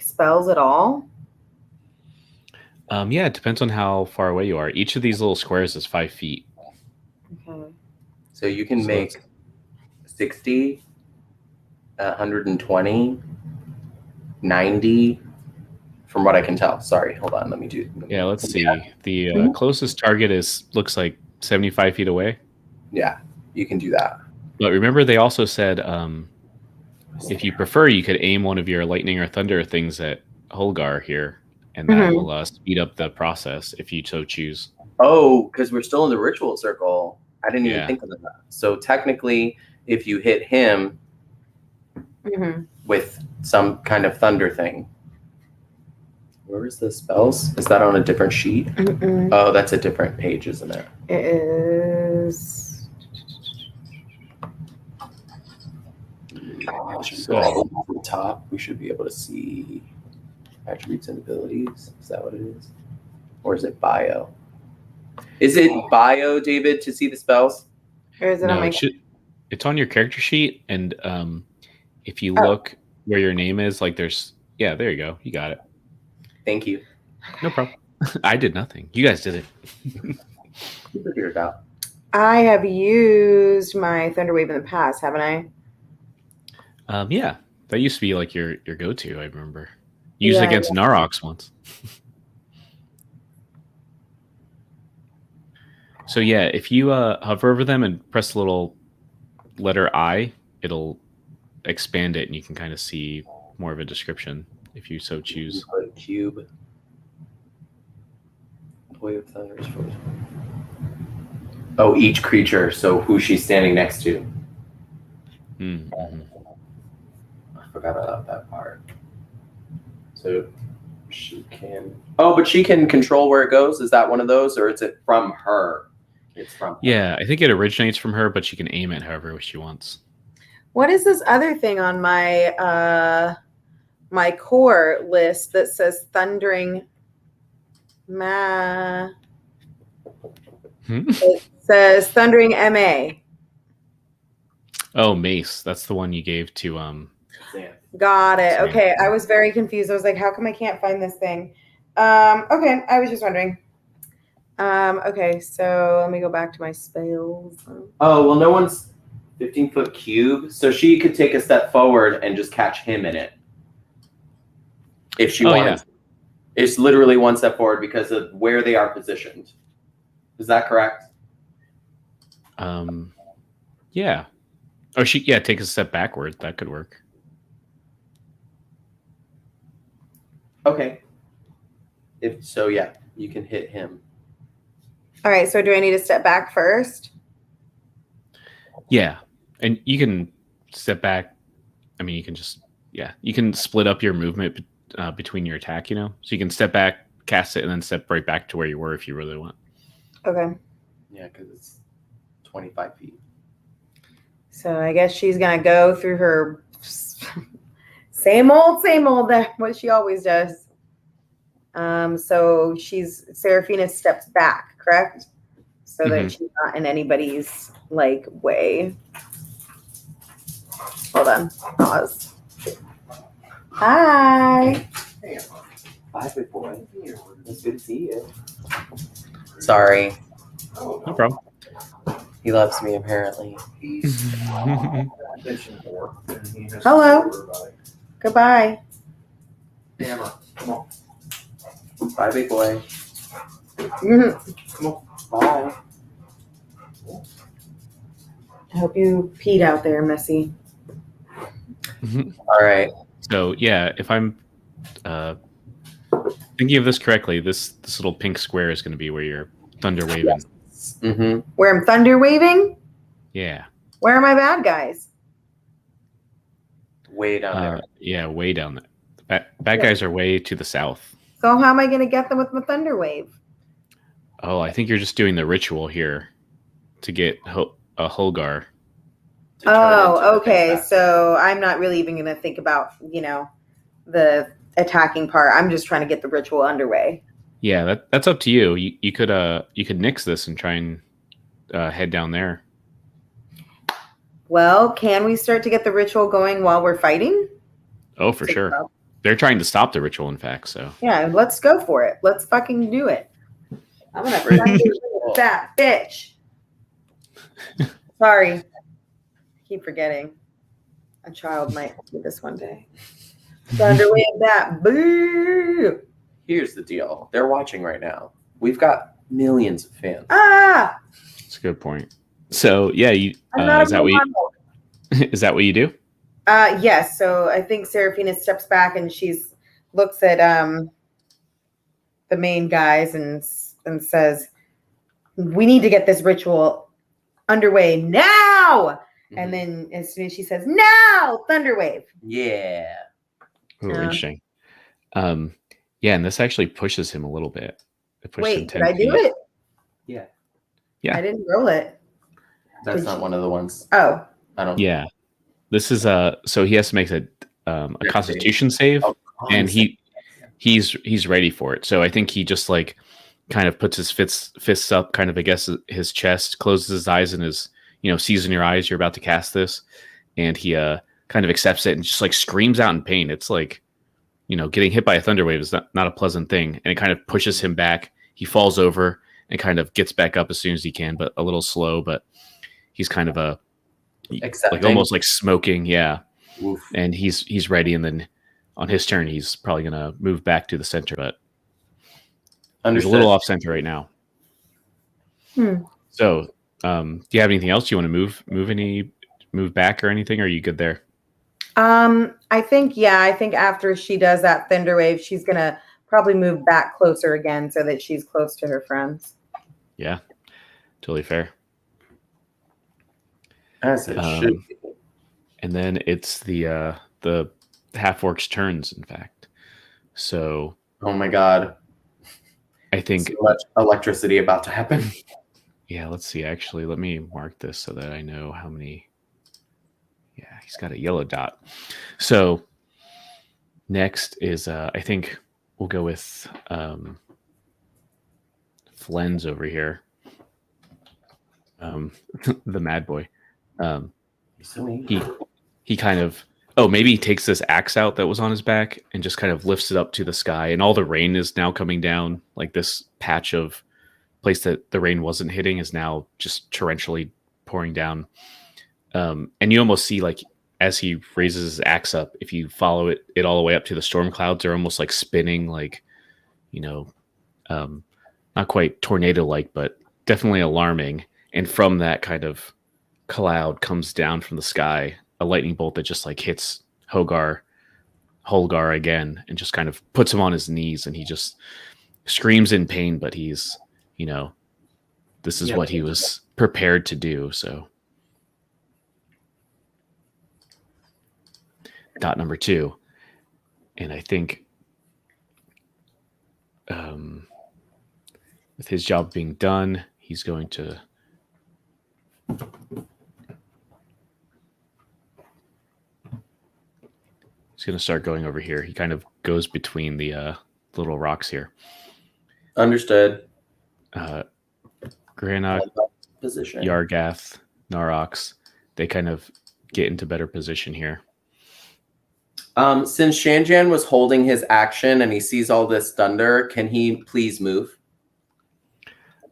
spells at all? yeah, it depends on how far away you are. Each of these little squares is 5 feet. Okay. So you can So make 60, 120, 90, from what I can tell. Sorry, hold on. Let me do. Yeah, let's see. The closest target looks like 75 feet away. Yeah, you can do that. But remember, they also said if you prefer, you could aim one of your lightning or thunder things at Holgar here, and that will speed up the process if you so choose. Oh, because we're still in the ritual circle. I didn't even Yeah. think of that. So technically, if you hit him with some kind of thunder thing, where is the spells? Is that on a different sheet? Oh, that's a different page, isn't it? It is. So at the top, we should be able to see attributes and abilities. Is that what it is? Or is it bio? Is it bio, David, to see the spells? Or is it on my... It's on your character sheet, and if you look where your name is, like there's... Yeah, there you go. You got it. Thank you. No problem. I did nothing. You guys did it. You figured it out. I have used my Thunderwave in the past, haven't I? Yeah, that used to be like your go-to. I remember used against Narox once. So yeah, if you hover over them and press the little letter I, it'll expand it, and you can kind of see more of a description if you so choose. Cube. Wave of Thunder. Oh, each creature. So who she's standing next to. Mm-hmm. I forgot about that part. So she can. Oh, but she can control where it goes. Is that one of those, or is it from her? It's from her. Yeah, I think it originates from her, but she can aim it however she wants. What is this other thing on my my core list that says thundering It says thundering MA. Oh, mace. That's the one you gave to Got it. Sam. Okay, I was very confused. I was like, how come I can't find this thing? Okay, I was just wondering. Okay, so let me go back to my spells. Oh, well, no one's 15-foot cube, so she could take a step forward and just catch him in it. If she wanted. Yeah. It's literally one step forward because of where they are positioned. Is that correct? Yeah. Or take a step backward. That could work. Okay. If so, yeah, you can hit him. All right, so do I need to step back first? Yeah. And you can step back. I mean, you can split up your movement between your attack, so you can step back, cast it, and then step right back to where you were if you really want. Okay. Yeah, because it's 25 feet. So I guess she's going to go through her same old, what she always does. So Seraphina steps back, correct? So that she's not in anybody's way. Hold on. Pause. Hi. Bye, big boy. It's good to see you. Sorry. No problem. He loves me, apparently. Hello. Goodbye. Hammer, come on. Bye, big boy. Come on. Bye. I hope you peed out there, Missy. All right. So yeah, if I'm thinking of this correctly, this little pink square is going to be where you're thunder waving. Yes. Mm-hmm. Where I'm thunder waving? Yeah. Where are my bad guys? Way down there. Yeah, way down there. Bad guys are way to the south. So how am I going to get them with my thunder wave? Oh, I think you're just doing the ritual here to get a Holgar. to turn into the big Okay. bad. So I'm not really even going to think about, the attacking part. I'm just trying to get the ritual underway. Yeah, that's up to you. You could nix this and try and head down there. Well, can we start to get the ritual going while we're fighting? Oh, for sure. They're trying to stop the ritual, in fact. So Yeah, let's go for it. Let's fucking do it. I'm gonna find that bitch. Sorry. I keep forgetting. A child might do this one day. Thunderwave that. Boo! Here's the deal. They're watching right now. We've got millions of fans. Ah! that's a good point. So yeah, I'm not is that what is that what you do? Yes. So I think Saraphina steps back and looks at the main guys and says, "We need to get this ritual underway now." Mhm. And then as soon as she says, "Now, Thunderwave." Yeah. Oh, interesting. Yeah, and this actually pushes him a little bit. It pushes him Wait, 10 did I do feet. it? Yeah. Yeah. I didn't roll it. That's Did not you- one of the ones. Oh, I don't. Yeah. This is so he has to make a Constitution save, Oh, and honestly. he's ready for it. So I think he just like kind of puts his fists up, kind of against his chest, closes his eyes, and sees in your eyes you're about to cast this, and he kind of accepts it and just like screams out in pain. It's like, getting hit by a thunderwave is not a pleasant thing, and it kind of pushes him back. He falls over and kind of gets back up as soon as he can, but a little slow. But he's kind of Accepting. like almost like smoking, yeah. Oof. And he's ready, and then on his turn he's probably gonna move back to the center, but he's a Understood. little off center right now. Hmm. So do you have anything else you want to move back or anything, or are you good there? I think after she does that Thunderwave, she's gonna probably move back closer again so that she's close to her friends. Yeah, totally fair. As it should be. And then it's the half orc's turns, in fact. So Oh my god. I think So much electricity about to happen. yeah, let's see. Actually, let me mark this so that I know how many. Yeah, he's got a yellow dot. So next is I think we'll go with Flen's over here. The mad boy. He kind of maybe he takes this axe out that was on his back and just kind of lifts it up to the sky, and all the rain is now coming down. Like this patch of place that the rain wasn't hitting is now just torrentially pouring down. And you almost see, like, as he raises his axe up, if you follow it all the way up to the storm clouds, are almost like spinning, like, not quite tornado like, but definitely alarming. And from that kind of cloud comes down from the sky a lightning bolt that just like hits Holgar again and just kind of puts him on his knees, and he just screams in pain, but he's, this is what he was prepared to do. So dot number 2. And I think with his job being done, he's going to start going over here. He kind of goes between the little rocks here. Understood. Granok, Position. Yargath, Narox, they kind of get into better position here. Since Shanjan was holding his action and he sees all this thunder, can he please move?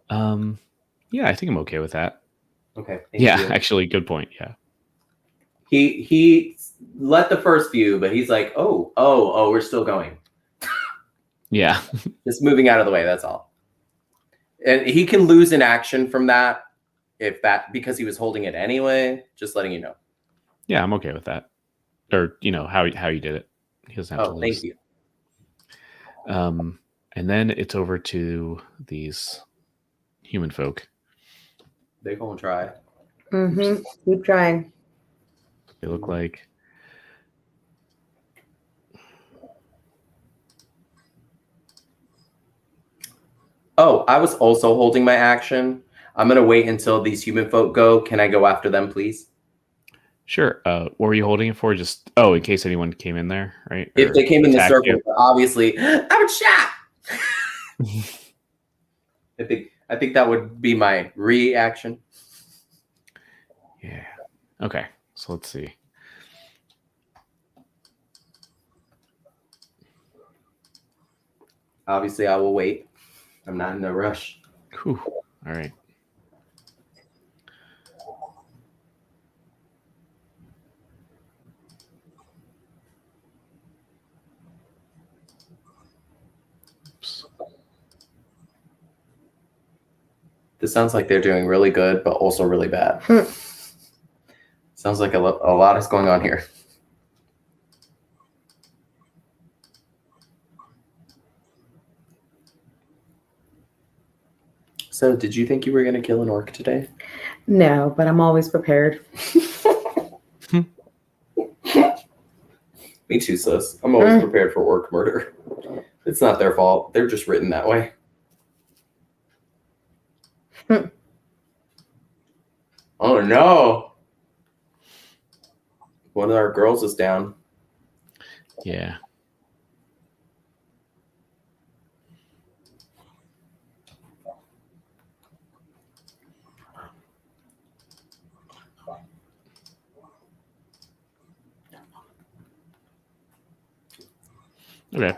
Yeah, I think I'm okay with that. Okay. Yeah, you. actually, good point. Yeah. He let the first few, but he's like, oh, we're still going. Yeah. Just moving out of the way, that's all. And he can lose an action from that because he was holding it anyway. Just letting you know. Yeah, I'm okay with that. Or how you did it. He doesn't have to lose. Thank you. And then it's over to these human folk. They're gonna try. Mm-hmm. Keep trying. They look like I was also holding my action. I'm gonna wait until these human folk go. Can I go after them, please? Sure. What were you holding it for? Just in case anyone came in there, right? If Or they came in the attacked circle, you. obviously, I would shot. I think that would be my reaction. Yeah. Okay. So let's see. Obviously, I will wait. I'm not in a rush. Whew. All right. Oops. This sounds like they're doing really good, but also really bad. Sounds like a lot is going on here. So, did you think you were going to kill an orc today? No, but I'm always prepared. Me too, sis. I'm always prepared for orc murder. It's not their fault. They're just written that way. Oh no! One of our girls is down. Yeah. Okay.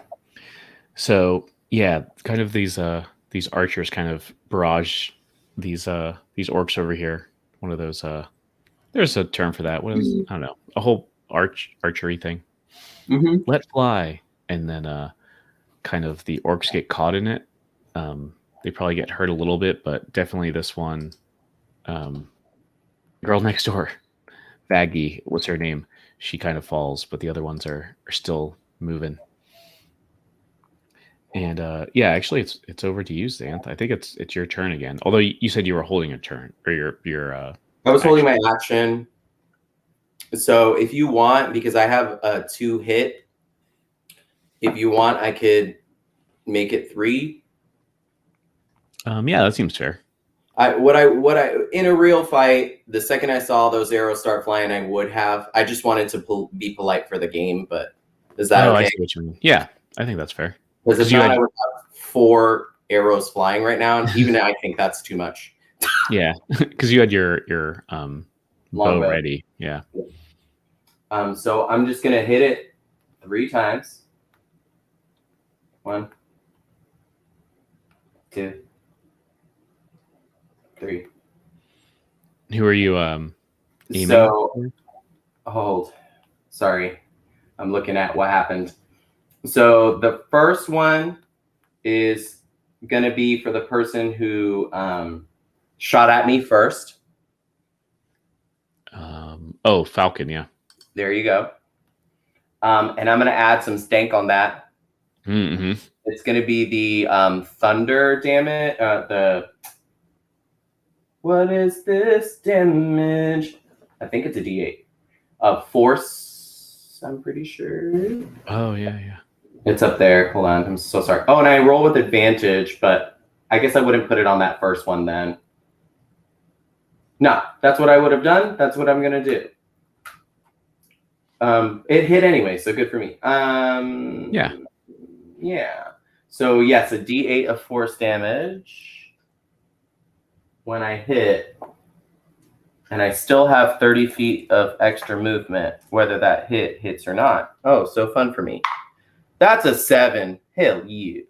So yeah, kind of these archers kind of barrage these orcs over here. One of those there's a term for that. What is I don't know. A whole archery thing. Mm-hmm. Let fly. And then kind of the orcs get caught in it. They probably get hurt a little bit, but definitely this one girl next door, Baggy, what's her name? She kind of falls, but the other ones are still moving. And yeah, actually, it's over to you, Xanth. I think it's your turn again. Although you said you were holding a turn or your. I was holding my action. So if you want, because I have a 2 hit, if you want, I could make it 3. Yeah, that seems fair. In a real fight, the second I saw those arrows start flying, I would have. I just wanted to be polite for the game, but is that okay? I see what you mean. Yeah, I think that's fair. Because if not, I would have 4 arrows flying right now, and even I think that's too much. Yeah, because you had your bow bow ready. Yeah. So I'm just gonna hit it 3 times. 1, 2, 3. Who are you aiming? So hold. Sorry, I'm looking at what happened. So the first one is gonna be for the person who shot at me first. Falcon. Yeah. There you go. And I'm gonna add some stank on that. Mm-hmm. It's gonna be the thunder damage. What is this damage? I think it's a D8. Force, I'm pretty sure. Oh yeah. It's up there. Hold on, I'm so sorry. Oh, and I roll with advantage, but I guess I wouldn't put it on that first one then. No, that's what I would have done. That's what I'm gonna do. It hit anyway, so good for me. Yeah. So yes, a D8 of force damage when I hit, and I still have 30 feet of extra movement, whether that hits or not. Oh, so fun for me. That's a 7. Hell yeah.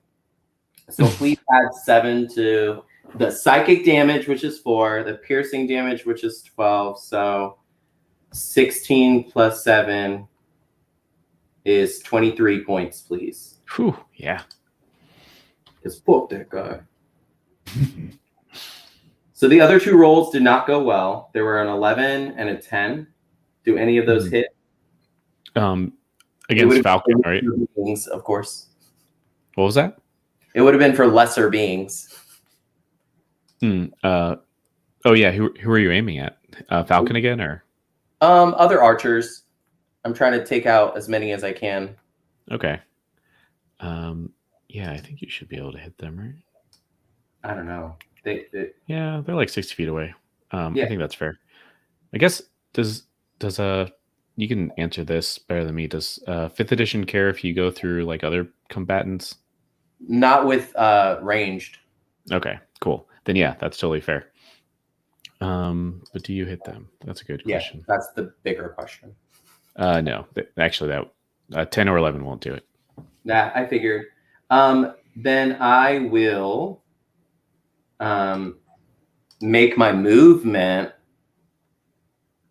So please add 7 to the psychic damage, which is 4, the piercing damage, which is 12. So 16 plus 7 is 23 points, please. Whew, yeah. Because fuck that guy. So the other 2 rolls did not go well. There were an 11 and a 10. Do any of those hit? Against Falcon, right? Beings, of course. What was that? It would have been for lesser beings. Oh yeah. Who are you aiming at? Falcon again, or? Other archers. I'm trying to take out as many as I can. Okay. Yeah, I think you should be able to hit them, right? I don't know. Yeah, they're like 60 feet away. Yeah. I think that's fair. I guess does Does you can answer this better than me. Does 5th edition care if you go through like other combatants? Not with ranged. Okay, cool. Then yeah, that's totally fair. But do you hit them? That's a good question. That's the bigger question. No, actually, that 10 or 11 won't do it. Nah, I figured. Then I will make my movement.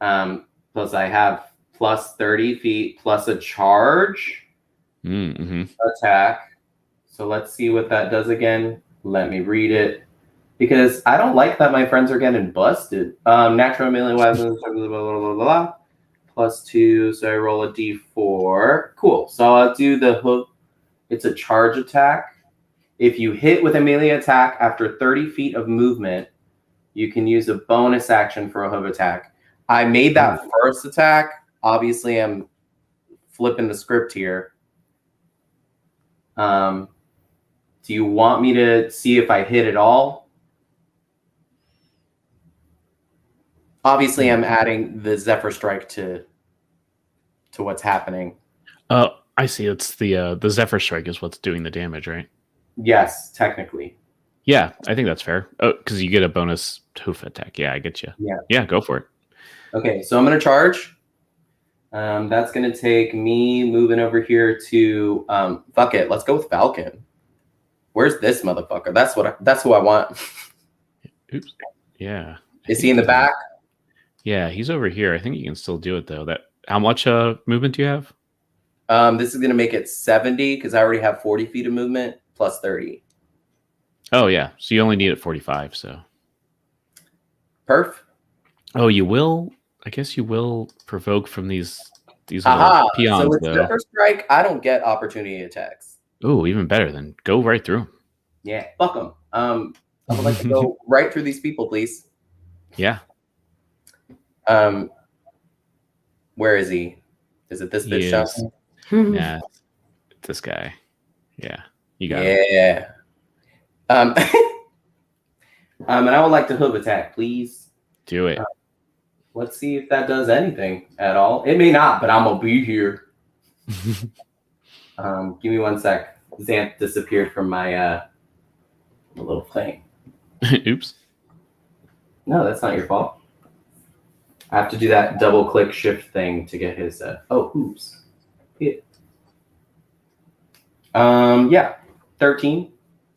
Plus I have plus 30 feet plus a charge attack. So let's see what that does again. Let me read it. Because I don't like that my friends are getting busted. Natural melee weapons, blah, blah, blah, blah, blah. Plus 2, so I roll a d4. Cool. So I'll do the hook. It's a charge attack. If you hit with a melee attack after 30 feet of movement, you can use a bonus action for a hoof attack. I made that first attack. Obviously, I'm flipping the script here. Do you want me to see if I hit it all? Obviously, I'm adding the Zephyr Strike to what's happening. I see. It's the Zephyr Strike is what's doing the damage, right? Yes, technically. Yeah, I think that's fair. Oh, because you get a bonus hoof attack. Yeah, I get you. Yeah, go for it. Okay, so I'm going to charge. That's going to take me moving over here to fuck it. Let's go with Falcon. Where's this motherfucker? That's who I want. Oops. Yeah. Is he in the back? Yeah, he's over here. I think you can still do it though. How much movement do you have? This is going to make it 70 because I already have 40 feet of movement plus 30. Oh yeah, so you only need it 45. So. Perf. Oh, you will. I guess you will provoke from these little peons. So with though. Zephyr Strike, I don't get opportunity attacks. Oh, even better. Then go right through them. Yeah, fuck them. I would like to go right through these people, please. Yeah. Where is he? Is it this bitch? Yeah, this guy. Yeah, you got it. Yeah. And I would like to hoof attack, please. Do it. Let's see if that does anything at all. It may not, but I'm gonna be here. Give me 1 sec. Xanth disappeared from my little thing. Oops. No, that's not your fault. I have to do that double click shift thing to get his oops. Yeah. 13.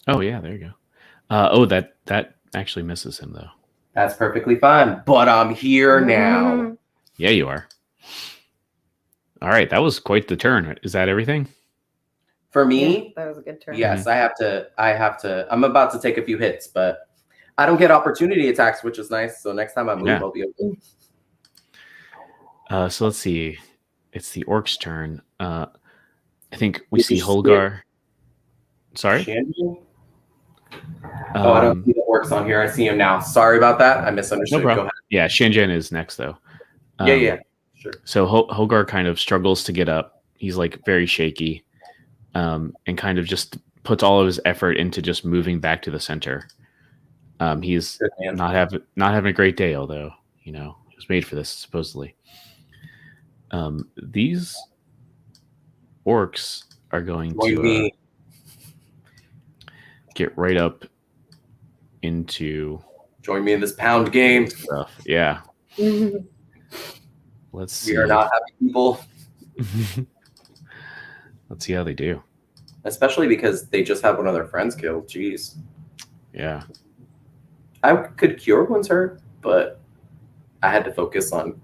Oh yeah, there you go. That actually misses him though. That's perfectly fine. But I'm here now. Yeah, you are. All right, that was quite the turn. Is that everything? For me, yeah, that was a good turn. Yes, I have to. I'm about to take a few hits, but I don't get opportunity attacks, which is nice. So next time I move, I'll be able to. So let's see. It's the orc's turn. I think we see Holgar. Sorry? I don't see the orcs on here. I see him now. Sorry about that. I misunderstood. No problem. Go ahead. Yeah, Shanjan is next, though. Yeah. Sure. So Holgar kind of struggles to get up. He's like very shaky and kind of just puts all of his effort into just moving back to the center. He's not having a great day, although, he was made for this, supposedly. These orcs are going to get right up into join me in this pound game stuff. Yeah. Let's see. We are not happy people. Let's see how they do. Especially because they just have one of their friends killed. Jeez. Yeah. I could cure one's hurt, but I had to focus on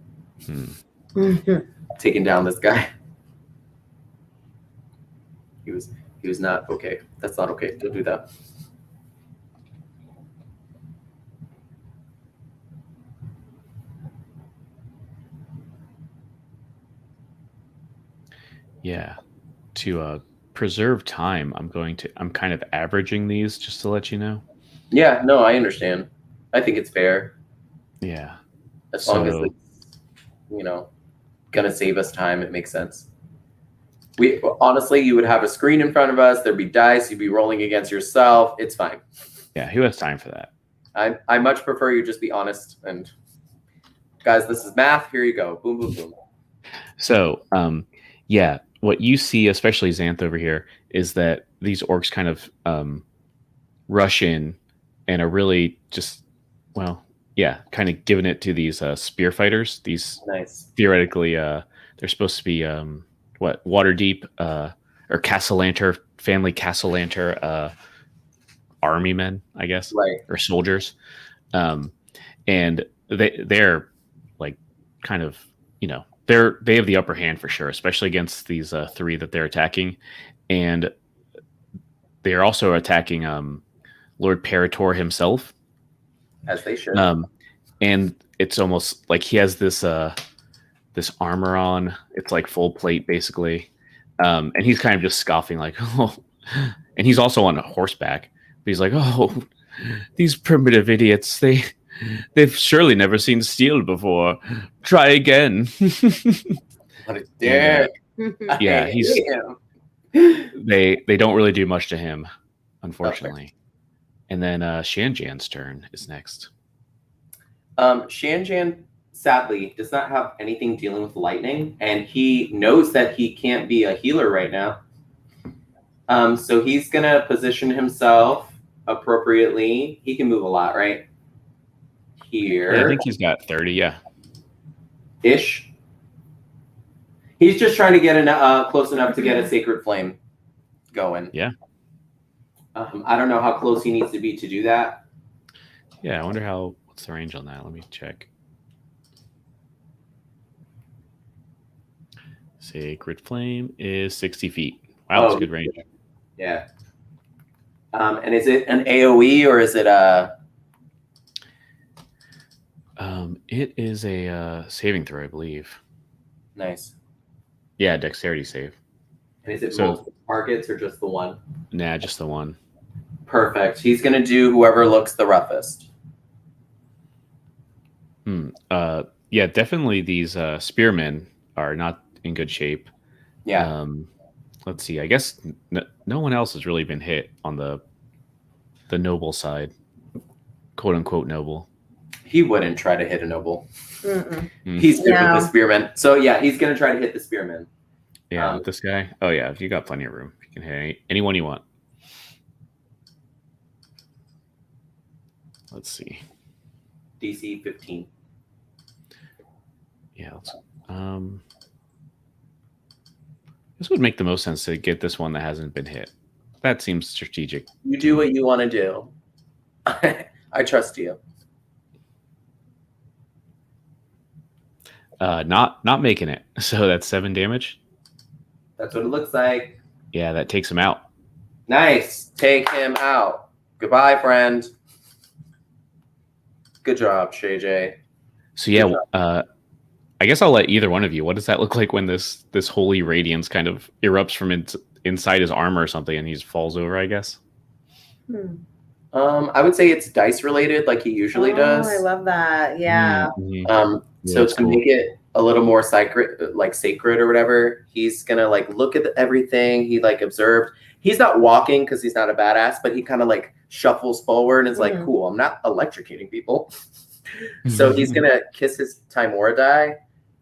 taking down this guy. He was not okay. That's not okay. Don't do that. Yeah. To preserve time, I'm kind of averaging these just to let you know. Yeah, no, I understand. I think it's fair. Yeah. As long as it's, gonna save us time, it makes sense. Honestly, you would have a screen in front of us, there'd be dice, you'd be rolling against yourself. It's fine. Yeah, who has time for that? I much prefer you just be honest and Guys, this is math. Here you go. Boom, boom, boom. So, yeah, what you see, especially Xanth over here, is that these orcs kind of rush in and are really just, well, yeah, kind of giving it to these spear fighters. These Nice. theoretically, they're supposed to be what, Waterdeep or Castellanter, family Castellanter army men, I guess, Right. or soldiers, and they're like kind of, you know, they have the upper hand for sure, especially against these three that they're attacking, and they are also attacking Lord Parator himself, As they should. and it's almost like he has this this armor on. It's like full plate basically, and he's kind of just scoffing like, oh, and he's also on a horseback. But he's like, oh, these primitive idiots, they've surely never seen steel before. Try again. What a dick. Yeah, he's they don't really do much to him, unfortunately. And then Shanjan's turn is next. Shanjan, sadly, does not have anything dealing with lightning, and he knows that he can't be a healer right now. So he's going to position himself appropriately. He can move a lot, right? Here. Yeah, I think he's got 30, yeah. Ish. He's just trying to get close enough to get a sacred flame going. Yeah. I don't know how close he needs to be to do that. Yeah, I wonder what's the range on that? Let me check. Sacred Flame is 60 feet. Wow, that's a good range. Yeah. And is it an AoE or is it a... It is a saving throw, I believe. Nice. Yeah, dexterity save. And is it multiple targets or just the one? Nah, just the one. Perfect. He's going to do whoever looks the roughest. Yeah, definitely these spearmen are not in good shape. Yeah. Let's see. I guess no one else has really been hit on the noble side, quote unquote noble. He wouldn't try to hit a noble. Mm-mm. He's good with the spearmen. So yeah, he's going to try to hit the spearmen. Yeah, this guy. Oh yeah, you got plenty of room. You can hit anyone you want. Let's see. DC 15. Yeah, this would make the most sense to get this one that hasn't been hit. That seems strategic. You do what you want to do. I trust you. Not making it. So that's 7 damage. That's what it looks like. Yeah, that takes him out. Nice. Take him out. Goodbye, friend. Good job, Shay J. So yeah, I guess I'll let either one of you. What does that look like when this holy radiance kind of erupts from inside his armor or something, and he falls over? I guess. I would say it's dice related, like he usually does. I love that. Yeah. Mm-hmm. So to make it a little more sacred or whatever, he's gonna like look at everything he like observed. He's not walking because he's not a badass, but he kind of like shuffles forward and is like, "Cool, I'm not electrocuting people." So he's gonna kiss his Timora die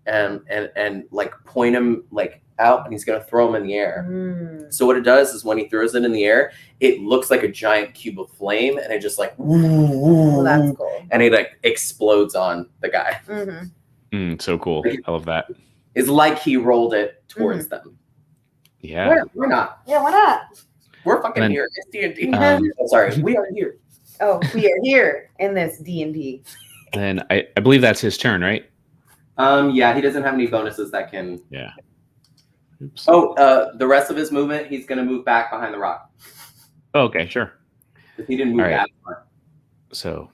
and like point him like out, and he's gonna throw him in the air. So what it does is when he throws it in the air, it looks like a giant cube of flame, and it just like That's cool. and it like explodes on the guy. So cool. I love that. It's like he rolled it towards them. Yeah. We're not. Yeah, why not? We're fucking here. It's D&D. Sorry, we are here. Oh, we are here in this D&D. And I believe that's his turn, right? Yeah, he doesn't have any bonuses that can. Yeah. Oops. Oh, the rest of his movement, he's gonna move back behind the rock. Oh, okay, sure. If he didn't move that far. So,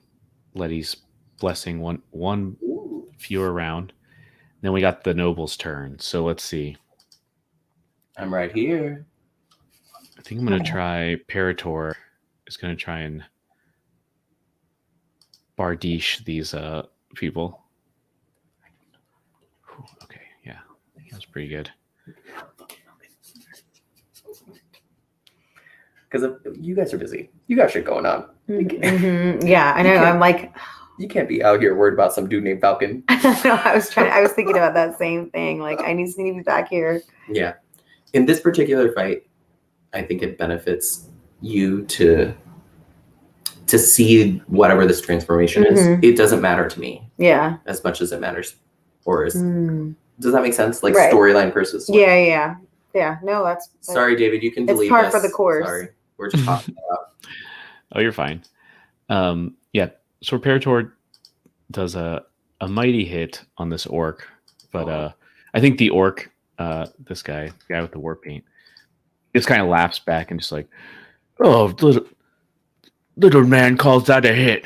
Letty's blessing one fewer round. Then we got the noble's turn. So let's see. I'm right here. I think I'm gonna try Parator. Is gonna try and Bardiche these people. Okay, yeah, that's pretty good. Because you guys are busy. You got shit going on. Yeah, I know. I'm like, You can't be out here worried about some dude named Falcon. No, I was thinking about that same thing. Like, I need to be back here. Yeah. In this particular fight, I think it benefits you to see whatever this transformation is. It doesn't matter to me. Yeah. As much as it matters. Or is does Does that make sense? Like right. Storyline versus story. Yeah. No, that's sorry, David, you can delete it's par this. for the course. Sorry. We're just talking about. Oh, you're fine. Yeah. So Parator does a mighty hit on this orc, but I think the orc, this guy, the guy with the war paint, just kind of laughs back and just like, oh, little man calls that a hit.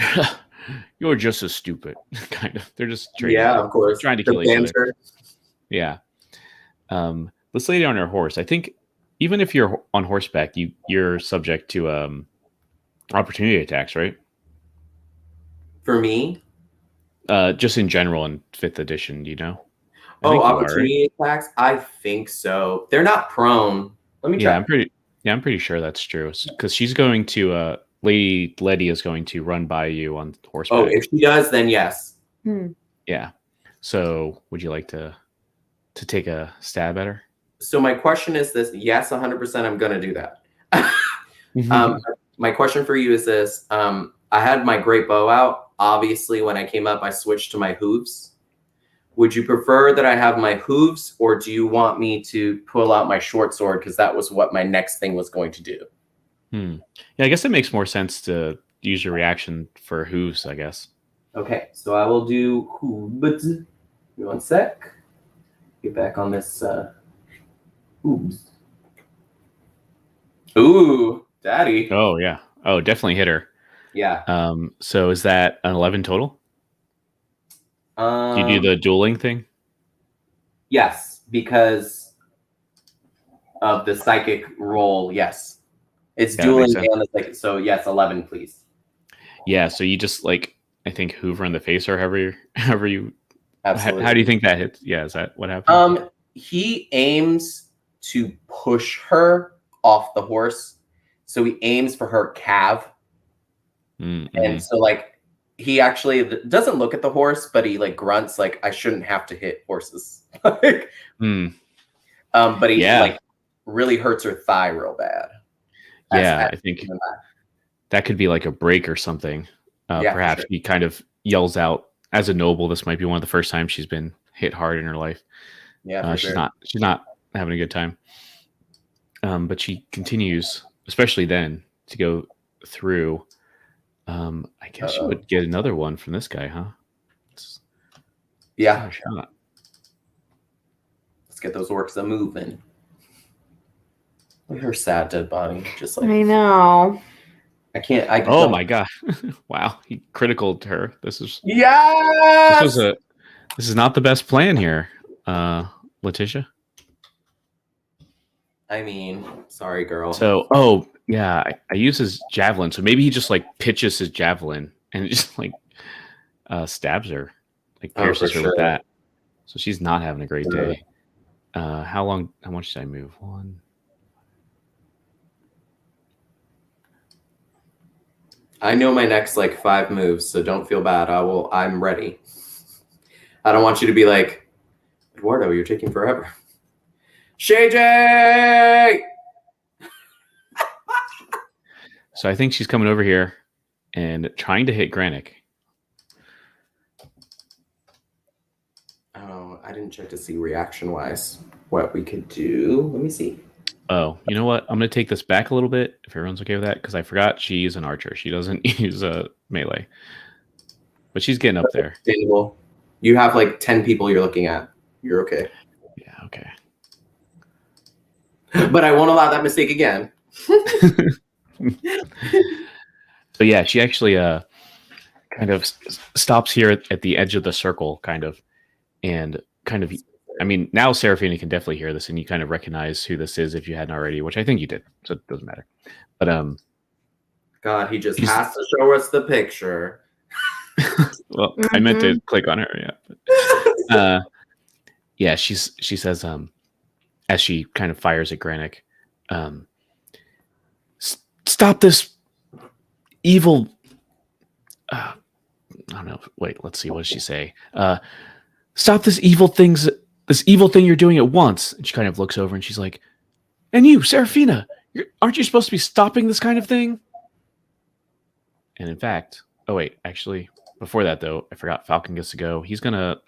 You're just as stupid. Kind of. They're just of course. trying to kill each other. Yeah. This lady on her horse, I think even if you're on horseback, you're subject to opportunity attacks, right? For me? Just in general in 5th edition, you know? Opportunity attacks? I think so. They're not prone. Let me try. I'm pretty sure that's true. Because she's going to Lady Letty is going to run by you on horseback. Oh, if she does, then yes. Yeah. So would you like to take a stab at her? So my question is this. Yes, 100% I'm going to do that. My question for you is this. I had my great bow out. Obviously, when I came up, I switched to my hooves. Would you prefer that I have my hooves, or do you want me to pull out my short sword? Because that was what my next thing was going to do. Yeah, I guess it makes more sense to use your reaction for hooves, I guess. Okay, so I will do hooves. Give me 1 sec. Get back on this hooves. Ooh, daddy. Oh, yeah. Oh, definitely hit her. Yeah. So is that an 11 total? Do you do the dueling thing? Yes, because of the psychic roll. Yes, it's dueling and the psychic. So yes, 11, please. Yeah. So you just like I think Hoover in the face or however you. Absolutely. How do you think that hits? Yeah, is that what happened? He aims to push her off the horse, so he aims for her calf, and so like. He actually doesn't look at the horse, but he like grunts like I shouldn't have to hit horses. But he like really hurts her thigh real bad. I think that could be like a break or something. Perhaps sure. He kind of yells out as a noble. This might be one of the first times she's been hit hard in her life. Yeah, she's not having a good time. But she continues, especially then, to go through. I guess you would get another one from this guy, huh? Yeah. Let's get those orcs a moving. Look at her sad dead body. Just like I know. I can't. Oh my god! Wow, he criticaled her. This is This is not the best plan here, Letitia. I mean, sorry, girl. So, I use his javelin. So maybe he just like pitches his javelin and just like stabs her, like pierces her with that. So she's not having a great day. How much did I move? 1. I know my next like 5 moves, so don't feel bad. I'm ready. I don't want you to be like, Eduardo, you're taking forever. Shay J! So I think she's coming over here and trying to hit Granick. Oh, I didn't check to see reaction-wise what we could do. Let me see. Oh, you know what? I'm going to take this back a little bit, if everyone's okay with that, because I forgot she's an archer. She doesn't use a melee. But she's getting up there. Understandable. You have like 10 people you're looking at. You're okay. Yeah, okay. But I won't allow that mistake again. So yeah, she actually kind of stops here at the edge of the circle, kind of, and kind of. I mean, now Saraphina can definitely hear this, and you kind of recognize who this is if you hadn't already, which I think you did, so it doesn't matter. But God, he just has to show us the picture. Well, I meant to click on her, yeah. But, she says, as she kind of fires at Granick, stop this evil don't know. Wait, let's see. What does she say? Stop this evil thing you're doing at once. And she kind of looks over and she's like, and you, Saraphina, aren't you supposed to be stopping this kind of thing? And in fact, oh wait, actually, before that though, I forgot Falcon gets to go. He's gonna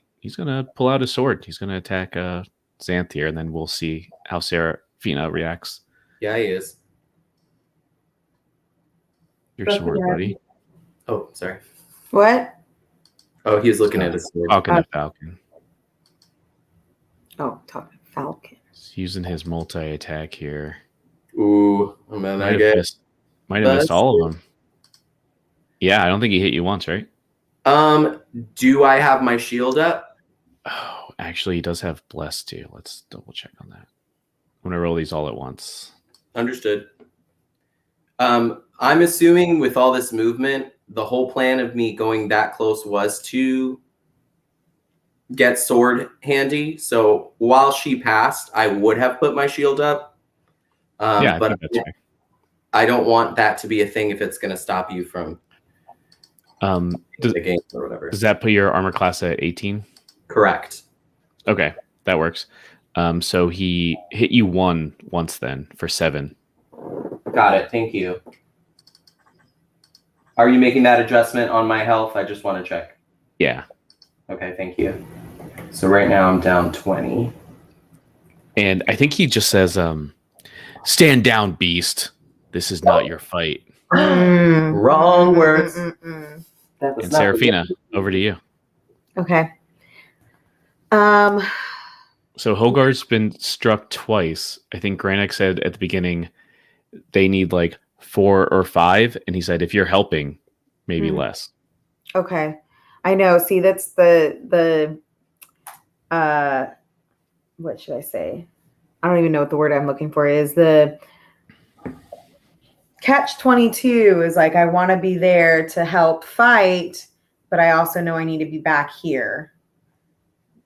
pull out his sword. He's gonna attack Xanth here, and then we'll see how Saraphina reacts. Yeah, he is. Your sword, buddy. Oh, sorry. What? Oh, he's looking at his sword. Talking to Falcon. Oh, talking Falcon. He's using his multi-attack here. Ooh, and then I get might have missed all of them. Yeah, I don't think he hit you once, right? Do I have my shield up? Oh, actually, he does have bless too. Let's double check on that. I'm gonna roll these all at once. Understood. I'm assuming with all this movement, the whole plan of me going that close was to get sword handy. So while she passed, I would have put my shield up. Yeah, but I think that's right. I don't want that to be a thing if it's going to stop you from the game or whatever. Does that put your armor class at 18? Correct. Okay, that works. So he hit you once then for 7. Got it. Thank you. Are you making that adjustment on my health? I just want to check. Yeah. Okay, thank you. So right now I'm down 20. And I think he just says, stand down, beast. This is not your fight. Wrong words. And Saraphina, over to you. Okay. So Hogarth's been struck twice. I think Granik said at the beginning they need like 4 or 5, and he said if you're helping, maybe less. Okay. I know. See, that's the what should I say? I don't even know what the word I'm looking for is. The catch-22 is like, I want to be there to help fight, but I also know I need to be back here.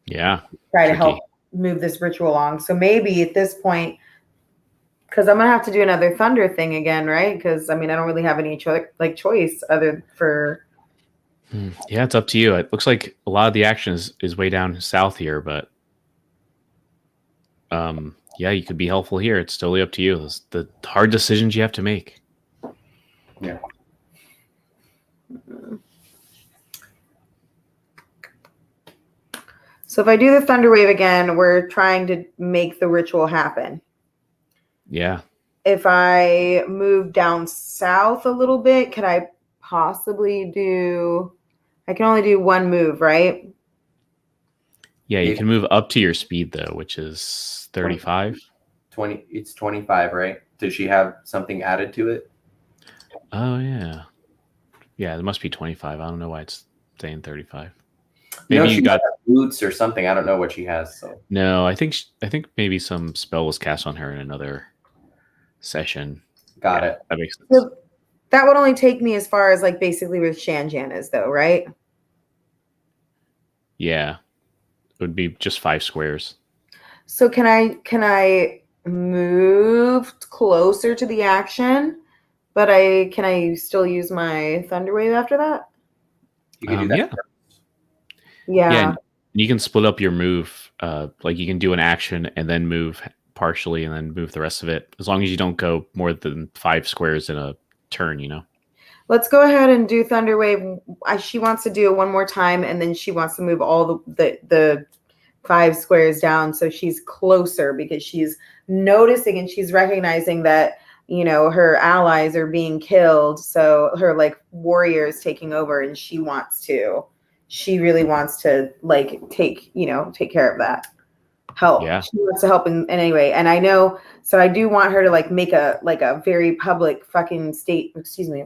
Yeah. Try to help move this ritual along. So maybe at this point, because I'm gonna have to do another thunder thing again, right? Because I mean, I don't really have any choice other for. Yeah, it's up to you. It looks like a lot of the action is way down south here, but yeah, you could be helpful here. It's totally up to you. It's the hard decisions you have to make. Yeah. So if I do the thunder wave again, we're trying to make the ritual happen. Yeah. If I move down south a little bit, could I possibly do... I can only do one move, right? Yeah, you can move up to your speed, though, which is 35. 20. It's 25, right? Does she have something added to it? Oh, yeah. Yeah, it must be 25. I don't know why it's saying 35. Maybe no, she you got boots or something. I don't know what she has. So no, I think maybe some spell was cast on her in another session. Got it. That makes sense. So that would only take me as far as like basically where Shanjan is, though, right? Yeah, it would be just 5 squares. So can I move closer to the action, but can I still use my thunder wave after that? You can do that. Yeah. Yeah. You can split up your move. Like you can do an action and then move partially and then move the rest of it. As long as you don't go more than 5 squares in a turn, you know. Let's go ahead and do thunder wave. She wants to do it one more time, and then she wants to move all the 5 squares down so she's closer because she's noticing and she's recognizing that, you know, her allies are being killed. So her like warrior is taking over, and she really wants to like take care of that. Help. Yeah. She wants to help in any way. And I know, so I do want her to like make a very public fucking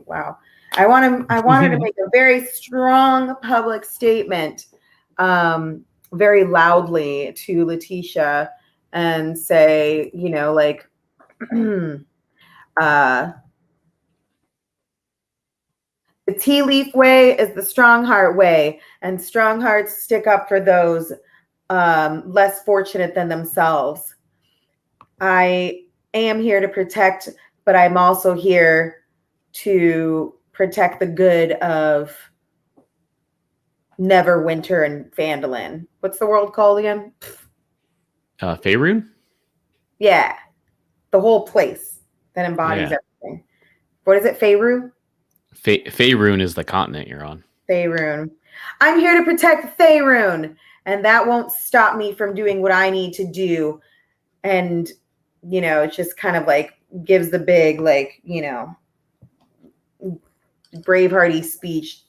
wow. I want her to make a very strong public statement, very loudly to Letitia and say, you know, like, the tea leaf way is the strong heart way, and strong hearts stick up for those less fortunate than themselves. I am here to protect, but I'm also here to protect the good of Neverwinter and Phandalin. What's the world called again? Faerun? Yeah. The whole place that embodies Yeah. everything. What is it? Faerun? Faerun is the continent you're on. Faerun. I'm here to protect Faerun, and that won't stop me from doing what I need to do. And, you know, it's just kind of like gives the big, like, you know, bravehearty speech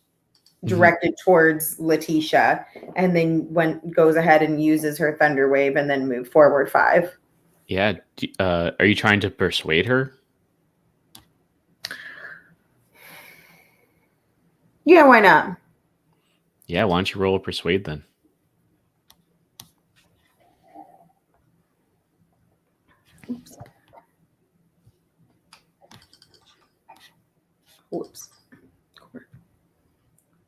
directed towards Letitia, and then goes ahead and uses her thunder wave and then move forward 5. Yeah. Are you trying to persuade her? Yeah, why not? Yeah, why don't you roll a persuade then? Oops. Whoops.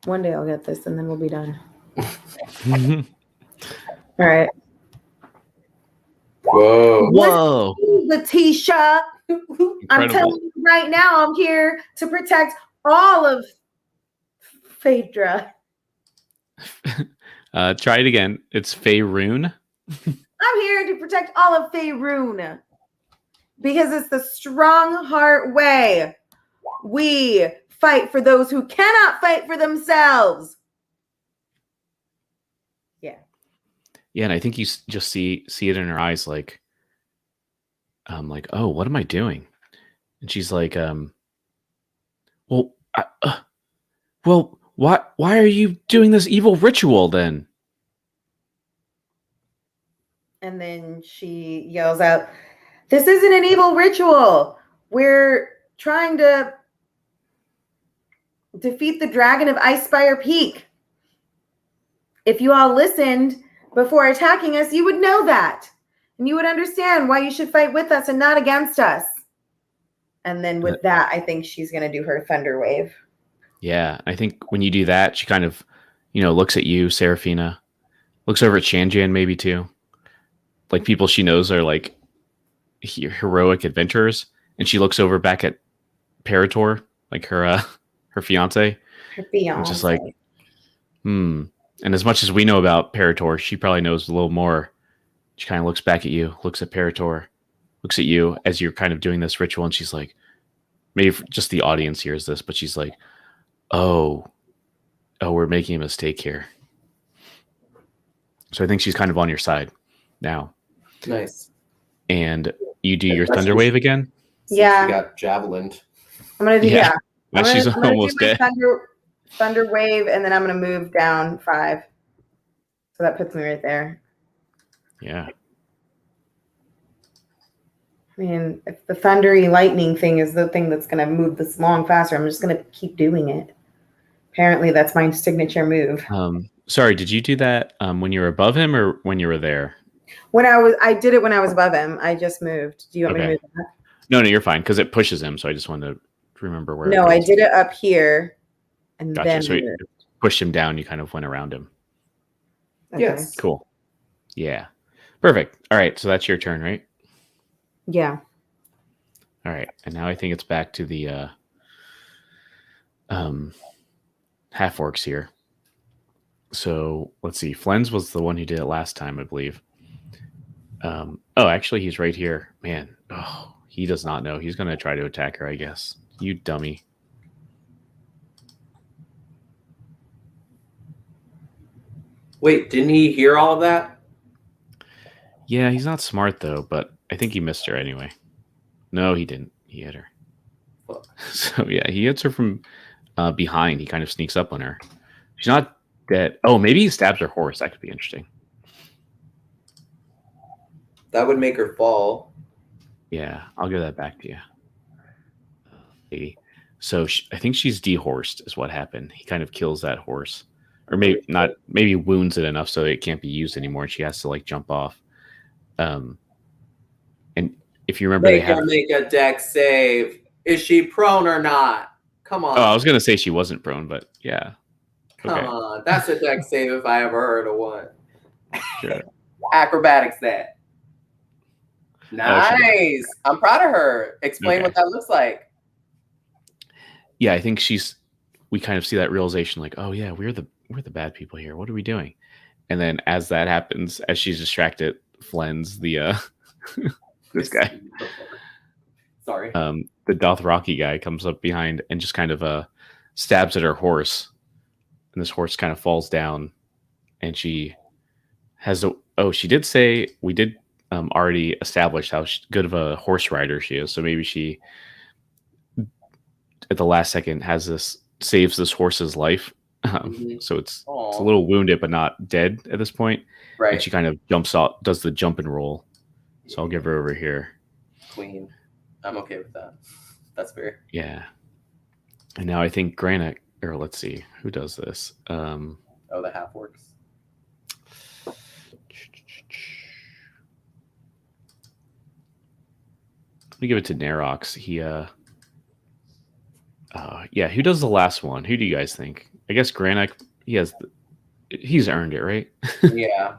One day I'll get this and then we'll be done. All right. Whoa. Letitia. I'm telling you right now, I'm here to protect all of Phaedra. Try it again. It's Faerun. I'm here to protect all of Faerun. Because it's the strong heart way. We fight for those who cannot fight for themselves. Yeah. Yeah, and I think you just see it in her eyes, like, oh, what am I doing? And she's like, well, why are you doing this evil ritual then? And then she yells out, "This isn't an evil ritual. We're trying to defeat the dragon of Ice Spire Peak. If you all listened before attacking us, you would know that. And you would understand why you should fight with us and not against us." And then with that, I think she's going to do her thunder wave. Yeah, I think when you do that, she kind of, looks at you, Saraphina, looks over at Shanjan maybe too. Like people she knows are like heroic adventurers. And she looks over back at Parator, like her fiance. Her fiance. And just like, And as much as we know about Parator, she probably knows a little more. She kind of looks back at you, looks at Parator, looks at you as you're kind of doing this ritual. And she's like, maybe just the audience hears this, but she's like, oh, we're making a mistake here. So I think she's kind of on your side now. Nice. And you do your thunder wave again? Yeah. She got javelined. I'm going to do, yeah. She's almost dead. Thunder wave, and then I'm going to move down 5. So that puts me right there. Yeah. I mean, if the thundery lightning thing is the thing that's going to move this long faster, I'm just going to keep doing it. Apparently, that's my signature move. Sorry, did you do that when you were above him or when you were there? I did it when I was above him. I just moved. Do you want me to move that? No, you're fine because it pushes him. So I just wanted to remember where. No, I did it up here, and gotcha. then So you pushed him down. You kind of went around him. Okay. Yes. Cool. Yeah. Perfect. All right. So that's your turn, right? Yeah. All right. And now I think it's back to the half orcs here. So let's see. Flens was the one who did it last time, I believe. Actually, he's right here. Man, he does not know. He's going to try to attack her, I guess. You dummy. Wait, didn't he hear all of that? Yeah, he's not smart, though, but I think he missed her anyway. No, he didn't. He hit her. Fuck. So, yeah, he hits her from behind. He kind of sneaks up on her. She's not dead. Oh, maybe he stabs her horse. That could be interesting. That would make her fall. Yeah, I'll give that back to you. 80. So I think she's dehorsed is what happened. He kind of kills that horse. Or maybe not, maybe wounds it enough so it can't be used anymore and she has to like jump off. And if you remember, Make a deck save. Is she prone or not? Come on. Oh, I was going to say she wasn't prone, but yeah. Come on. That's a deck save if I ever heard of one. Sure. Acrobatics that. Nice. I'm proud of her. Explain what that looks like. Yeah, I think we kind of see that realization like, oh yeah, we're we're the bad people here. What are we doing? And then as that happens, as she's distracted, Flen's the this guy, Sorry. the Dothraki guy comes up behind and just kind of stabs at her horse, and this horse kind of falls down, and she has a. Oh, she did say we did already establish how good of a horse rider she is. So maybe she, at the last second, saves this horse's life. So it's a little wounded, but not dead at this point. Right. And she kind of jumps out, does the jump and roll. So I'll give her over here. Queen. I'm okay with that. That's fair. Yeah. And now I think Granite, or let's see, who does this? The half orcs. Let me give it to Nerox. He who does the last one? Who do you guys think? I guess Granite, he's earned it, right? Yeah.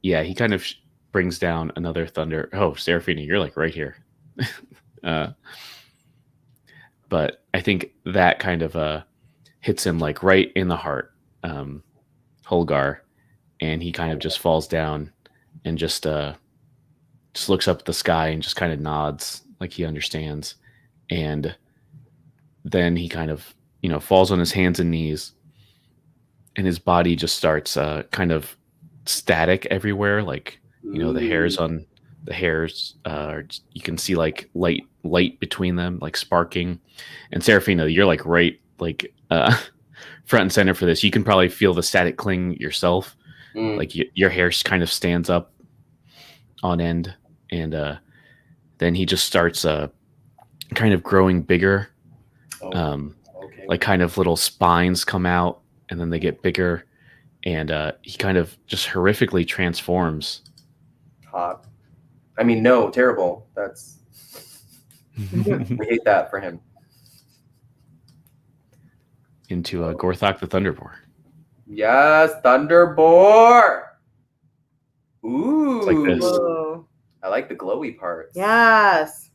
He kind of brings down another thunder. Oh, Saraphina, you're like right here. But I think that kind of hits him like right in the heart, Holgar, and he kind of just falls down and just looks up at the sky and just kind of nods like he understands. And then he kind of, falls on his hands and knees, and his body just starts kind of static everywhere. Like, the hairs on the hairs, you can see like light between them, like sparking. And Seraphina, you're like right, like front and center for this. You can probably feel the static cling yourself. Like your hair kind of stands up on end, and then he just starts kind of growing bigger. Okay. Like kind of little spines come out, and then they get bigger, and he kind of just horrifically transforms. Hot. I mean, no, terrible. That's we hate that for him. Into Gorthok the Thunderboar. Yes, Thunderboar. Ooh, It's like this. Whoa. I like the glowy parts. Yes.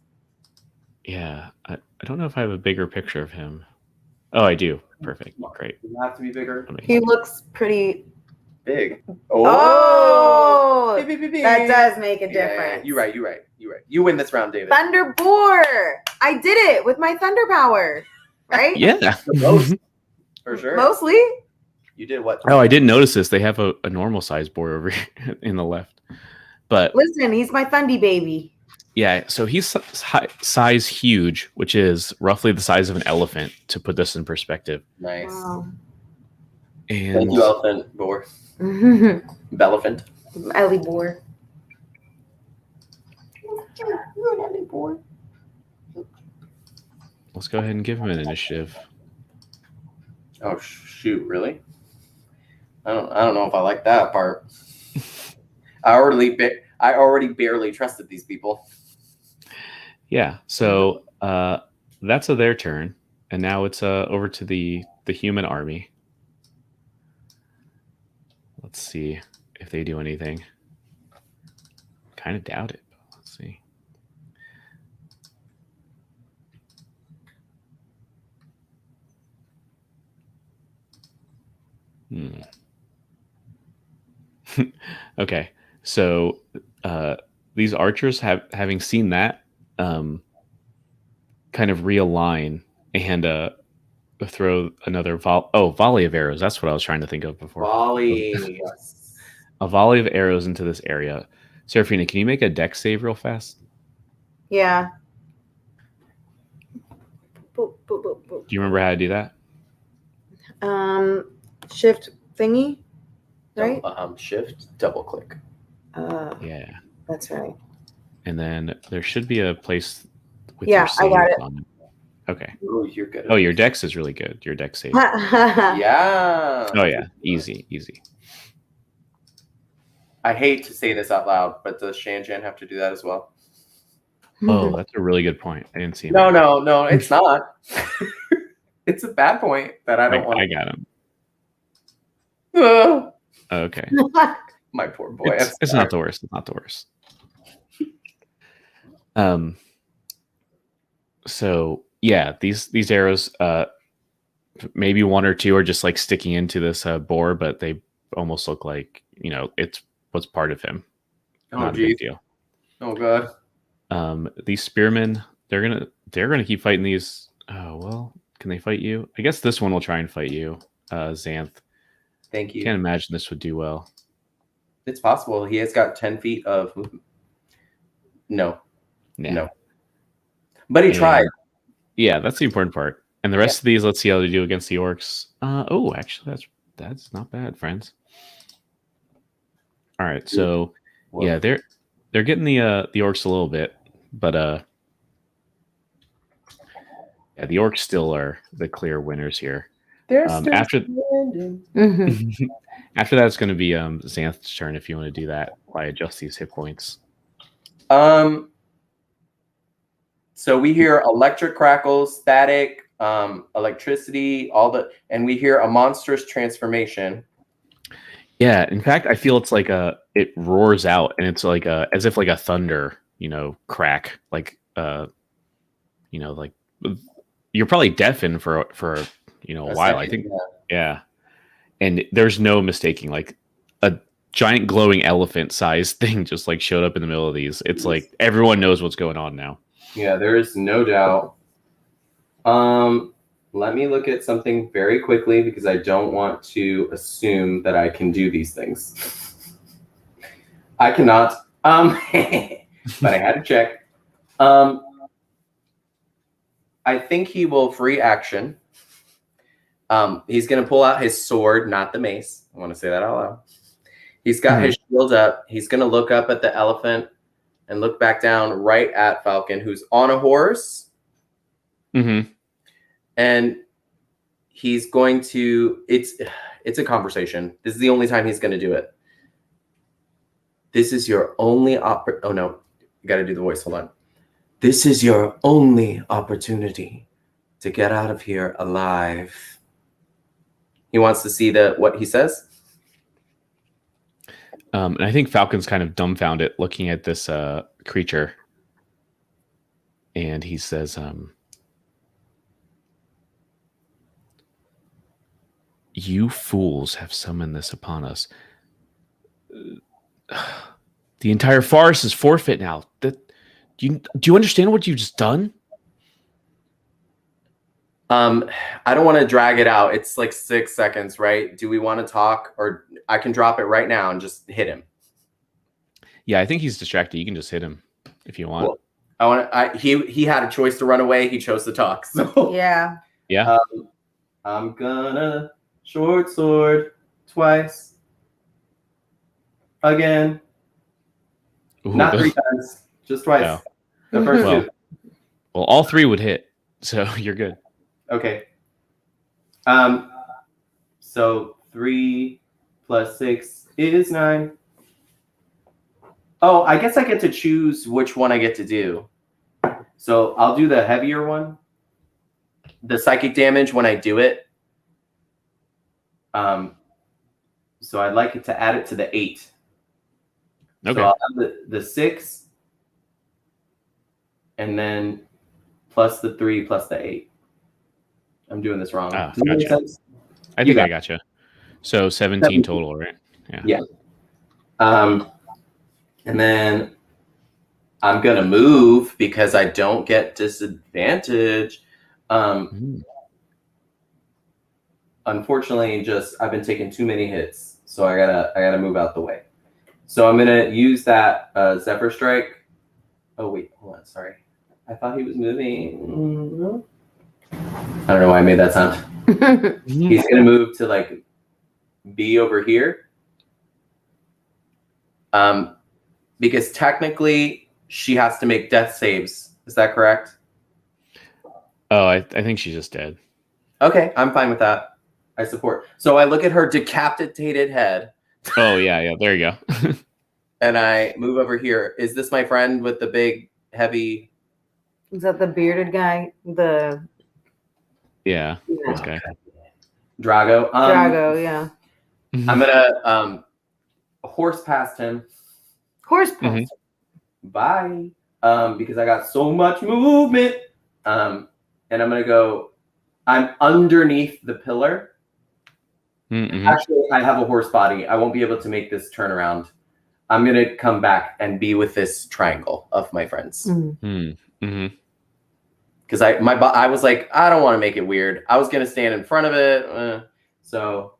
Yeah, I don't know if I have a bigger picture of him. Oh, I do. Perfect. Great. Does it have to be bigger? He looks pretty Big. Oh, Beep, beep, beep, beep. that does make a Yeah, difference. you're right. You win this round, David. Thunderboar. I did it with my thunder power, right? Yeah. The most, for sure. Mostly. You did what? Oh, I didn't notice this. They have a normal size boar over here in the left. But Listen, he's my Thundy baby. yeah, so he's size huge, which is roughly the size of an elephant, to put this in perspective. Nice. Wow. And Thank you, Elephant Boar. Belephant. Ellie Boar. let's go ahead and give him an initiative. Oh shoot! Really? I don't know if I like that part. I already barely trusted these people. Yeah, so that's their turn, and now it's over to the human army. Let's see if they do anything. Kind of doubt it, but let's see. Okay, so these archers having seen that, kind of realign and throw another volley of arrows. That's what I was trying to think of before. Volley. Yes. A volley of arrows into this area. Seraphina, can you make a dex save real fast? Yeah. Boop, boop, boop, boop. Do you remember how to do that? Shift thingy, right? Shift, double click. Yeah. That's right. And then there should be a place with Yeah, your save I got it. on it. Okay. Oh, you're good. Oh, your dex is really good. Your dex save. Yeah. Oh yeah, easy. I hate to say this out loud, but does Shanjan have to do that as well? Oh, that's a really good point. I didn't see him. No, it's not. It's a bad point that I don't want. I got him. Ugh. Okay. My poor boy. It's not the worst. It's not the worst. So yeah, these arrows maybe one or two are just like sticking into this boar, but they almost look like, you know, it's what's part of him. Oh, Not a geez. big deal. Oh, God. These spearmen, they're gonna keep fighting these. Oh well, can they fight you? I guess this one will try and fight you, Xanth. Thank you. Can't imagine this would do well. It's possible. He has got 10 feet of movement. No. Nah. No. But he tried. Yeah, that's the important part. And the rest of these, let's see how they do against the orcs. Oh, actually, that's not bad, friends. All right, so Whoa. yeah, they're getting the orcs a little bit, but yeah, the orcs still are the clear winners here. They're After Mhm. after that, it's going to be Xanth's turn if you want to do that. I adjust these hit points. So we hear electric crackles, static, electricity, and we hear a monstrous transformation. Yeah, in fact, I feel it's like it roars out, and it's like as if like a thunder, you know, crack, like you know, like you're probably deafened for you know a while. I think, yeah. And there's no mistaking, like a giant glowing elephant-sized thing just like showed up in the middle of these. It's like everyone knows what's going on now. Yeah, there is no doubt. Let me look at something very quickly because I don't want to assume that I can do these things. I cannot. But I had to check. I think he will free action. He's going to pull out his sword, not the mace. I want to say that out loud. He's got his shield up. He's going to look up at the elephant and look back down right at Falcon, who's on a horse. Mm-hmm. And he's going to, it's a conversation. This is the only time he's going to do it. This is your only oh no, you got to do the voice. Hold on. This is your only opportunity to get out of here alive. He wants to see what he says. And I think Falcon's kind of dumbfounded looking at this creature. And he says, you fools have summoned this upon us. The entire forest is forfeit now. Do you understand what you've just done? I don't want to drag it out. It's like 6 seconds, right? Do we want to talk, or I can drop it right now and just hit him? Yeah, I think he's distracted. You can just hit him if you want. Cool. He had a choice to run away. He chose to talk. So Yeah. Yeah. I'm gonna short sword twice. Again. Ooh, Not 3 times, just twice. No. The first two. Well, all 3 would hit, so you're good. Okay. So 3 plus 6 is 9. Oh, I guess I get to choose which one I get to do. So I'll do the heavier one. The psychic damage when I do it. So I'd like it to add it to the 8. Okay. So I'll have the 6. And then plus the 3 plus the 8. I'm doing this wrong. Ah, Does that make gotcha. sense? I think I gotcha. So 17 total, right? Yeah. And then I'm going to move because I don't get disadvantage. Unfortunately, I've been taking too many hits, so I gotta move out the way. So I'm gonna use that Zephyr Strike. Oh wait, hold on, sorry. I thought he was moving. I don't know why I made that sound. He's gonna move to like be over here. Because technically she has to make death saves. Is that correct? Oh, I think she's just dead. Okay, I'm fine with that. I support. So I look at her decapitated head. Oh, yeah. There you go. And I move over here. Is this my friend with the big, heavy... Is that the bearded guy? Yeah, this guy. Drago. Drago, yeah. I'm going to horse past him. Horse past. Bye. Because I got so much movement. And I'm going to go I'm underneath the pillar. Mm-hmm. Actually, I have a horse body. I won't be able to make this turnaround. I'm gonna come back and be with this triangle of my friends. Mm-hmm. Because I was like, I don't want to make it weird. I was gonna stand in front of it. So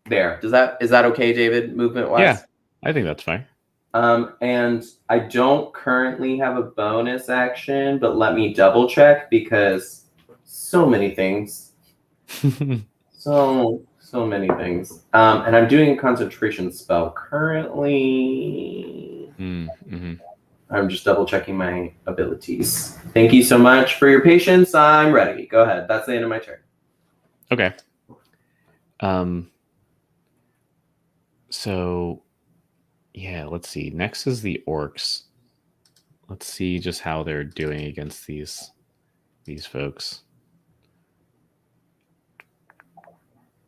there. Is that okay, David? Movement wise? Yeah, I think that's fine. And I don't currently have a bonus action, but let me double check because so many things. So many things. And I'm doing a concentration spell currently. Mm-hmm. I'm just double checking my abilities. Thank you so much for your patience. I'm ready. Go ahead. That's the end of my turn. Okay. So yeah, let's see. Next is the orcs. Let's see just how they're doing against these folks.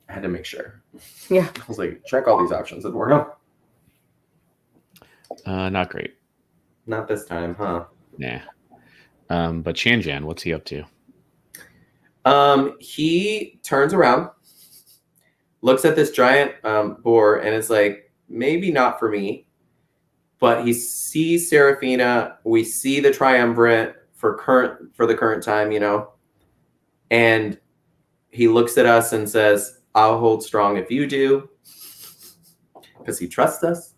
I had to make sure. Yeah. I was like, check all these options, Eduardo. Not great. Not this time, huh? Nah. But Shanjan, what's he up to? He turns around, looks at this giant boar, and is like, maybe not for me. But he sees Saraphina. We see the triumvirate for the current time, and he looks at us and says, I'll hold strong if you do, because he trusts us.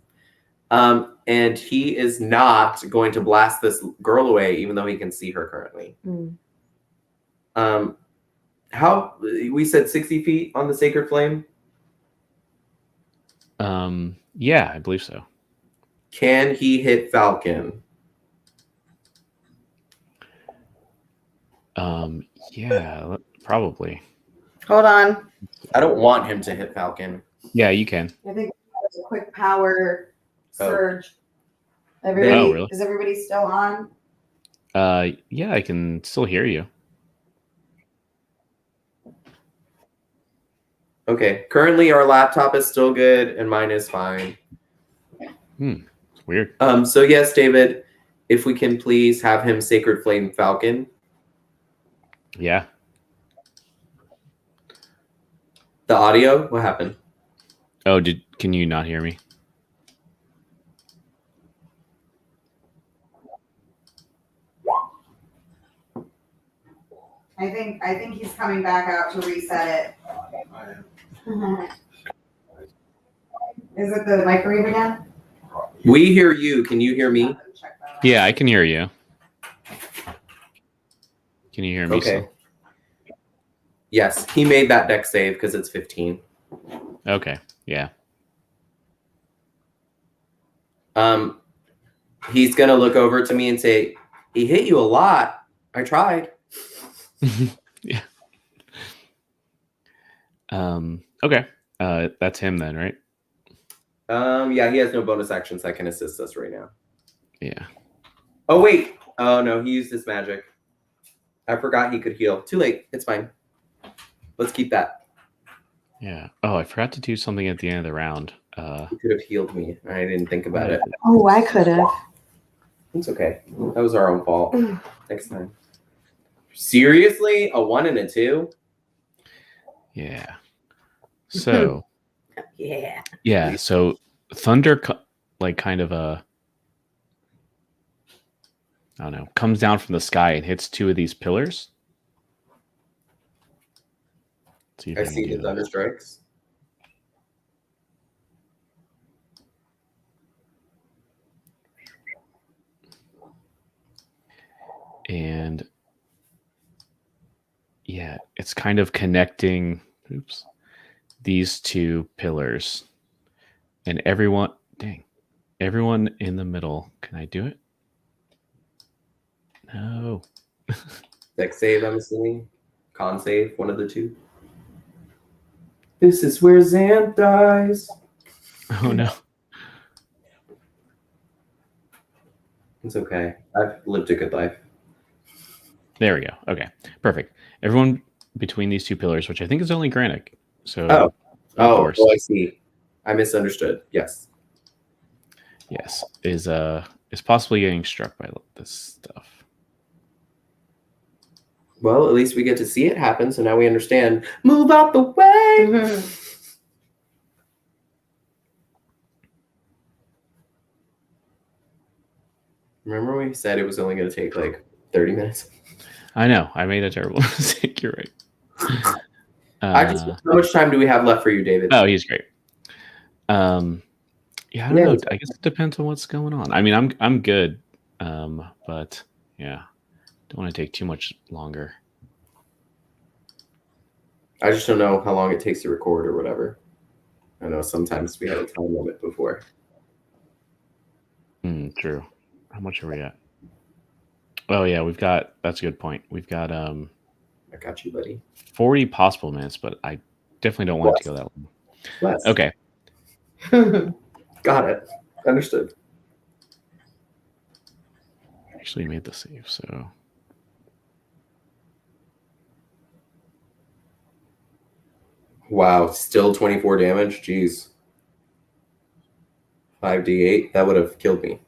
And he is not going to blast this girl away, even though he can see her currently. How we said 60 feet on the sacred flame? Yeah, I believe so. Can he hit Falcon? Yeah, probably. Hold on. I don't want him to hit Falcon. Yeah, you can. I think that's a quick power surge. Really? Is everybody still on? Yeah, I can still hear you. Okay. Currently, our laptop is still good, and mine is fine. It's weird. So yes, David, if we can please have him Sacred Flame Falcon. Yeah. The audio? What happened? Oh, can you not hear me? I think he's coming back out to reset it. Is it the microwave again? We hear you. Can you hear me? Yeah, I can hear you. Can you hear me? Okay. Still? Yes, he made that deck save because it's 15. Okay. Yeah. He's gonna look over to me and say, "He hit you a lot. I tried." Yeah. Okay. That's him then, right? Yeah, he has no bonus actions that can assist us right now. Yeah. Oh wait. Oh no, he used his magic. I forgot he could heal. Too late. It's fine. Let's keep that. Yeah. Oh, I forgot to do something at the end of the round. He could have healed me. I didn't think about it. Oh, I could have. It's okay. That was our own fault. Next time. Seriously? A 1 and a 2? Yeah. So. Yeah. Yeah. So thunder, kind of I don't know, comes down from the sky and hits two of these pillars. I see the thunder strikes. And yeah, it's kind of connecting these two pillars. And everyone in the middle. Can I do it? No. Deck save, I'm assuming. Con save, one of the two. This is where Xanth dies. Oh no. It's okay. I've lived a good life. There we go. Okay. Perfect. Everyone between these two pillars, which I think is only Granick. So Oh, course. I see. I misunderstood. Yes. Yes. Is possibly getting struck by this stuff. Well, at least we get to see it happen, so now we understand. Move out the way! Remember we said it was only going to take like 30 minutes? I know. I made a terrible mistake. You're right. How much time do we have left for you, David? Oh, he's great. Yeah, I don't know. I guess it depends on what's going on. I mean, I'm good, but yeah, don't want to take too much longer. I just don't know how long it takes to record or whatever. I know sometimes we had a time limit before. True. How much are we at? Oh yeah, that's a good point. We've got I got you, buddy. 40 possible minutes, but I definitely don't want it to go that long. Less. Okay. Got it. Understood. Actually made the save, so wow, still 24 damage. Jeez. 5d8. That would have killed me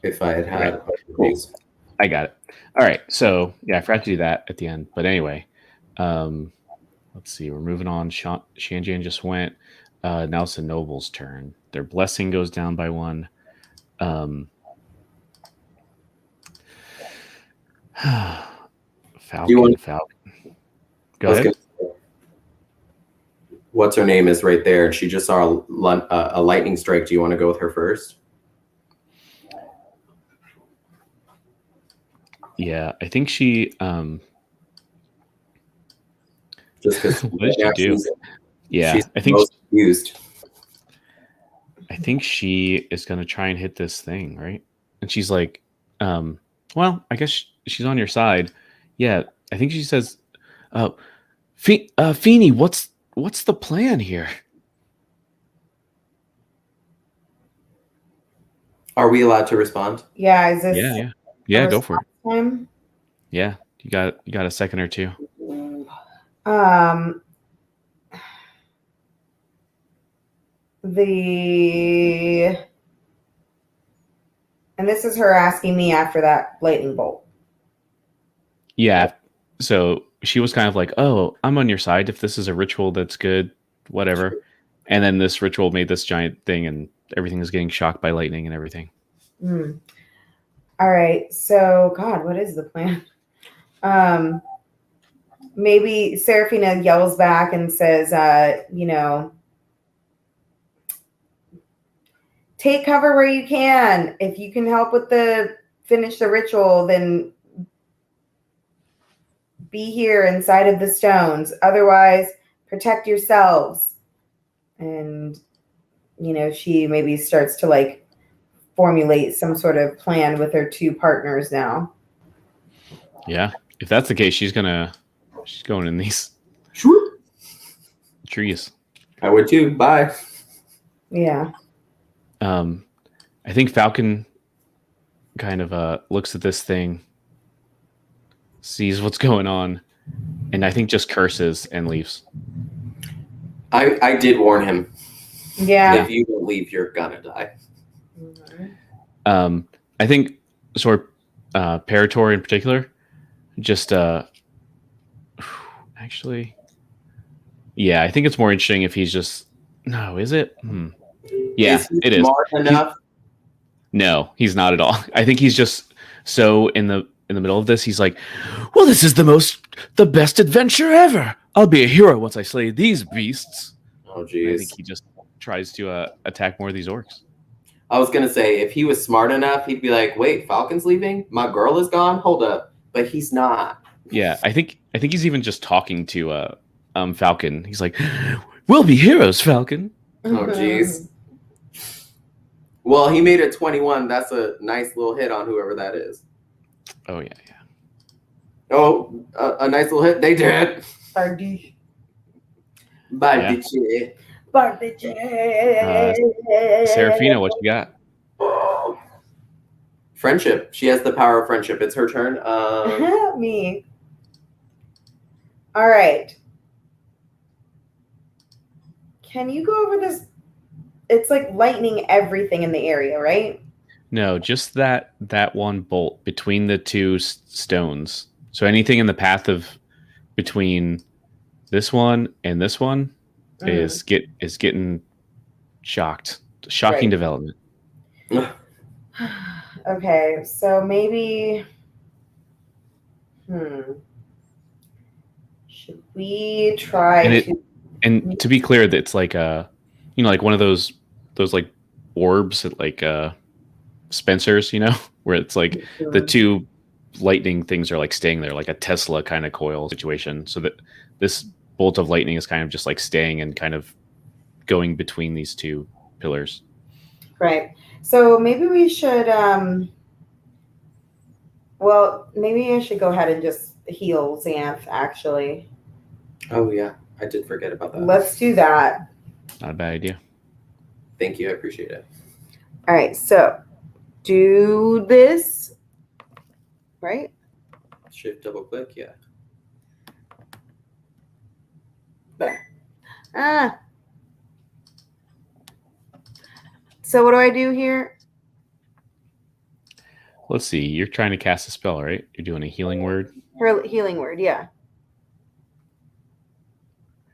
if I had these. I got it. All right. So yeah, I forgot to do that at the end. But anyway, let's see. We're moving on. Shanjian just went. Now it's the noble's turn. Their blessing goes down by 1. Falcon. Go ahead. What's her name is right there, and she just saw a lightning strike. Do you want to go with her first? Yeah, I think she. Just because. What did she do? Yeah, I think most used. I think she is going to try and hit this thing, right? And she's like, well, I guess she's on your side. Yeah, I think she says, Feeny, what's the plan here? Are we allowed to respond? Yeah, is this Yeah, go for it. Time? Yeah, you got a second or two. And this is her asking me after that lightning bolt. Yeah, so she was kind of like, oh, I'm on your side if this is a ritual that's good, whatever. And then this ritual made this giant thing and everything is getting shocked by lightning and everything. All right, so God, what is the plan? Maybe Saraphina yells back and says, take cover where you can. If you can help with finish the ritual, then be here inside of the stones. Otherwise, protect yourselves. And, she maybe starts to like formulate some sort of plan with her 2 partners now. Yeah. If that's the case, she's going in these trees. I would too. Bye. Yeah. I think Falcon kind of looks at this thing, sees what's going on, and I think just curses and leaves. I did warn him. Yeah. If you don't leave, you're gonna die. I think sort of Parator in particular, just actually, yeah, I think it's more interesting if he's just is it? Yeah, it is. Smart enough? No, he's not at all. I think he's just so in the middle of this. He's like, well, this is the best adventure ever. I'll be a hero once I slay these beasts. Oh, geez. I think he just tries to attack more of these orcs. I was going to say, if he was smart enough, he'd be like, wait, Falcon's leaving? My girl is gone? Hold up. But he's not. Yeah, I think he's even just talking to Falcon. He's like, we'll be heroes, Falcon. Oh, jeez. Well, he made it 21. That's a nice little hit on whoever that is. Oh, yeah. Oh, a nice little hit. They did. Bardiche. Saraphina, what you got? Friendship. She has the power of friendship. It's her turn. Me. All right. Can you go over this? It's like lightning everything in the area, right? No, just that one bolt between the two stones. So anything in the path of between this one and this one is getting shocked. Shocking Right. development. Okay, so maybe. Should we try And to? and to be clear, that it's like like one of those like orbs at like Spencer's, where it's like the two lightning things are like staying there, like a Tesla kind of coil situation. So that this bolt of lightning is kind of just like staying and kind of going between these two pillars. Right. So maybe we should. Well, maybe I should go ahead and just heal Xanth. Actually, Oh yeah, I did forget about that. let's do that. Not a bad idea. Thank you, I appreciate it. All right. So do this. Right. Shift double click, yeah. There. So what do I do here? Let's see. You're trying to cast a spell, right? You're doing a healing word. Her healing word. Yeah.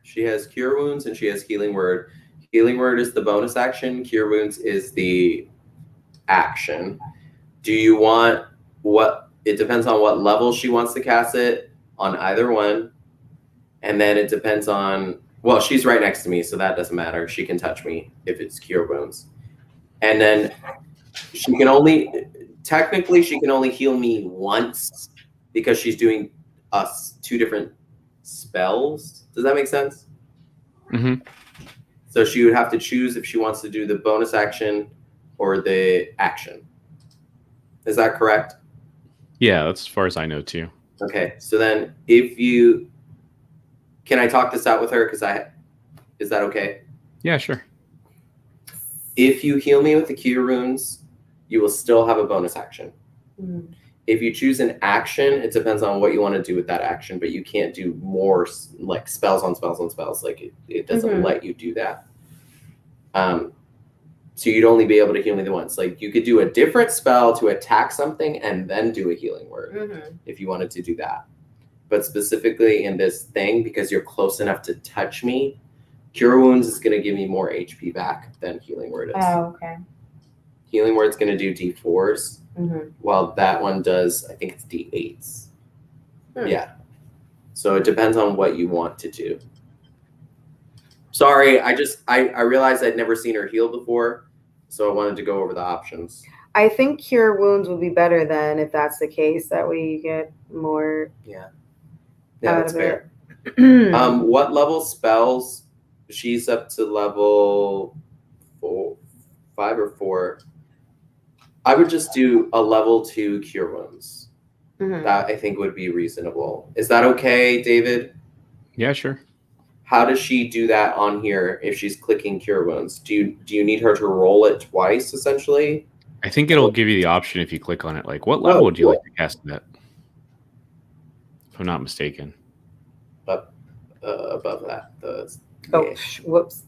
She has Cure Wounds and she has Healing Word. Healing Word is the bonus action. Cure Wounds is the action. Do you want what? It depends on what level she wants to cast it on either one. And then it depends on, well, she's right next to me, so that doesn't matter. She can touch me if it's Cure Wounds. And then she can only, technically, she can only heal me once because she's doing us two different spells. Does that make sense? Mm-hmm. So she would have to choose if she wants to do the bonus action or the action. Is that correct? Yeah, that's as far as I know too. Okay, so then if you, can I talk this out with her? Is that okay? Yeah, sure. If you heal me with the Cure Runes, you will still have a bonus action. Mm. If you choose an action, it depends on what you want to do with that action, but you can't do more like spells on spells on spells. Like it doesn't let you do that. So you'd only be able to heal me the once. Like you could do a different spell to attack something and then do a healing word if you wanted to do that. But specifically in this thing, because you're close enough to touch me, Cure Wounds is going to give me more HP back than Healing Word is. Oh, okay. Healing Word's going to do D4s, while that one does, I think it's D8s. Yeah. So it depends on what you want to do. Sorry, I realized I'd never seen her heal before, so I wanted to go over the options. I think Cure Wounds would be better then if that's the case. That way you get more. Yeah, out that's of fair. it. What level spells? She's up to level 5 or 4. I would just do a level 2 Cure Wounds. That I think would be reasonable. Is that okay, David? Yeah, sure. How does she do that on here if she's clicking Cure Wounds? Do you need her to roll it twice, essentially? I think it'll give you the option if you click on it. Like, what level would you like to cast that? If I'm not mistaken. Up above that. Whoops.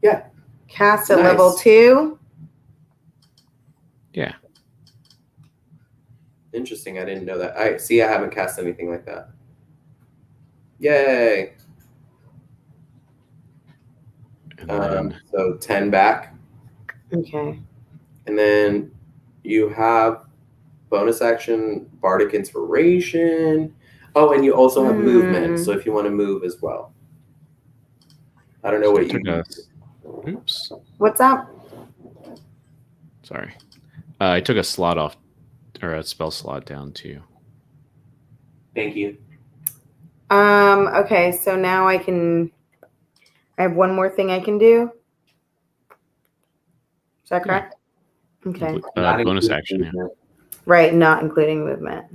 Yeah. Cast at Nice. level 2. Yeah. Interesting. I didn't know that. I haven't cast anything like that. Yay. So 10 back. Okay. And then you have bonus action, Bardic Inspiration. Oh, and you also have movement. So if you want to move as well. I don't know what you do. Oops. What's up? Sorry. I took a slot off, or a spell slot down too. Thank you. Okay, so now I have one more thing I can do. Is that correct? Yeah. Okay. Bonus action, yeah. Right, not including movement.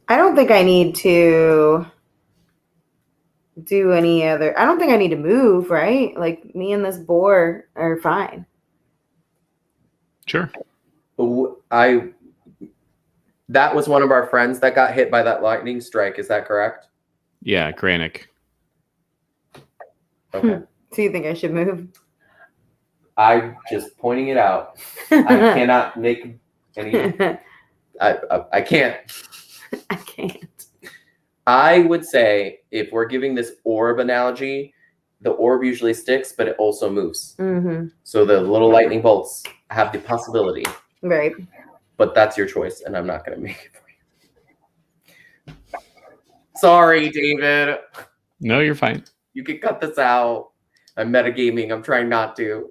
I don't think I need to do any other. I don't think I need to move, right? Like me and this boar are fine. Sure. That was one of our friends that got hit by that lightning strike. Is that correct? Yeah, Granick. Okay. So you think I should move? I'm just pointing it out. I cannot make any. I can't. I can't. I would say if we're giving this orb analogy, the orb usually sticks, but it also moves. Mm-hmm. So the little lightning bolts have the possibility. Right. But that's your choice, and I'm not going to make it for you. Sorry, David. No, you're fine. You can cut this out. I'm metagaming. I'm trying not to.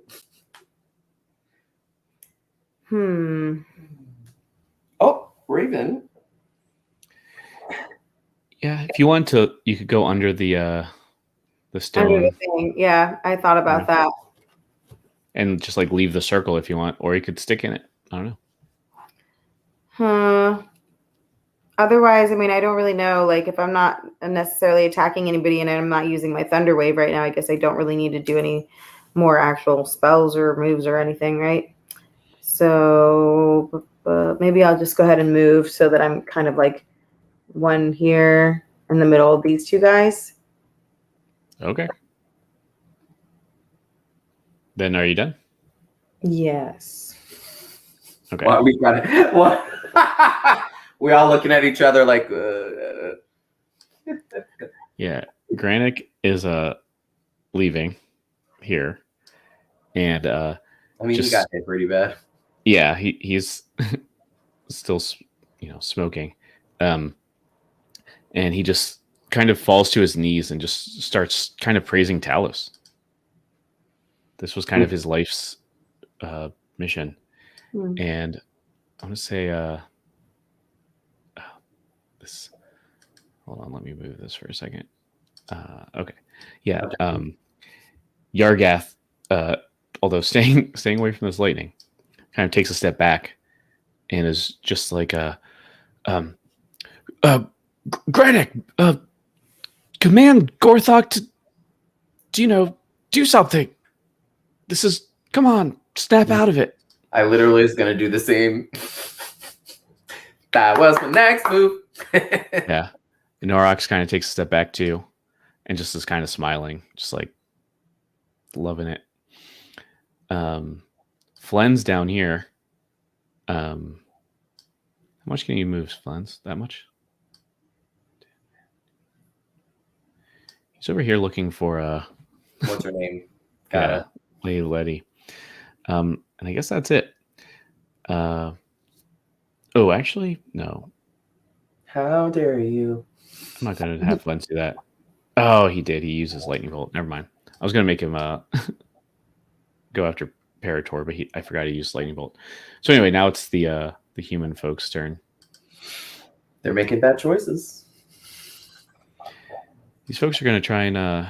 Oh, Raven. Yeah, if you want to, you could go under the stone. Under the thing. Yeah, I thought about that. And just like leave the circle if you want, or you could stick in it. I don't know. Otherwise, I mean, I don't really know. Like, if I'm not necessarily attacking anybody and I'm not using my Thunder Wave right now, I guess I don't really need to do any more actual spells or moves or anything, right? So maybe I'll just go ahead and move so that I'm kind of like one here in the middle of these two guys. Okay. Then are you done? Yes. Okay. Well, we got it. What? We all looking at each other like. Yeah, Granick is leaving here, and I mean, he got hit pretty bad. Yeah, he's still smoking, and he just kind of falls to his knees and just starts kind of praising Talos. This was kind of his life's mission, and I want to say this. Hold on, let me move this for a second. Okay, yeah. Yargath, although staying away from this lightning, kind of takes a step back and is just like Granick, command Gorthok to do something. This is, come on, snap out of it. I literally was gonna do the same. That was my next move. Yeah. And Norox kind of takes a step back too, and just is kind of smiling, just like loving it. Flen's down here. How much can you move, Flens? That much? He's over here looking for What's her name? Got it. Lady Letty. And I guess that's it. Oh, actually, no. How dare you? I'm not going to have Flens do that. Oh, he did. He used his lightning bolt. Never mind. I was going to make him go after Parator, but I forgot he used lightning bolt. So anyway, now it's the human folks' turn. They're making bad choices. These folks are going to try and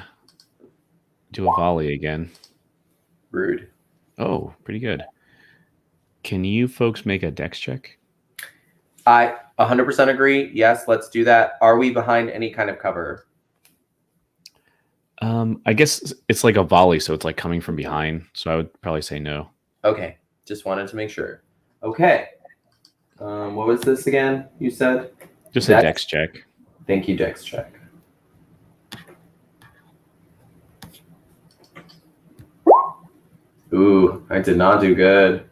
do a volley again. Rude. Oh, pretty good. Can you folks make a dex check? I 100% agree. Yes, let's do that. Are we behind any kind of cover? I guess it's like a volley, so it's like coming from behind. So I would probably say no. Okay, just wanted to make sure. Okay. What was this again? You said? Just a dex check. Thank you, dex check. Ooh, I did not do good.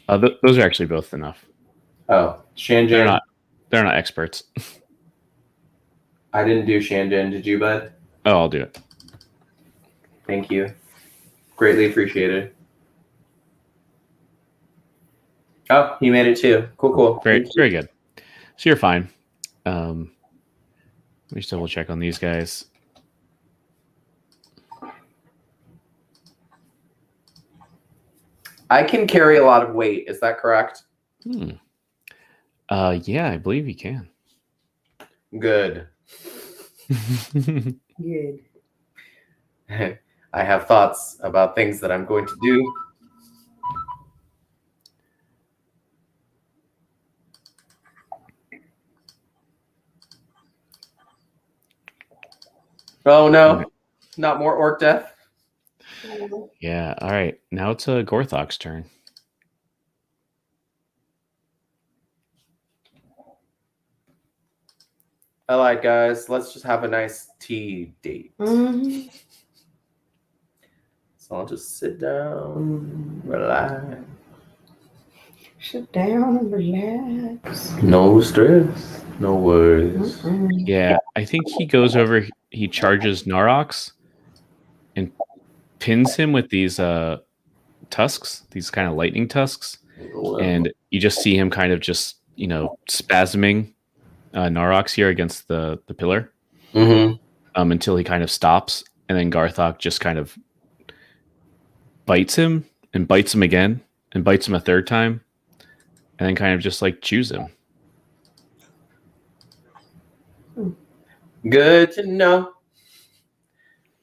Those are actually both enough. Oh, Shanjan. They're not experts. I didn't do Shanjan. Did you, bud? Oh, I'll do it. Thank you. Greatly appreciated. Oh, you made it too. Cool. Very good. So you're fine. Let me just double check on these guys. I can carry a lot of weight. Is that correct? Yeah, I believe you can. Good. Good. I have thoughts about things that I'm going to do. Oh no, not more orc death. Yeah, all right. Now it's Gorthok's turn. I lied, guys. Let's just have a nice tea date. Mhm. So I'll just sit down, relax. Sit down and relax. No stress, no worries. Mm-mm. Yeah, I think he goes over. He charges Narox and pins him with these tusks, these kind of lightning tusks, and you just see him kind of just spasming Narox here against the pillar Mm-hmm. until he kind of stops, and then Garthok just kind of bites him and bites him again and bites him a third time, and then kind of just like chews him. Good to know.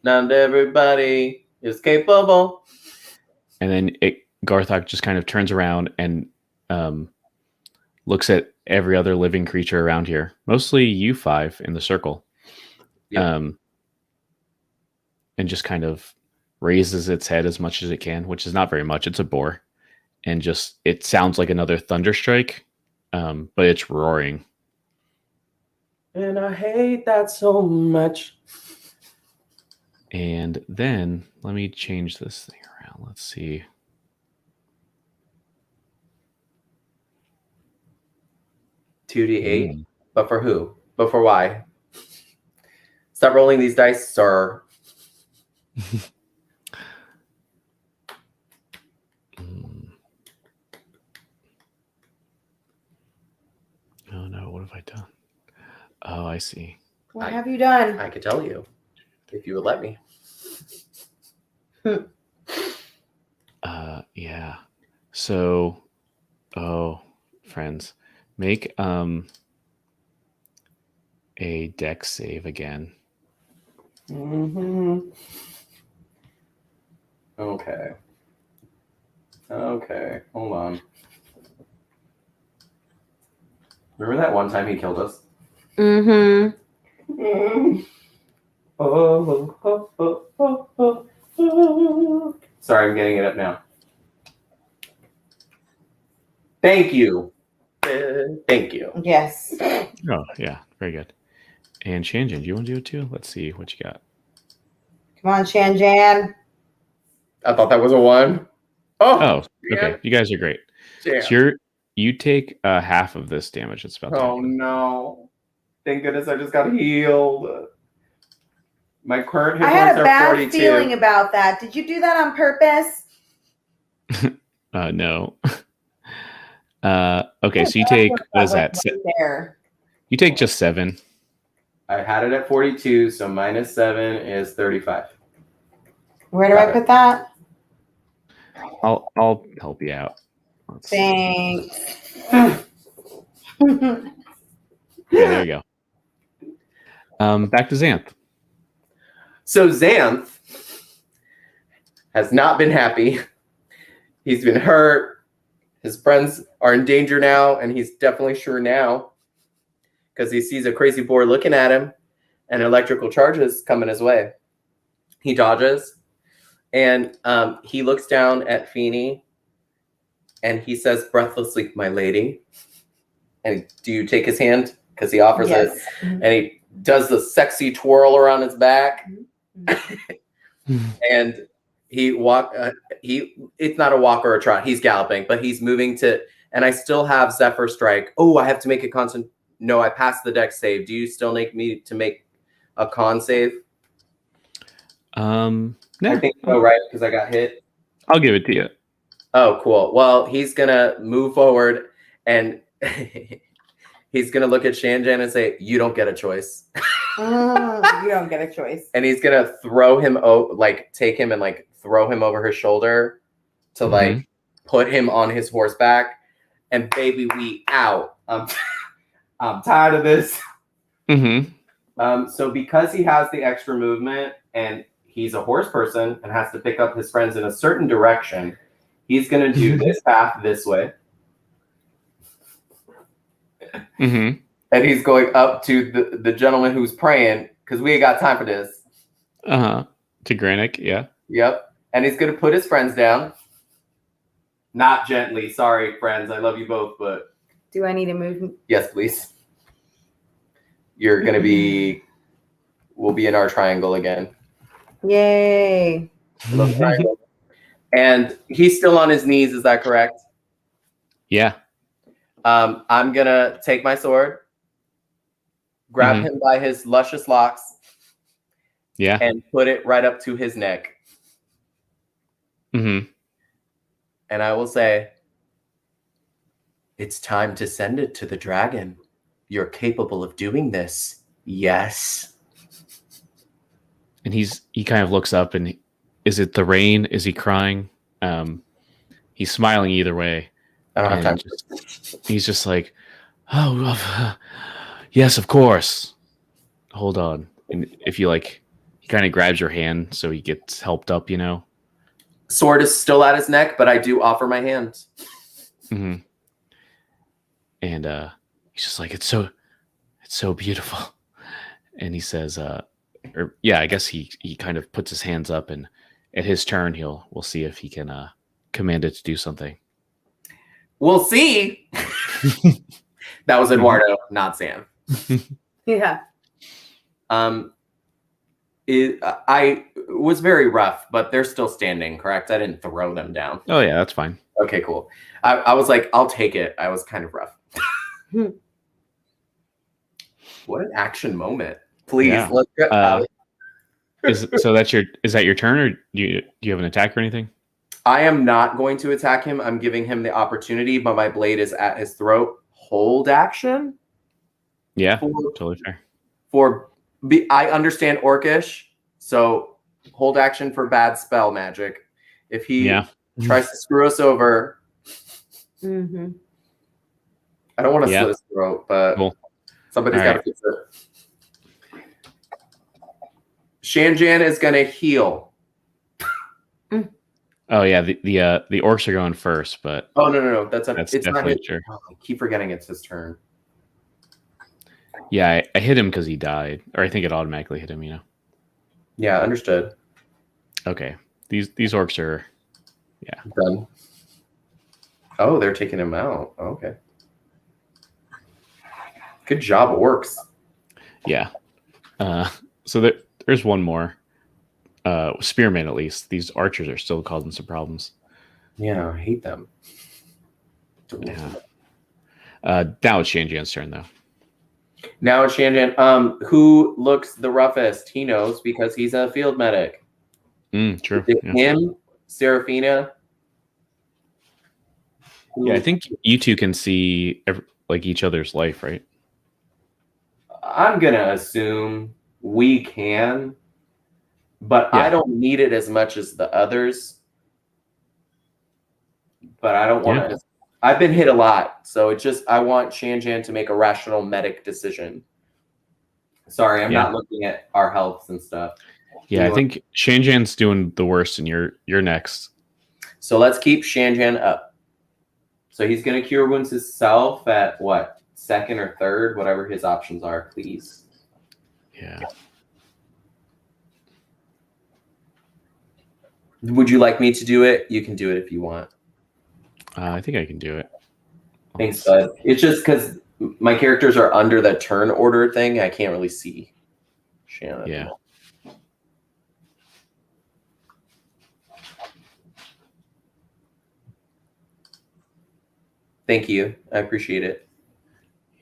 Not everybody is capable. And then Garthok just kind of turns around and looks at every other living creature around here, mostly you five in the circle, Yep. and just kind of raises its head as much as it can, which is not very much. It's a boar, and just it sounds like another thunder strike, but it's roaring. And I hate that so much. And then let me change this thing around. Let's see. $2d8, but for who? But for why? Stop rolling these dice, sir. Oh no, what have I done? Oh, I see. What have you done? I could tell you if you would let me. Yeah. So, friends, make a dex save again. Mm-hmm. Okay, hold on. Remember that one time he killed us? Mm-hmm. Sorry, I'm getting it up now. Thank you. Thank you. Yes. Oh, yeah. Very good. And Shanjan, do you want to do it too? Let's see what you got. Come on, Shanjan. I thought that was a 1. Oh, okay. You guys are great. Damn. So you take half of this damage. It's about to Oh happen. no. Thank goodness I just got healed. My current hit I had points a are bad 42. feeling about that. Did you do that on purpose? No. Okay, so you take, what is that? There. You take just 7. I had it at 42, so minus 7 is 35. Where do Got I it. put that? I'll help you out. Let's see. Thanks. Yeah, there you go. Back to Xanth. So Xanth has not been happy. He's been hurt. His friends are in danger now, and he's definitely sure now because he sees a crazy boar looking at him and electrical charges coming his way. He dodges, and he looks down at Feeny, and he says breathlessly, "My lady." And do you take his hand? Because he offers it, and he does the sexy twirl around his back. And it's not a walk or a trot, he's galloping, but he's moving to, and I still have Zephyr Strike. Oh, I have to make a constant. No, I passed the dex save. Do you still make me to make a con save? No. I think so, right? Because I got hit. I'll give it to you. Oh, cool. Well, he's gonna move forward, and he's gonna look at Shanjan and say, "You don't get a choice." You don't get a choice. And he's gonna throw him take him and throw him over his shoulder to put him on his horseback, and baby, we out. I'm tired of this. So because he has the extra movement and he's a horse person and has to pick up his friends in a certain direction, he's gonna do this path this way. And he's going up to the gentleman who's praying, because we ain't got time for this. To Granick, yeah. Yep. And he's going to put his friends down. Not gently. Sorry, friends. I love you both, but... Do I need to move? Yes, please. You're gonna be. We'll be in our triangle again. Yay. Little triangle. And he's still on his knees. Is that correct? Yeah. I'm gonna take my sword, grab him by his luscious locks, Yeah. and put it right up to his neck. Mm-hmm. And I will say, it's time to send it to the dragon. You're capable of doing this. Yes. And he kind of looks up and is it the rain? Is he crying? He's smiling either way. I don't have time. He's just like, oh, yes, of course. Hold on. And if you like, he kind of grabs your hand so he gets helped up, you know? Sword is still at his neck, but I do offer my hand. Mm-hmm. And he's just like, it's so beautiful. And he says, I guess he kind of puts his hands up, and at his turn, we'll see if he can command it to do something. We'll see. That was Eduardo, not Sam. Yeah. I was very rough, but they're still standing, correct? I didn't throw them down. Oh yeah, that's fine. Okay, cool. I was like, I'll take it. I was kind of rough. What an action moment. Please, Yeah. let's get out. Is that your turn, or do you have an attack or anything? I am not going to attack him. I'm giving him the opportunity, but my blade is at his throat. Hold action? Yeah, totally fair. I understand Orcish, so hold action for bad spell magic. If he tries to screw us over, I don't want to slit his throat, but somebody's got to fix it. Shanjan is going to heal. Oh yeah, the orcs are going first, but no, it's definitely not his. true. Oh, I keep forgetting it's his turn. Yeah, I hit him because he died, or I think it automatically hit him. You know. Yeah, understood. Okay, these orcs are, done. Oh, they're taking him out. Okay. Good job, orcs. Yeah. So there's one more. Spearmen, at least. These archers are still causing some problems. Yeah, I hate them. Yeah. Now it's Shanjan's turn, though. Now it's Shanjan. Who looks the roughest? He knows because he's a field medic. True. Him, Saraphina. Yeah, I think you two can see each other's life, right? I'm gonna assume we can, but I don't need it as much as the others. But I don't want to. I've been hit a lot, so I want Shanjan to make a rational medic decision. Sorry, I'm not looking at our healths and stuff. Yeah, I think Shanjan's doing the worst, and you're next. So let's keep Shanjan up. So he's going to cure wounds himself at what? Second or third, whatever his options are, please. Yeah. Would you like me to do it? You can do it if you want. I think I can do it. Thanks, bud. It's just because my characters are under the turn order thing. I can't really see Shannon. Yeah. Thank you. I appreciate it.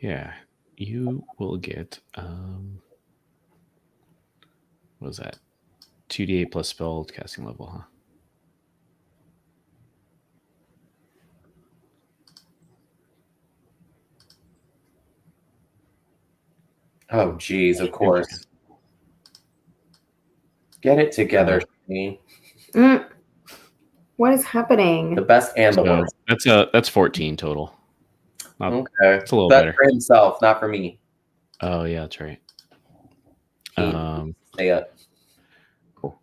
Yeah. You will get what was that? 2d8 plus spell casting level, huh? Oh, geez, of course. Get it together, Shane. What is happening? The best and the worst. That's 14 total. Okay. It's a little That's better. for himself, not for me. Oh, yeah, that's right. Stay up. Cool.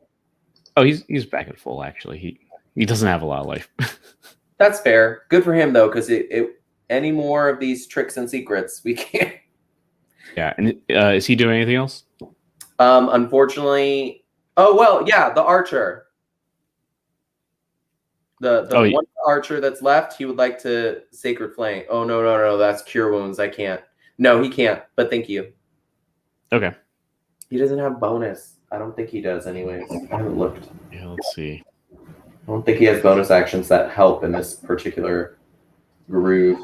Oh, he's back at full, actually. He doesn't have a lot of life. That's fair. Good for him, though, because any more of these tricks and secrets, we can't. Yeah, and is he doing anything else? Unfortunately, the archer. The one archer that's left, he would like to Sacred Flame. Oh, no, that's Cure Wounds. I can't. No, he can't, but thank you. Okay. He doesn't have bonus. I don't think he does anyways. I haven't looked. Yeah, let's see. I don't think he has bonus actions that help in this particular groove.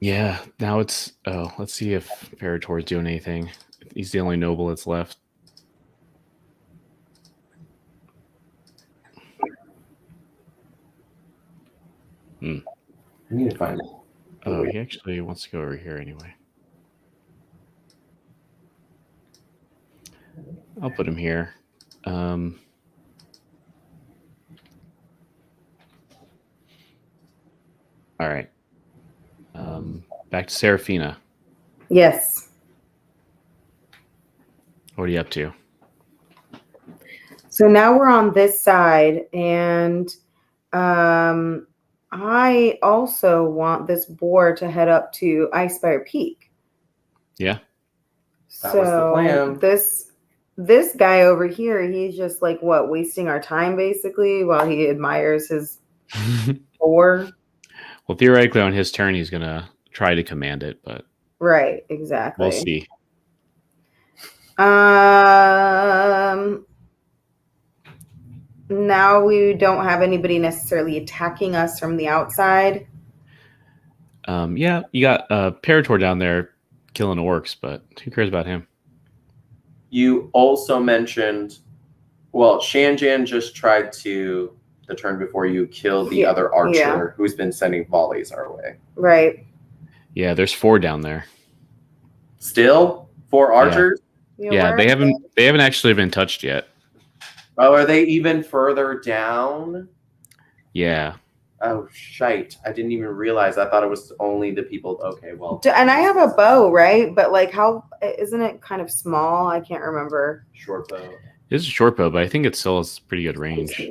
Yeah, now it's... Oh, let's see if Parator's doing anything. He's the only noble that's left. I need to find it. Oh, he actually wants to go over here anyway. I'll put him here. All right. Back to Saraphina. Yes. What are you up to? So now we're on this side, and I also want this boar to head up to Spire Peak. Yeah. That was the plan. This guy over here, he's just like what, wasting our time basically while he admires his boar. Well, theoretically, on his turn, he's gonna try to command it, but Right, exactly. we'll see. Now we don't have anybody necessarily attacking us from the outside. Yeah, you got Parator down there killing orcs, but who cares about him? You also mentioned, well, Shanjan just tried to, the turn before you, kill the other archer who's been sending volleys our way. Right. Yeah, there's 4 down there. Still? 4 archers? Yeah, they haven't actually been touched yet. Oh, are they even further down? Yeah. Oh, shite. I didn't even realize. I thought it was only the people. Okay, well. And I have a bow, right? But like, how isn't it kind of small? I can't remember. Short bow. It's a short bow, but I think it still has pretty good range.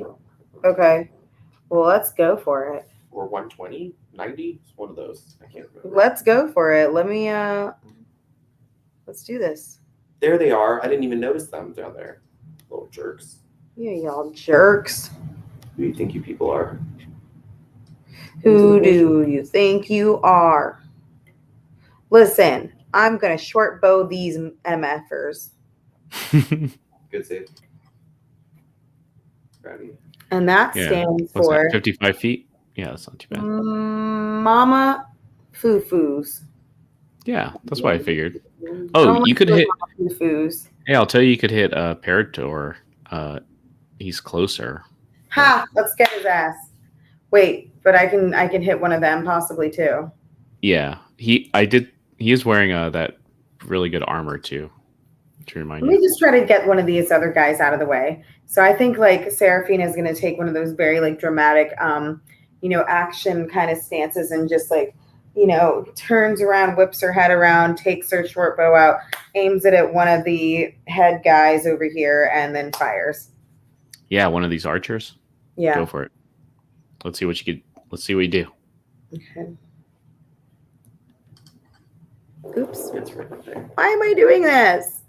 Okay. Well, let's go for it. Or 120? 90? It's one of those. I can't remember. Let's go for it. Let me, let's do this. There they are. I didn't even notice them down there. Little jerks. Yeah, y'all jerks. Who do you think you people are? Who do you think you are? Listen, I'm going to short bow these MFers. Good save. Rowdy. And that Yeah. stands What's for that, 55 feet? Yeah, that's not too bad. Mama Foo-Foos. Yeah, that's what I figured. I Oh, don't you like could those hit... Mama Foo-Foos. Yeah, I'll tell you could hit Parator. He's closer. Ha! Let's get his ass. Wait, but I can hit one of them possibly too. Yeah, he is wearing that really good armor too. To remind Let you. me just try to get one of these other guys out of the way. So I think like Seraphina is going to take one of those very like dramatic, action kind of stances and just like, turns around, whips her head around, takes her short bow out, aims it at one of the head guys over here, and then fires. Yeah, one of these archers. Yeah. Go for it. Let's see what you do. Okay. Oops. It's right up there. Why am I doing this?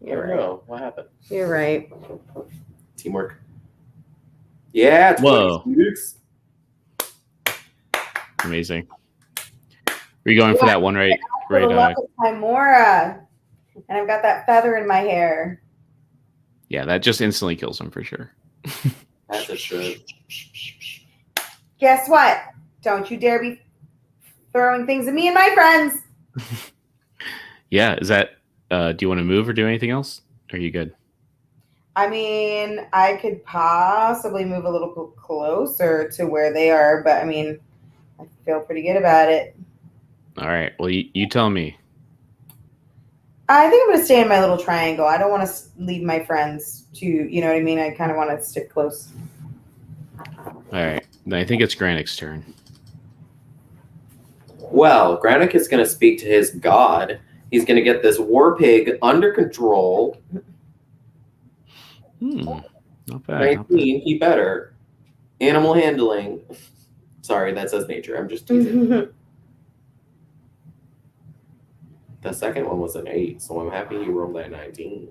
You're I don't right. know. What happened? You're right. Teamwork. Yeah. Whoa. 26. Amazing. Are you going for that one right? For the love of Timora. And I've got that feather in my hair. Yeah, that just instantly kills him for sure. That's a should. Guess what? Don't you dare be throwing things at me and my friends. Yeah, is that? Do you want to move or do anything else? Are you good? I mean, I could possibly move a little closer to where they are, but I mean, I feel pretty good about it. All right. Well, you tell me. I think I'm going to stay in my little triangle. I don't want to leave my friends to, you know what I mean? I kind of want to stick close. All right. Then I think it's Granik's turn. Well, Granik is going to speak to his god. He's going to get this war pig under control. Not bad. 19, he better. Animal handling. Sorry, that says nature. I'm just teasing. The second one was an 8, so I'm happy he rolled that 19.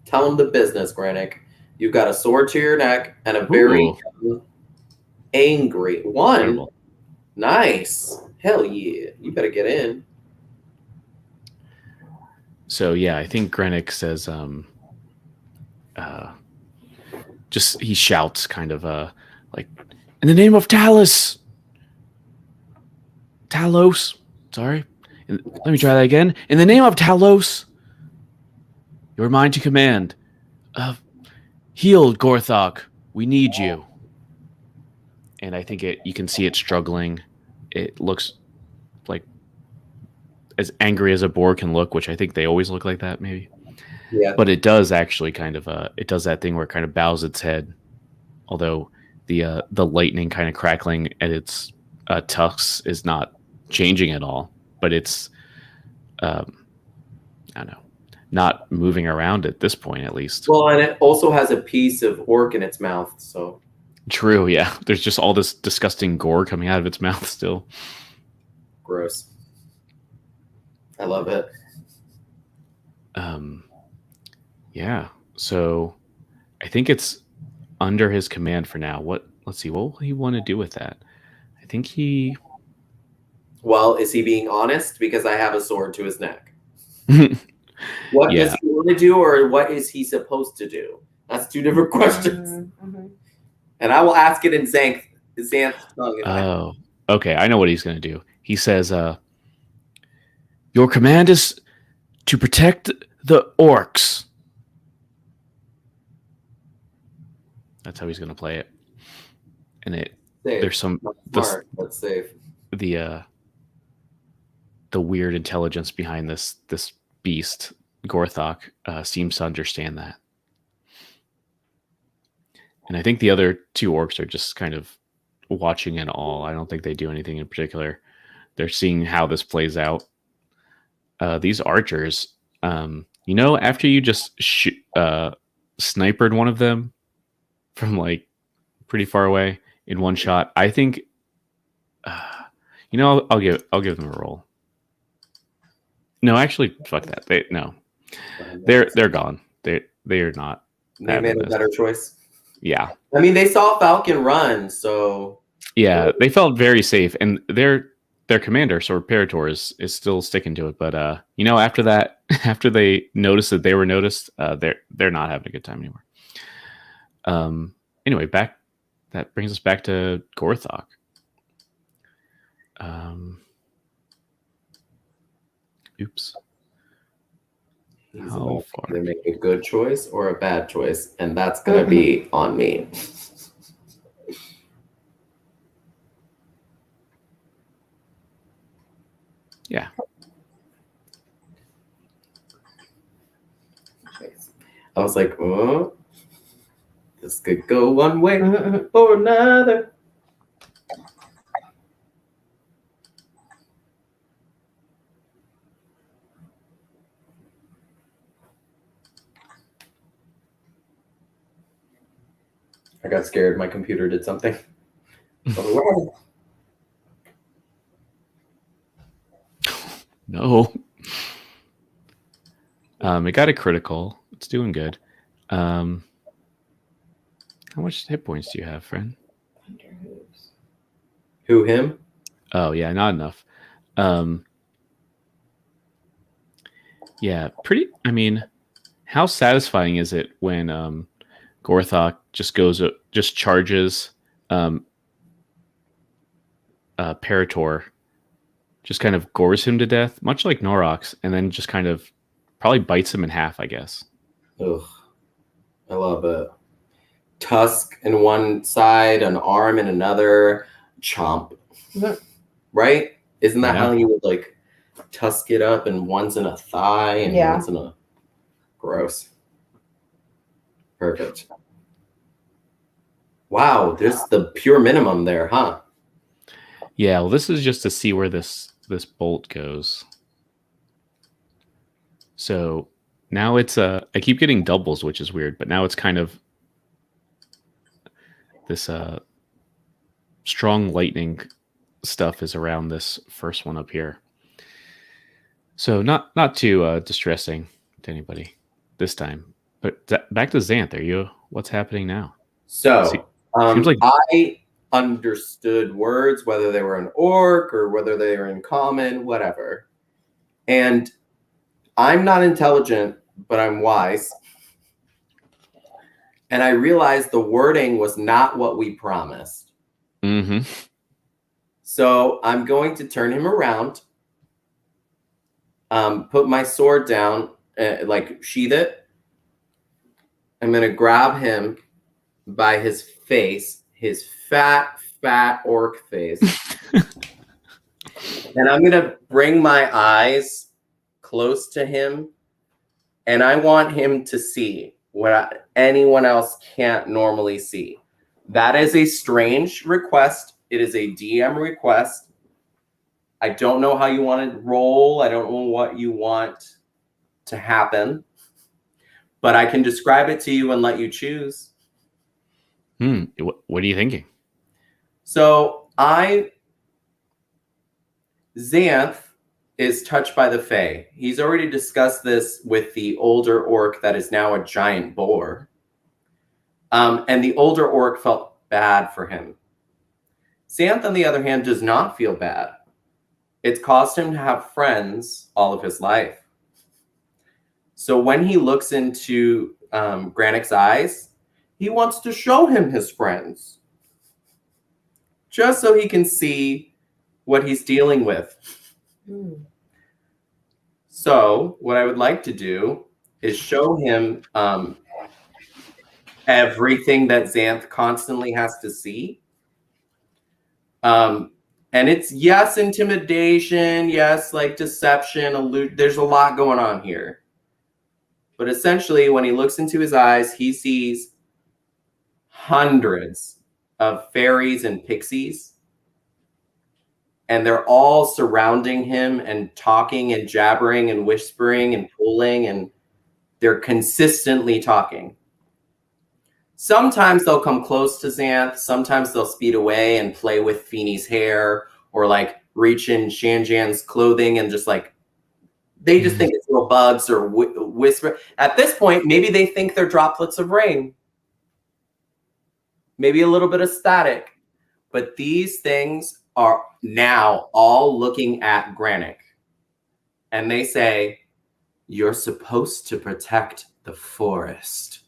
Tell him the business, Granik. You've got a sword to your neck and a very angry one. Incredible. Nice. Hell yeah. You better get in. So yeah, I think Grenick says, just he shouts, kind of like, in the name of Talos. Sorry. Let me try that again. In the name of Talos, you're mine to command. Heal, Gorthok. We need you. And I think you can see it struggling. It looks like as angry as a boar can look, which I think they always look like that, maybe. Yeah. But it does actually kind of it does that thing where it kind of bows its head, although the lightning kind of crackling at its tusks is not changing at all. But it's I don't know, not moving around at this point, at least. Well, and it also has a piece of orc in its mouth, so. True, yeah. There's just all this disgusting gore coming out of its mouth still. Gross. I love it. Yeah. So I think it's under his command for now. Let's see, what will he want to do with that? I think he Well, is he being honest? Because I have a sword to his neck. What does he want to do, or what is he supposed to do? That's two different questions. Mm-hmm. And I will ask it in Xanth's tongue. Oh, okay. I know what he's going to do. He says, your command is to protect the orcs. That's how he's going to play it. And there's some smart, but safe. The weird intelligence behind this beast, Gorthok, seems to understand that. And I think the other two orcs are just kind of watching it all. I don't think they do anything in particular. They're seeing how this plays out. These archers, after you just sniped one of them from like pretty far away in one shot, I think, I'll give them a roll. No, actually, fuck that. They're gone. They are not. They made a better choice. Yeah. I mean, they saw Falcon run, so. Yeah, they felt very safe, and their commander, Sword Parator, is still sticking to it. But after that, after they noticed that they were noticed, they're not having a good time anymore. Anyway, that brings us back to Gorthok. Oops. He's about to either make a good choice or a bad choice, and that's going to be on me. Yeah. I was like, oh, this could go one way or another. I got scared. My computer did something. No. It got a critical. It's doing good. How much hit points do you have, friend? Who, him? Oh, yeah, not enough. Yeah, I mean, how satisfying is it when Gorthok just charges Parator, just kind of gores him to death, much like Norox, and then just kind of probably bites him in half, I guess. Ugh. I love it. Tusk in one side, an arm in another, chomp. Right? Isn't that how you would like tusk it up, and one's in a thigh and one's in a gross. Perfect. Wow, there's the pure minimum there, huh? Yeah, well, this is just to see where this bolt goes. So now it's I keep getting doubles, which is weird, but now it's kind of this strong lightning stuff is around this first one up here. So not too distressing to anybody this time. But back to Xanth, what's happening now? So seems like understood words, whether they were an orc or whether they were in common, whatever. And I'm not intelligent, but I'm wise. And I realized the wording was not what we promised. Mm-hmm. So I'm going to turn him around, put my sword down, like sheath it. I'm going to grab him by his face, his fat orc face. And I'm going to bring my eyes close to him. And I want him to see what anyone else can't normally see. That is a strange request. It is a DM request. I don't know how you want to roll. I don't know what you want to happen. But I can describe it to you and let you choose. What are you thinking? So Xanth is touched by the Fae. He's already discussed this with the older orc that is now a giant boar. And the older orc felt bad for him. Xanth, on the other hand, does not feel bad. It's caused him to have friends all of his life. So when he looks into Granic's eyes, he wants to show him his friends. Just so he can see what he's dealing with. So what I would like to do is show him everything that Xanth constantly has to see. And it's, yes, intimidation, yes, like deception, there's a lot going on here. But essentially, when he looks into his eyes, he sees hundreds of fairies and pixies. And they're all surrounding him and talking and jabbering and whispering and pulling, and they're consistently talking. Sometimes they'll come close to Xanth. Sometimes they'll speed away and play with Feeney's hair or like reach in Shanjan's clothing and just like, they just think it's little bugs or whisper. At this point, maybe they think they're droplets of rain. Maybe a little bit of static. But these things are now all looking at Granic. And they say, you're supposed to protect the forest.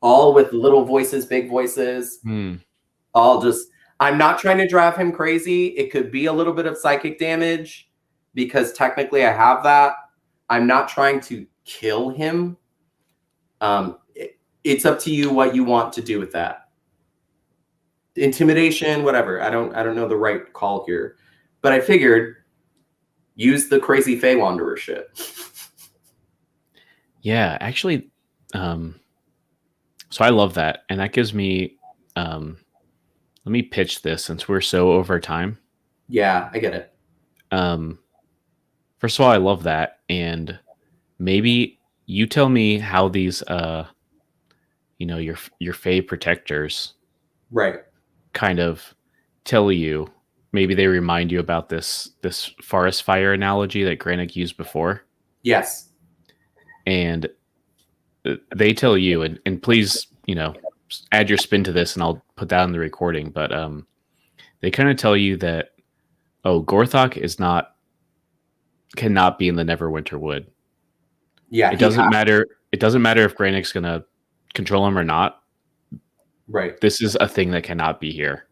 All with little voices, big voices. All just, I'm not trying to drive him crazy. It could be a little bit of psychic damage because technically I have that. I'm not trying to kill him. It's up to you what you want to do with that. Intimidation, whatever. I don't know the right call here. But I figured use the crazy Fey Wanderer shit. Yeah, actually, so I love that. And that gives me, let me pitch this since we're so over time. Yeah, I get it. First of all, I love that. And maybe you tell me how these, your Fey protectors, right, kind of tell you. Maybe they remind you about this forest fire analogy that Granic used before. Yes. And they tell you, and please, add your spin to this, and I'll put that in the recording. But they kind of tell you that, Gorthok cannot be in the Neverwinter Wood. Yeah, it doesn't matter. It doesn't matter if Granic's gonna control him or not. Right. This is a thing that cannot be here.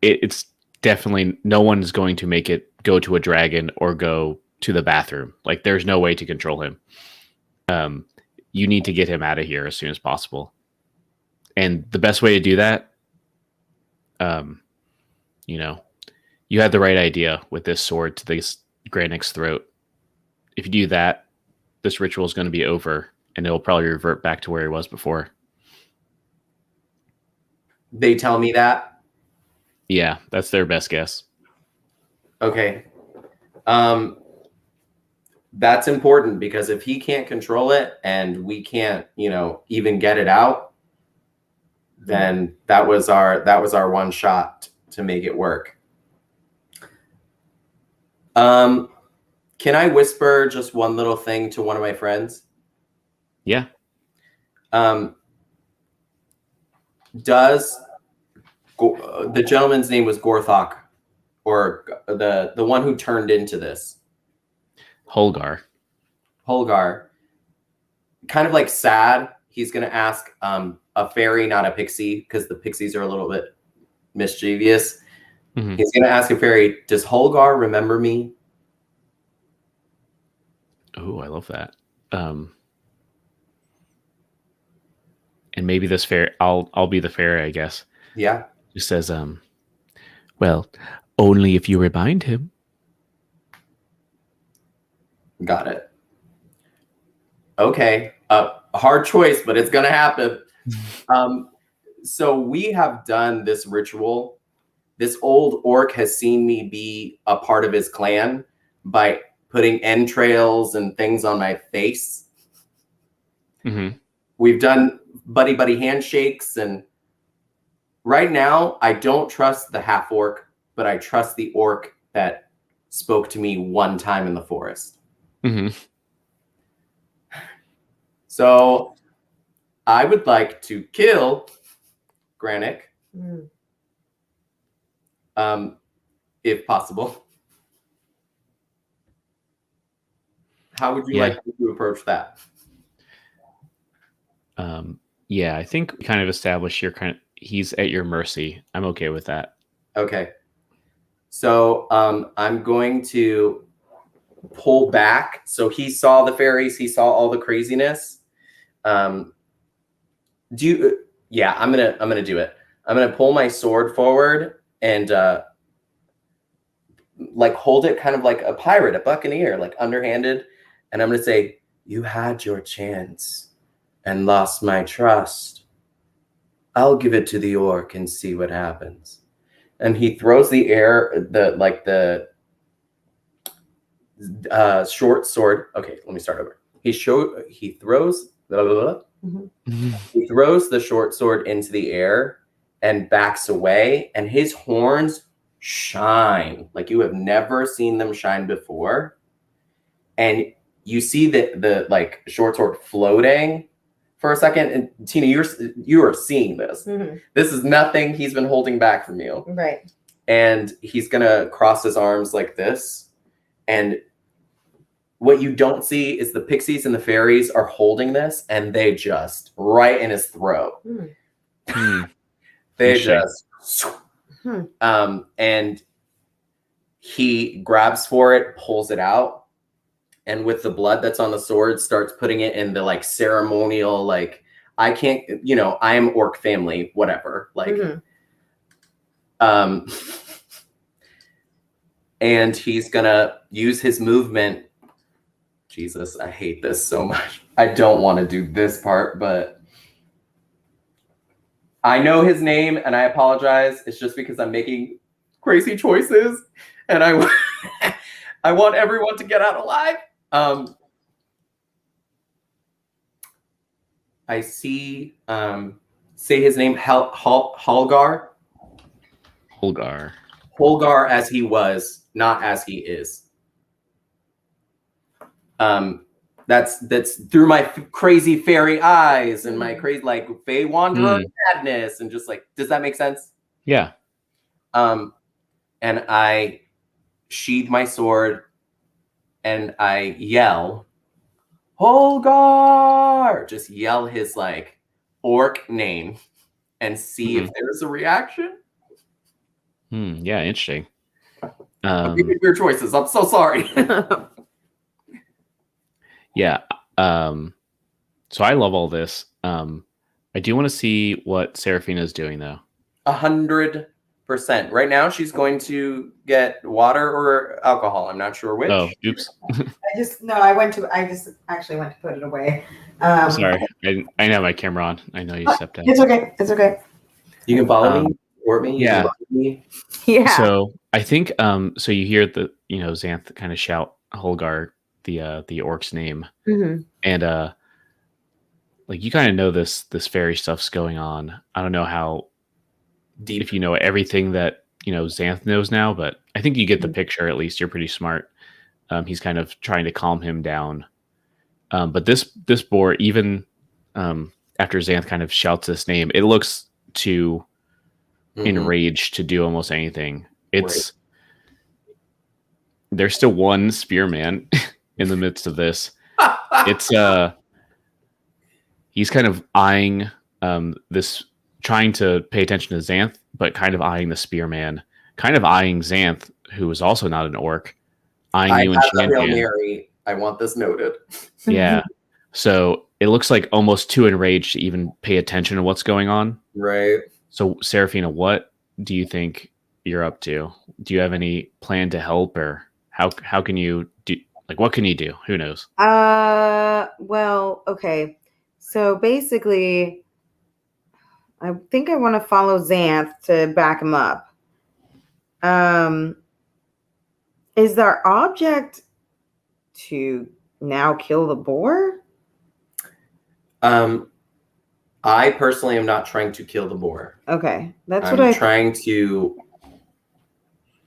It's definitely, no one is going to make it go to a dragon or go to the bathroom. Like, there's no way to control him. You need to get him out of here as soon as possible. And the best way to do that, you had the right idea with this sword to this Granic's throat. If you do that, this ritual is going to be over, and it'll probably revert back to where he was before. They tell me that? Yeah, that's their best guess. Okay. That's important because if he can't control it and we can't, even get it out, then that was our one shot to make it work. Can I whisper just one little thing to one of my friends? Yeah. Does The gentleman's name was Gorthok, or the one who turned into this. Holgar. Holgar. Kind of like sad. He's going to ask a fairy, not a pixie, because the pixies are a little bit mischievous. Mhm. He's going to ask a fairy, does Holgar remember me? Oh, I love that. And maybe this fairy, I'll be the fairy, I guess. Yeah. Just says, well, only if you remind him. Got it. Okay. A hard choice, but it's going to happen. So we have done this ritual. This old orc has seen me be a part of his clan by putting entrails and things on my face. Mm-hmm. We've done buddy handshakes, and right now I don't trust the half orc, but I trust the orc that spoke to me one time in the forest. Mm-hmm. So I would like to kill Granick, if possible. How would you like to approach that? Yeah, I think we kind of established he's at your mercy. I'm okay with that. Okay. So I'm going to pull back. So he saw the fairies, he saw all the craziness. I'm gonna do it. I'm gonna pull my sword forward and like hold it kind of like a pirate, a buccaneer, like underhanded. And I'm gonna say, you had your chance and lost my trust. I'll give it to the orc and see what happens. And he throws the short sword. Okay, let me start over. He throws He throws the short sword into the air and backs away, and his horns shine like you have never seen them shine before. And you see the like short sword floating for a second. And Tina, you are seeing this. Mm-hmm. This is nothing he's been holding back from you. Right. And he's gonna cross his arms like this. And what you don't see is the pixies and the fairies are holding this, and they just right in his throat. They just and he grabs for it, pulls it out, and with the blood that's on the sword, starts putting it in the like ceremonial, like I can't, I am orc family, whatever. Like and he's gonna use his movement. Jesus, I hate this so much. I don't want to do this part, but I know his name and I apologize. It's just because I'm making crazy choices and I want everyone to get out alive. I see, say his name, Holgar. Holgar as he was, not as he is. That's through my crazy fairy eyes and my crazy like Fey Wanderer madness, and just like, does that make sense? Yeah. And I sheathe my sword and I yell, Holgar! Just yell his like orc name and see if there's a reaction. Yeah, interesting. I'm making your choices. I'm so sorry. Yeah. So I love all this. I do want to see what Seraphina is doing though. 100%. Right now she's going to get water or alcohol. I'm not sure which. Oh, oops. I just actually went to put it away. Sorry. I didn't have my camera on. I know you stepped out. It's okay. You can follow me or me. Yeah. Me. Yeah. So I think so you hear the Xanth kind of shout Holgar the orc's name, and like you kind of know this fairy stuff's going on. I don't know how deep, if you know everything that Xanth knows now, but I think you get the picture. At least you're pretty smart. He's kind of trying to calm him down, but this boar, even after Xanth kind of shouts this name, it looks to enraged to do almost anything. There's still one spearman in the midst of this. It's he's kind of eyeing this, trying to pay attention to Xanth, but kind of eyeing the spearman, kind of eyeing Xanth, who is also not an orc, eyeing you and Hail Shan. Mary. I want this noted. Yeah. So it looks like almost too enraged to even pay attention to what's going on. Right. So Saraphina, what do you think you're up to? Do you have any plan to help, or how can you do? Like, what can you do? Who knows? Well, okay. So basically, I think I want to follow Xanth to back him up. Is our object to now kill the boar? I personally am not trying to kill the boar. Okay, that's I'm what trying to.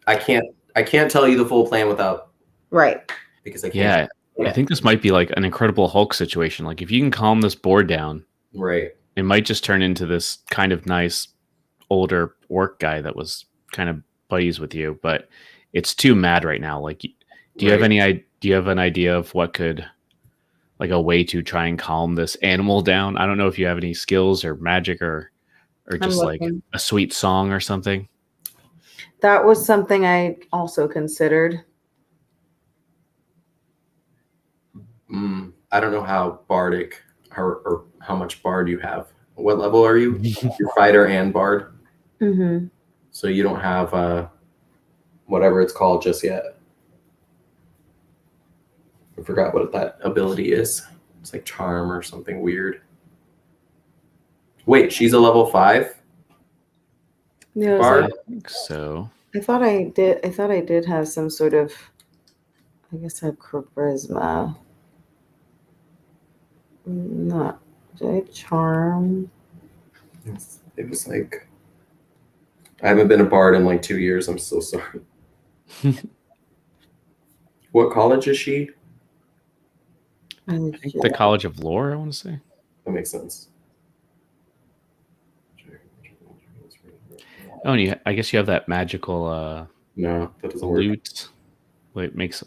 I can't tell you the full plan without. Right. Because I Yeah, can't. I think this might be like an Incredible Hulk situation. Like, if you can calm this boar down, Right. it might just turn into this kind of nice older orc guy that was kind of buddies with you, but it's too mad right now. Like, do you have an idea of what could, like, a way to try and calm this animal down? I don't know if you have any skills or magic or just like a sweet song or something. That was something I also considered. I don't know how bardic or how much bard you have. What level are you? You're fighter and bard. Mm-hmm. So you don't have whatever it's called just yet. I forgot what that ability is. It's like charm or something weird. Wait, she's a level 5? Yeah, Bard? I think so. I thought I did have some sort of, I guess I have charisma. Not, did I charm? It was like, I haven't been a bard in like 2 years. I'm so sorry. What college is she? I think the College of Lore, I want to say. That makes sense. Oh, and I guess you have that magical No, that doesn't work. lute. It makes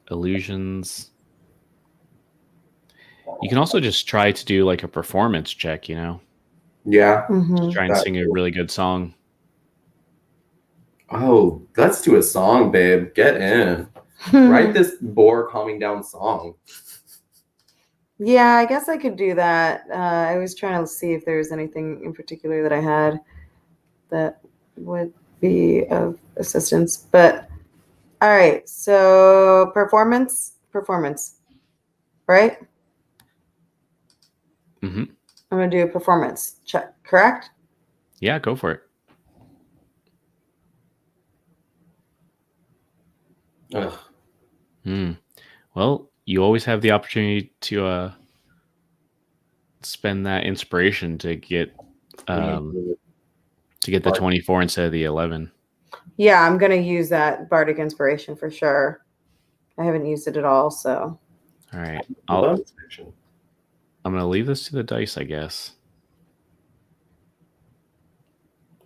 illusions. You can also just try to do like a performance check, you know? Yeah. Just try and sing a really good song. Oh, let's do a song, babe. Get in. Write this boar calming down song. Yeah, I guess I could do that. I was trying to see if there was anything in particular that I had that would be of assistance. But all right, so performance, right? Mm-hmm. I'm gonna do a performance check, correct? Yeah, go for it. Ugh. Well, you always have the opportunity to spend that inspiration to get the 24 instead of the 11. Yeah, I'm gonna use that bardic inspiration for sure. I haven't used it at all, so. All right, I'm gonna leave this to the dice, I guess.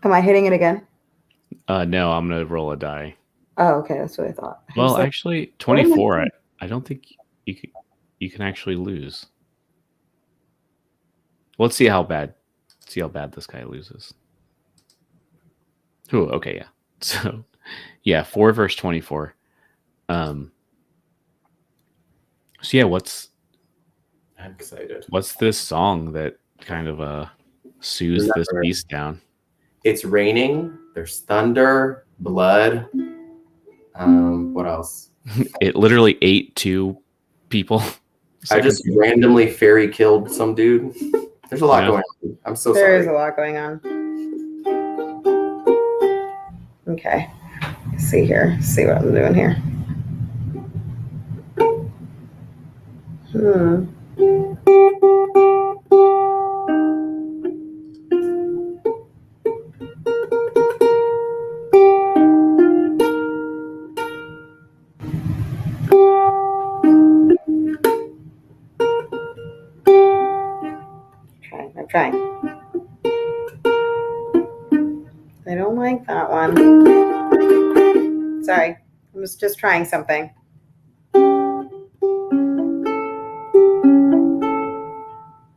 Am I hitting it again? No, I'm gonna roll a die. Oh, okay, that's what I thought. Well, actually, 24. I don't think you can actually lose. Let's see how bad this guy loses. Ooh, okay, yeah. So, yeah, 4 versus 24. So yeah, I'm excited. What's this song that kind of soothes this beast down? It's raining. There's thunder, blood. What else? It literally ate 2 people. I just randomly fairy killed some dude. There's a lot going on. I'm so sorry. There is a lot going on. Okay. Let's see here. See what I'm doing here. I'm trying. on. Sorry, I was just trying something.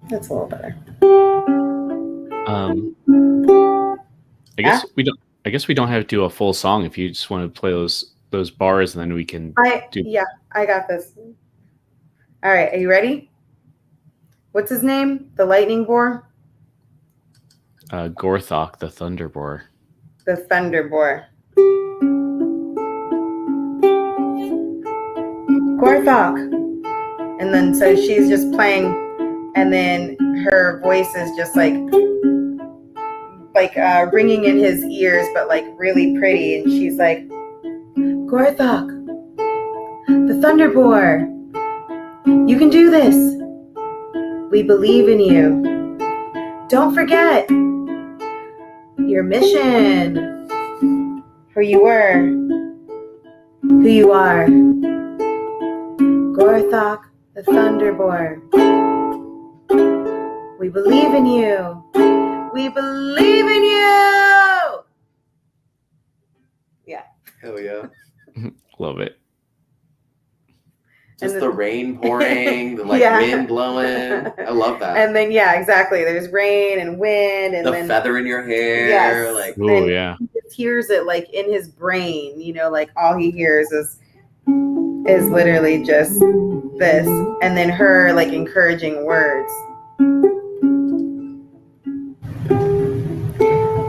That's a little better. I guess we don't. I guess we don't have to do a full song if you just want to play those bars, and then we can do. Yeah, I got this. All right, are you ready? What's his name? The lightning boar? Gorthok, the thunder boar. The thunder boar. Gorthok. And then so she's just playing, and then her voice is just like ringing in his ears, but like really pretty. And she's like, Gorthok, the thunder boar, you can do this. We believe in you. Don't forget your mission, who you were, who you are. Gorthok, the thunder boar. We believe in you. We believe in you. Yeah. Hell yeah. Love it. Just the rain pouring, the wind blowing. I love that. And then exactly. There's rain and wind, and the then feather in your hair. Yes. Like, oh yeah. He just hears it like in his brain. Like all he hears is literally just this, and then her like encouraging words.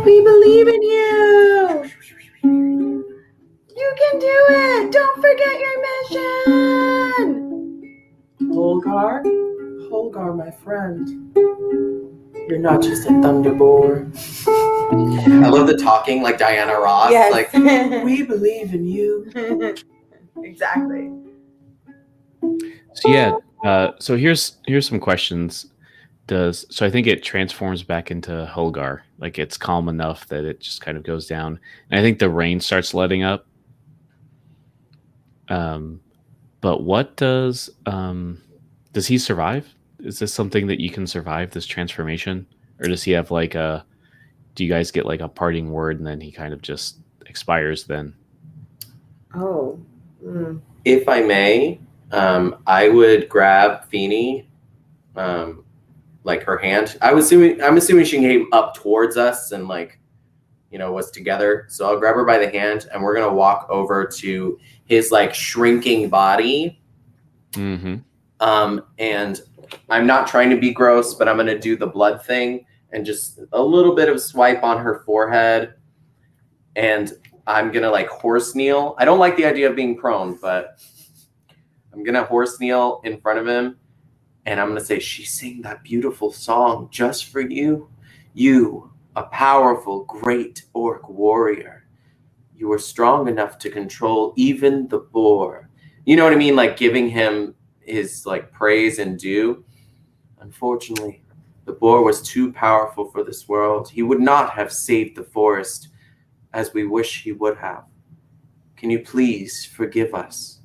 We believe in you. You can do it. Don't forget your mission. Holgar, my friend. You're not just a thunder boar. I love the talking like Diana Ross. Yes. Like, We believe in you. Exactly. So yeah. So here's some questions. So I think it transforms back into Holgar. Like it's calm enough that it just kind of goes down. And I think the rain starts letting up. But what does he survive? Is this something that you can survive, this transformation? Or does he have like do you guys get like a parting word and then he kind of just expires then? Oh. Mm. if I may, I would grab Feeny, like her hand. I'm assuming she came up towards us and was together. So I'll grab her by the hand and we're gonna walk over to his shrinking body. Mm-hmm. And I'm not trying to be gross, but I'm gonna do the blood thing and just a little bit of swipe on her forehead. And I'm gonna horse kneel. I don't like the idea of being prone, but I'm gonna horse kneel in front of him. And I'm gonna say, she sang that beautiful song just for you. You, a powerful, great orc warrior. You were strong enough to control even the boar. You know what I mean? Giving him his praise and due. Unfortunately, the boar was too powerful for this world. He would not have saved the forest as we wish he would have. Can you please forgive us?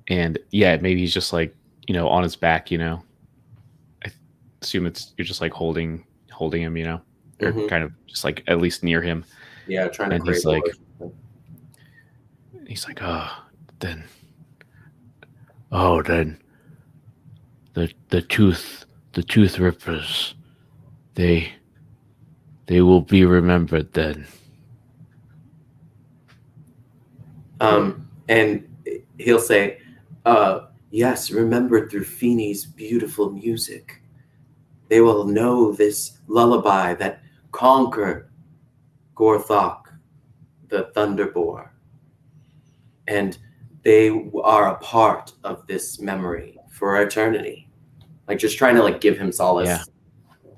And yeah, maybe he's just on his back, I assume you're just holding him, or kind of just at least near him. Yeah, trying to. And he's like, then the tooth rippers, they will be remembered then. And he'll say, yes, remembered through Feeny's beautiful music. They will know this lullaby that conquered Gorthok, the Thunder Boar. And they are a part of this memory for eternity. Just trying to give him solace. Yeah.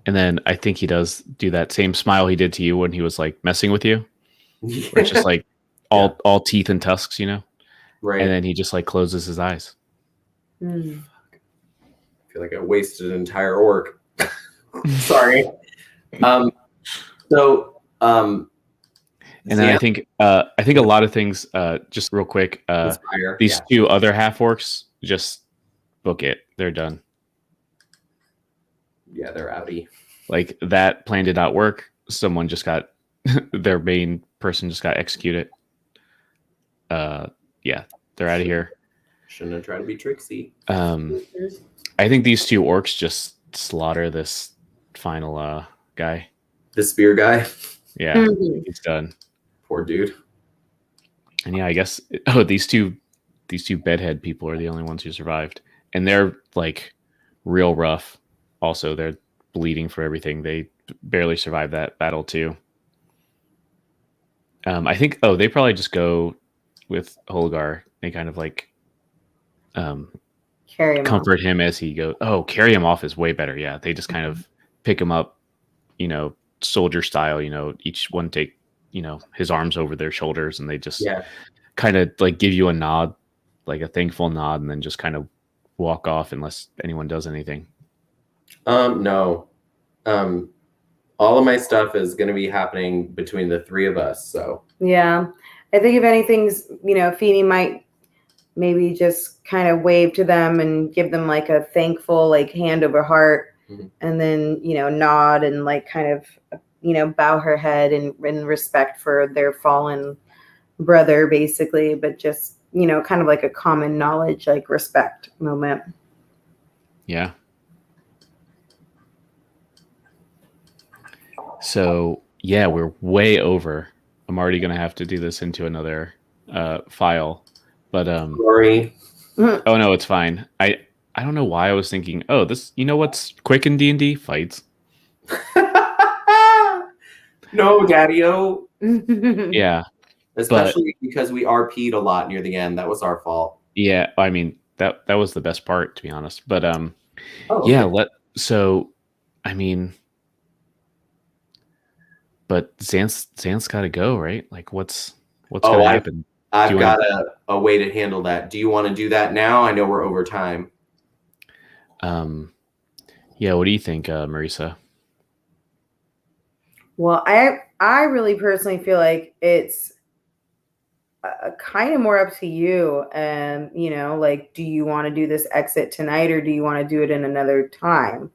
And then I think he does do that same smile he did to you when he was messing with you. Yeah. Where it's just all teeth and tusks, Right. And then he just closes his eyes. I feel like I wasted an entire orc. Sorry. And then I think a lot of things, just real quick, Spire, these two other half orcs just book it. They're done. Yeah, they're outie. like that plan did not work. Someone just got their main person just got executed. Yeah, they're out of here. Shouldn't have tried to be tricksy. I think these two orcs just slaughter this final guy. The spear guy. Yeah, Mhm. it's done. Poor dude. And yeah, I guess these two bedhead people are the only ones who survived, and they're like real rough. Also, they're bleeding for everything. They barely survived that battle too. I think they probably just go with Holgar. They kind of like Carry him comfort him as he goes. Oh, carry him off is way better. Yeah, they just kind of pick him up, soldier style. Each one take his arms over their shoulders, and they just kind of like give you a nod, like a thankful nod, and then just kind of walk off unless anyone does anything. No. All of my stuff is going to be happening between the three of us. So Yeah. I think if anything's, Feeny might maybe just kind of wave to them and give them like a thankful, like hand over heart, and then, nod and like kind of, bow her head in respect for their fallen brother, basically, but just, kind of like a common knowledge, like respect moment. Yeah. So yeah, we're way over. I'm already gonna have to do this into another file, but sorry. Oh no, it's fine. I don't know why I was thinking. Oh, this. What's quick in D&D? Fights. No, Daddy-o. Yeah, especially because we RP'd a lot near the end. That was our fault. Yeah, I mean that was the best part, to be honest. But okay. But Xanth's got to go, right? Like, what's gonna happen? I've got a way to handle that. Do you want to do that now? I know we're over time. Yeah. What do you think, Marisa? Well, I really personally feel like it's kind of more up to you. And, like, do you want to do this exit tonight or do you want to do it in another time?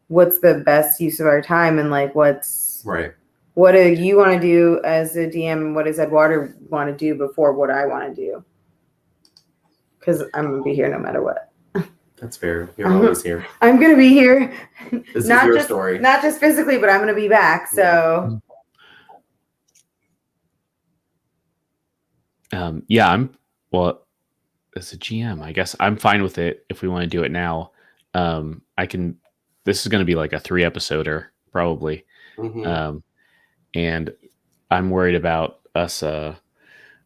What's the best use of our time? And like, right. What do you want to do as a DM? And what does Eduardo want to do before what I want to do? Because I'm going to be here no matter what. That's fair. You're always here. I'm going to be here. This is your story. Not just physically, but I'm going to be back. So. As a GM, I guess I'm fine with it if we want to do it now. This is going to be like a 3-episoder probably. And I'm worried about us,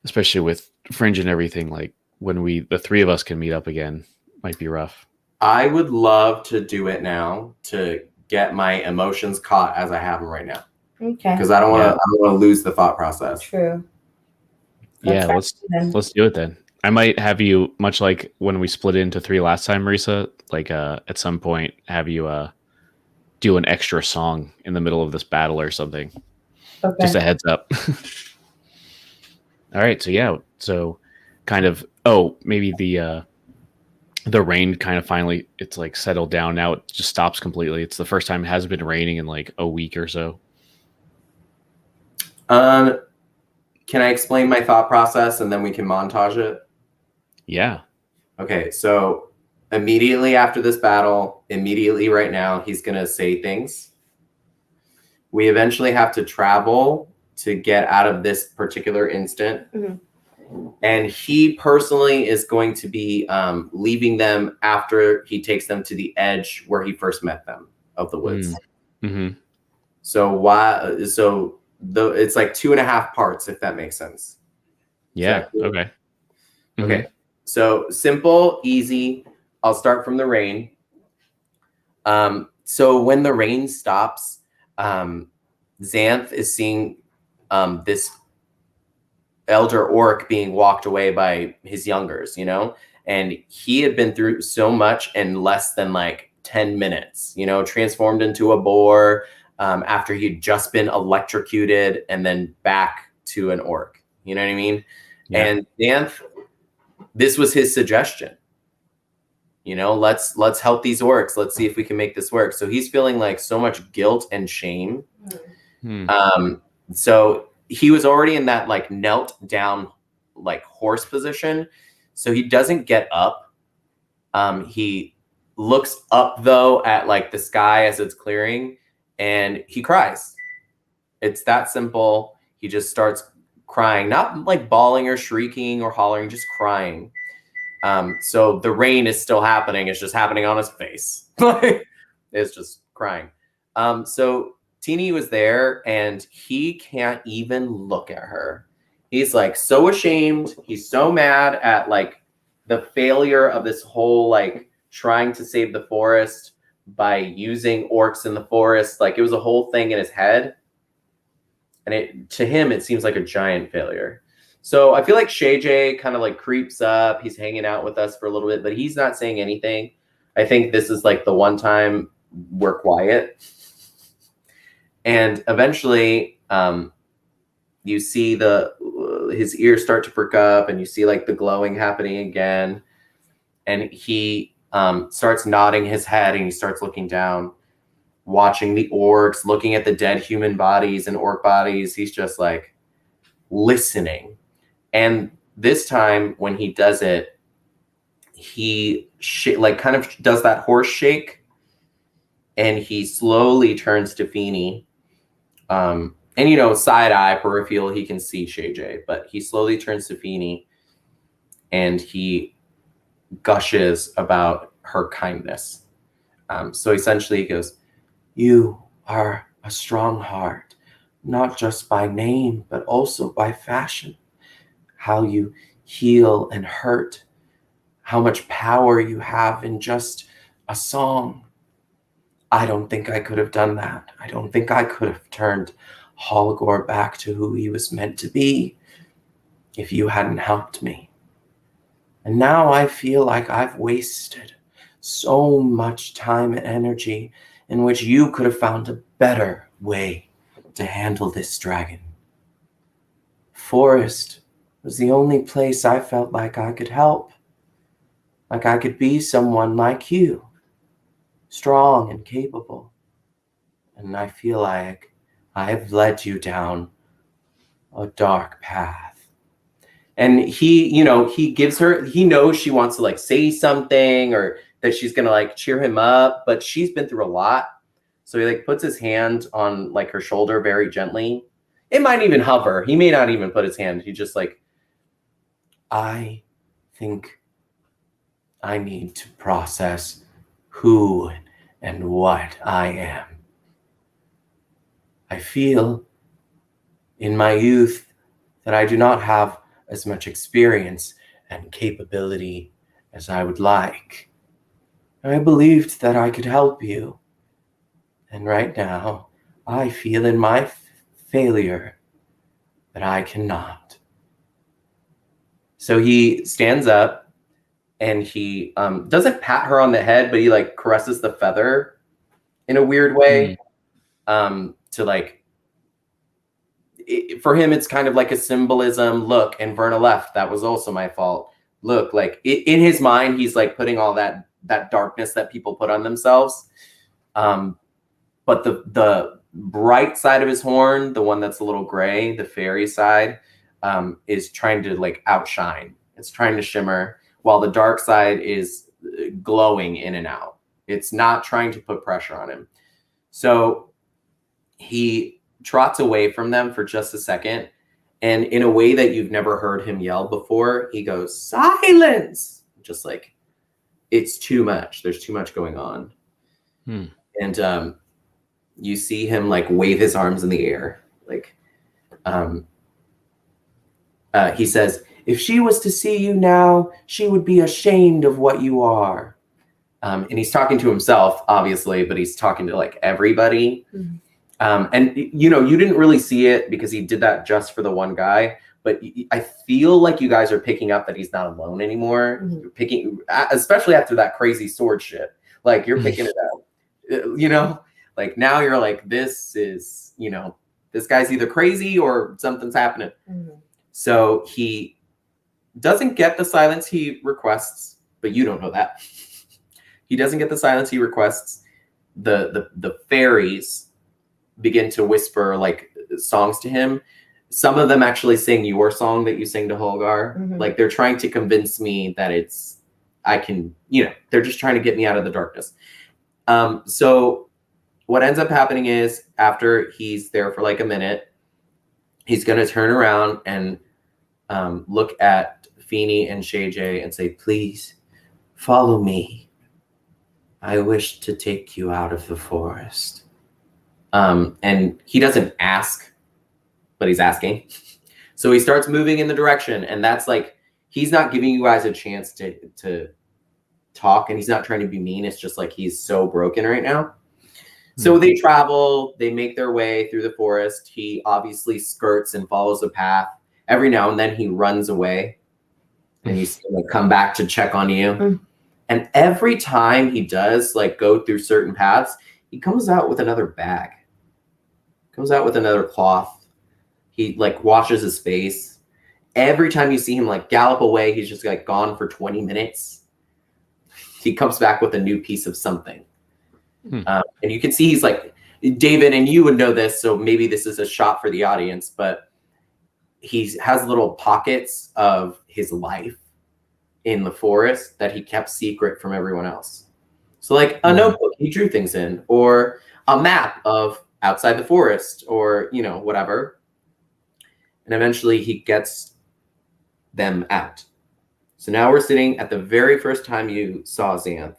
especially with Fringe and everything, like when the 3 of us can meet up again, might be rough. I would love to do it now to get my emotions caught as I have them right now. Okay. Because I don't want to lose the thought process. True. Let's do it then. I might have you, much like when we split into 3 last time, Marisa, like at some point have you do an extra song in the middle of this battle or something. Okay. Just a heads up. All right, so kind of maybe the rain kind of finally it's like settled down now. It just stops completely. It's the first time it hasn't been raining in like a week or so. Can I explain my thought process and then we can montage it? Yeah. Okay, so immediately after this battle, immediately right now, he's going to say things. We eventually have to travel to get out of this particular instant. And he personally is going to be leaving them after he takes them to the edge where he first met them of the woods. So it's like 2.5 parts, if that makes sense. Yeah. Okay. Okay. So simple, easy. I'll start from the rain. So when the rain stops, Xanth is seeing this elder orc being walked away by his youngers, and he had been through so much in less than like 10 minutes, transformed into a boar after he'd just been electrocuted and then back to an orc. You know what I mean? Yeah. And Xanth, this was his suggestion. You know, let's help these orcs. Let's see if we can make this work. So he's feeling like so much guilt and shame. So he was already in that like knelt down like horse position. So he doesn't get up. He looks up though at like the sky as it's clearing, and he cries. It's that simple. He just starts crying, not like bawling or shrieking or hollering, just crying. So the rain is still happening. It's just happening on his face. It's just crying. So Teeny was there, and he can't even look at her. He's like so ashamed. He's so mad at like the failure of this whole like trying to save the forest by using orcs in the forest. Like it was a whole thing in his head. And to him, it seems like a giant failure. So I feel like Shay J kind of like creeps up. He's hanging out with us for a little bit, but he's not saying anything. I think this is like the one time we're quiet. And eventually you see his ears start to perk up, and you see like the glowing happening again. And he starts nodding his head, and he starts looking down, watching the orcs, looking at the dead human bodies and orc bodies. He's just like listening. And this time when he does it, he like kind of does that horse shake, and he slowly turns to Feeny. And you know, side eye, peripheral, he can see Shay J, but he slowly turns to Feeny, and he gushes about her kindness. So essentially he goes, "You are a strong heart, not just by name, but also by fashion. How you heal and hurt, how much power you have in just a song. I don't think I could have done that. I don't think I could have turned Holgor back to who he was meant to be if you hadn't helped me. And now I feel like I've wasted so much time and energy in which you could have found a better way to handle this dragon. Forest was the only place I felt like I could help, like I could be someone like you, strong and capable. And I feel like I have led you down a dark path." And he, you know, he gives her, he knows she wants to like say something or that she's going to like cheer him up, but she's been through a lot. So he like puts his hand on like her shoulder very gently. It might even hover. He may not even put his hand. He just like, "I think I need to process who and what I am. I feel in my youth that I do not have as much experience and capability as I would like. I believed that I could help you. And right now, I feel in my failure that I cannot." So he stands up, and he doesn't pat her on the head, but he like caresses the feather in a weird way. To like, for him, it's kind of like a symbolism. Look, and Verna left. That was also my fault. Look, like in his mind, he's like putting all that darkness that people put on themselves. But the bright side of his horn, the one that's a little gray, the fairy side, is trying to like outshine. It's trying to shimmer, while the dark side is glowing in and out. It's not trying to put pressure on him. So he trots away from them for just a second, and in a way that you've never heard him yell before, he goes, "Silence!" Just like, it's too much. There's too much going on. And you see him like wave his arms in the air. Like, he says, "If she was to see you now, she would be ashamed of what you are." And he's talking to himself, obviously, but he's talking to like everybody. And you know, you didn't really see it because he did that just for the one guy. But I feel like you guys are picking up that he's not alone anymore. You're picking, especially after that crazy sword shit. Like you're picking it up. You know, like now you're like, this is, you know, this guy's either crazy or something's happening. So he doesn't get the silence he requests, but you don't know that. he doesn't get the silence he requests. The fairies begin to whisper like songs to him. Some of them actually sing your song that you sing to Holgar. Like they're trying to convince me that I can, they're just trying to get me out of the darkness. So what ends up happening is after he's there for like a minute, he's going to turn around and look at Feeny and Shay J and say, please follow me. I wish to take you out of the forest. And he doesn't ask, but he's asking. So he starts moving in the direction, and that's like, he's not giving you guys a chance to talk, and he's not trying to be mean. It's just like he's so broken right now. So they travel, they make their way through the forest. He obviously skirts and follows a path. Every now and then he runs away and he's going to come back to check on you. And every time he does like go through certain paths, he comes out with another bag, comes out with another cloth. He like washes his face. Every time you see him like gallop away, he's just like gone for 20 minutes. He comes back with a new piece of something. And you can see he's like, David, and you would know this, so maybe this is a shot for the audience, but he has little pockets of his life in the forest that he kept secret from everyone else. So like a notebook he drew things in, or a map of outside the forest, or, whatever. And eventually he gets them out. So now we're sitting at the very first time you saw Xanth.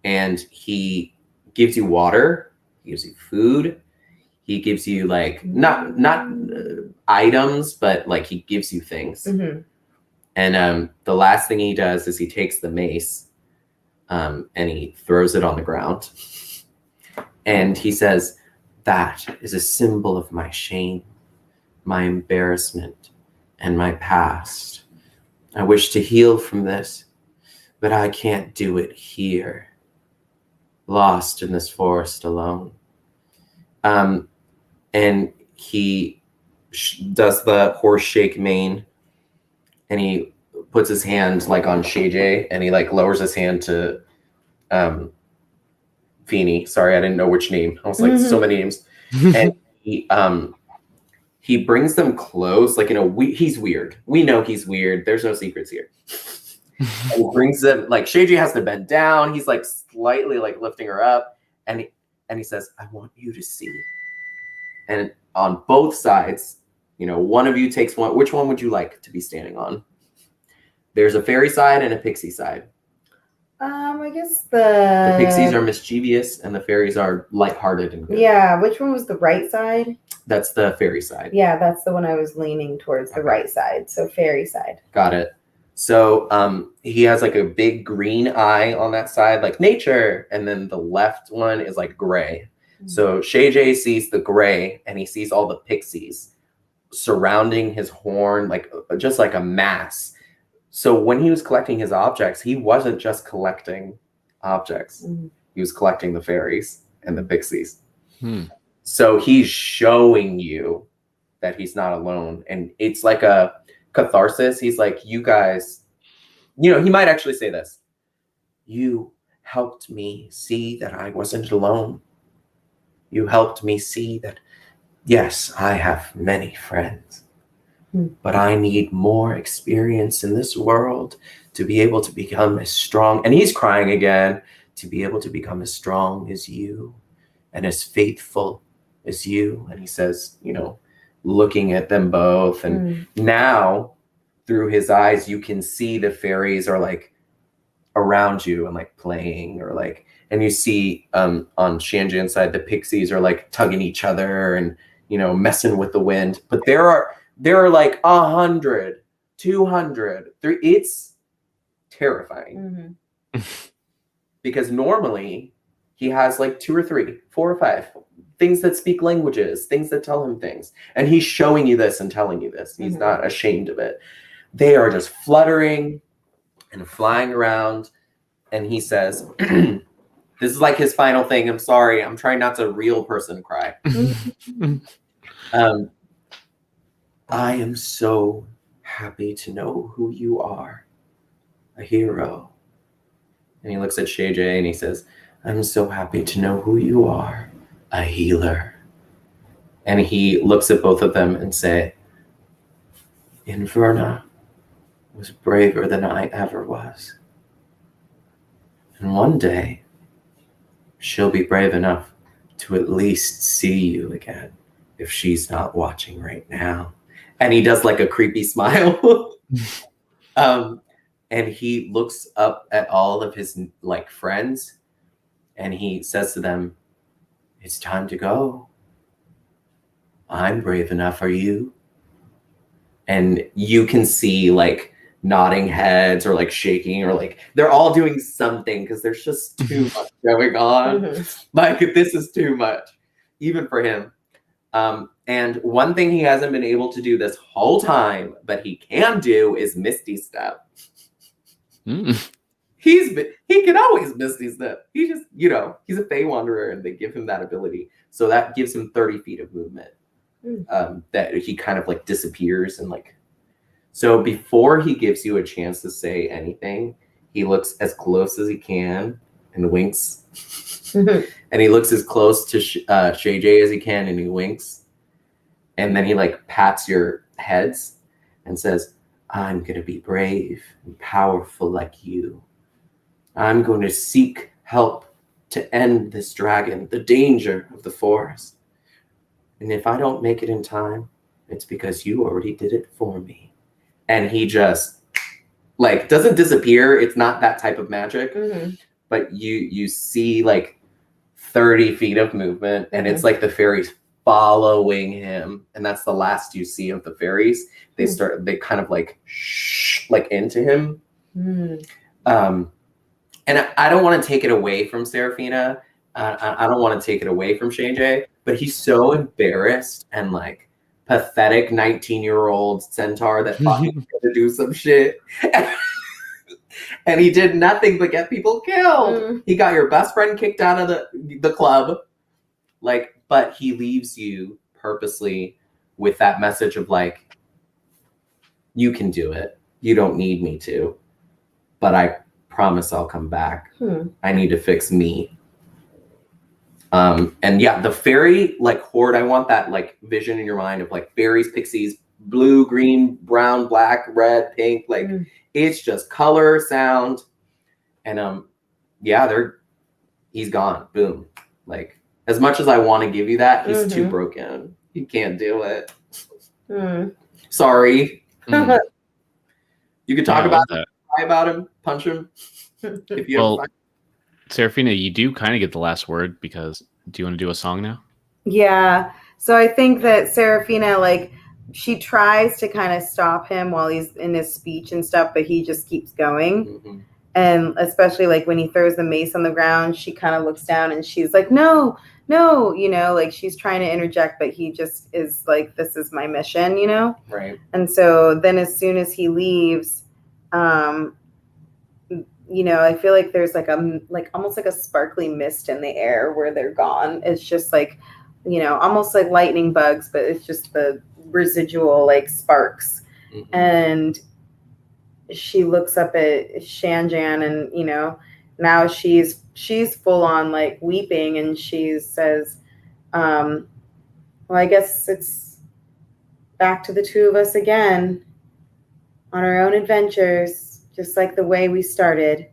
And he gives you water, he gives you food, he gives you like not items, but like he gives you things. And the last thing he does is he takes the mace and he throws it on the ground. And he says, that is a symbol of my shame, my embarrassment, and my past. I wish to heal from this, but I can't do it here. Lost in this forest alone. And he does the horse shake mane, and he puts his hand like on Shay J, and he like lowers his hand to Feeny. Sorry, I didn't know which name. I was like, so many names. And he brings them close, like he's weird. We know he's weird. There's no secrets here. And he brings them, like Shay J has to bend down. He's like slightly like lifting her up, and he says, I want you to see. And on both sides, one of you takes one. Which one would you like to be standing on? There's a fairy side and a pixie side. I guess the pixies are mischievous and the fairies are lighthearted and good. Yeah, which one was the right side? That's the fairy side. Yeah, that's the one I was leaning towards, the right side. So fairy side. Got it. So he has like a big green eye on that side, like nature, and then the left one is like gray. So Shay J sees the gray, and he sees all the pixies surrounding his horn, like just like a mass. So when he was collecting his objects, he wasn't just collecting objects. He was collecting the fairies and the pixies. So he's showing you that he's not alone, and it's like a catharsis. He's like, you guys, he might actually say this. You helped me see that I wasn't alone. You helped me see that, yes, I have many friends, but I need more experience in this world to be able to become as strong. And he's crying again, to be able to become as strong as you and as faithful as you. And he says, looking at them both. And now through his eyes, you can see the fairies are like around you and like playing, or like, and you see on Shanjan's side, the pixies are like tugging each other and, messing with the wind. But there are like 100, 200. It's terrifying. Because normally he has like 2 or 3, 4 or 5 things that speak languages, things that tell him things. And he's showing you this and telling you this. He's not ashamed of it. They are just fluttering and flying around. And he says, this is like his final thing. I'm sorry. I'm trying not to real person cry. I am so happy to know who you are. A hero. And he looks at Shay J and he says, I'm so happy to know who you are, a healer. And he looks at both of them and say, Inverna was braver than I ever was. And one day, she'll be brave enough to at least see you again, if she's not watching right now. And he does like a creepy smile. And he looks up at all of his like friends and he says to them, it's time to go. I'm brave enough. Are you? And you can see like nodding heads or like shaking or like they're all doing something because there's just too much going on. Like this is too much, even for him. And one thing he hasn't been able to do this whole time, but he can do is Misty Step. He can always Misty Step. He just, he's a Fey Wanderer and they give him that ability. So that gives him 30 feet of movement. That he kind of like disappears and like. So before he gives you a chance to say anything, he looks as close as he can and winks. And he looks as close to Shay J as he can and he winks. And then he like pats your heads and says, I'm going to be brave and powerful like you. I'm going to seek help to end this dragon, the danger of the forest. And if I don't make it in time, it's because you already did it for me. And he just like doesn't disappear. It's not that type of magic, but you see like 30 feet of movement and it's like the fairies following him. And that's the last you see of the fairies. They kind of like into him. And I don't want to take it away from Saraphina. I don't want to take it away from Shay J, but he's so embarrassed and like pathetic 19-year-old centaur that thought he was going to do some shit. And he did nothing but get people killed. He got your best friend kicked out of the club. Like, but he leaves you purposely with that message of like, you can do it. You don't need me to. But I promise I'll come back. I need to fix me. And yeah, the fairy like horde, I want that like vision in your mind of like fairies, pixies, blue, green, brown, black, red, pink, like it's just color, sound. And yeah, he's gone. Boom. Like as much as I want to give you that, he's too broken. He can't do it. Sorry. You could talk about him, cry about him, punch him. If you well, Seraphina, you do kind of get the last word because do you want to do a song now? Yeah. So I think that Seraphina, like, she tries to kind of stop him while he's in his speech and stuff, but he just keeps going. And especially like when he throws the mace on the ground, she kind of looks down and she's like, no, like she's trying to interject, but he just is like, this is my mission, Right. And so then as soon as he leaves, I feel like there's like almost like a sparkly mist in the air where they're gone. It's just like, almost like lightning bugs, but it's just the residual like sparks. And she looks up at Shanjan and, now she's full on like weeping and she says, well, I guess it's back to the two of us again on our own adventures, just like the way we started.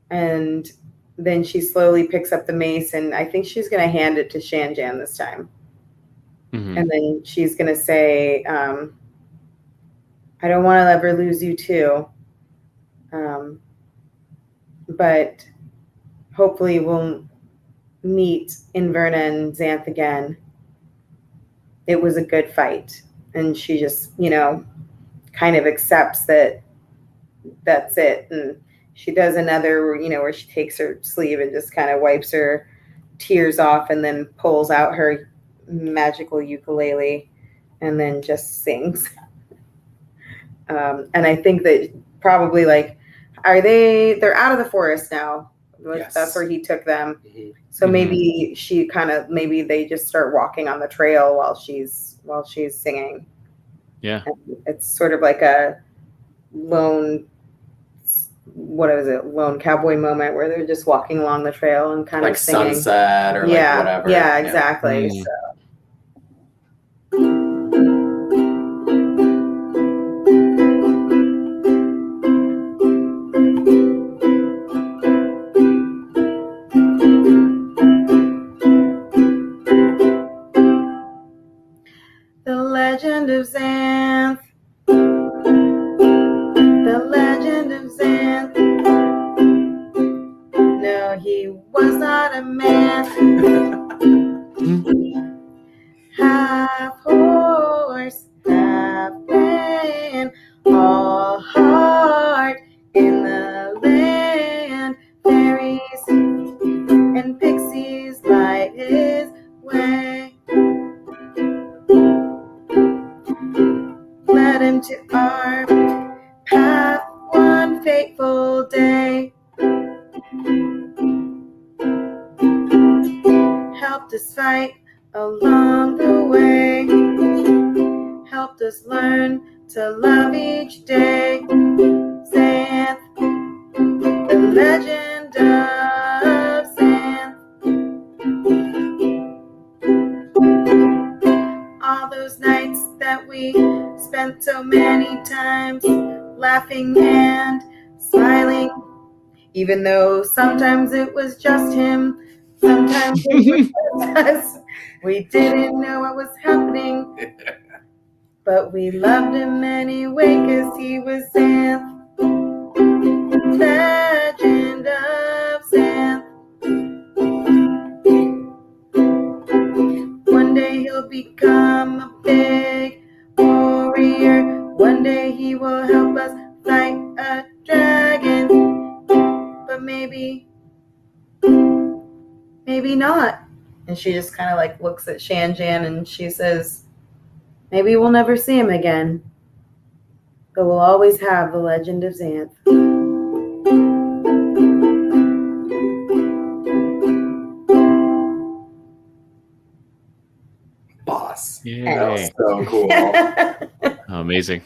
And then she slowly picks up the mace and I think she's going to hand it to Shanjan this time. And then she's going to say, I don't want to ever lose you too. But hopefully we'll meet Inverna and Xanth again. It was a good fight. And she just, kind of accepts that that's it. And she does another, where she takes her sleeve and just kind of wipes her tears off and then pulls out her magical ukulele and then just sings. And I think that probably like, they're out of the forest now. Yes. That's where he took them. So maybe maybe they just start walking on the trail while she's singing. Yeah. And it's sort of like a lone what is it, lone cowboy moment where they're just walking along the trail and kind Like of singing. sunset or yeah, like whatever. yeah, exactly. Mm. So. The legend of Xanth. The legend of Xanth. No, he was not a man. Half horse, half man, all heart in the land. Fairies and pixies light his way. Led him to our path one fateful day. Helped us fight along the way. Helped us learn to love each day. Xanth, the legend of Xanth. All those nights that we spent so many times laughing and smiling, even though sometimes it was just him, sometimes it was just us. We didn't know what was happening, but we loved him anyway because he was Xanth. Legend of Xanth. One day he'll become a big warrior. One day he will help us fight a dragon. But maybe not. And she just kind of like looks at Shanjan and she says, maybe we'll never see him again, but we'll always have the legend of Xanth. Boss. Yay. That was so cool. Oh, amazing.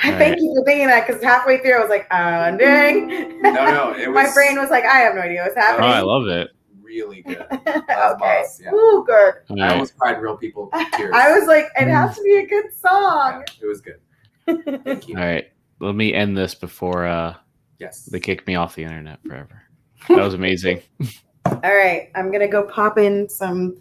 Thank you for thinking that, because halfway through I was like, dang. No, it was My brain was like, I have no idea what's Oh, happening. I love it. really good. Okay. Boss, yeah. Ooh, good. All I right. almost cried real people tears. I was like, it has to be a good song. Yeah, it was good. Thank you. All right. Let me end this before Yes. they kick me off the internet forever. That was amazing. All right, I'm gonna go pop in some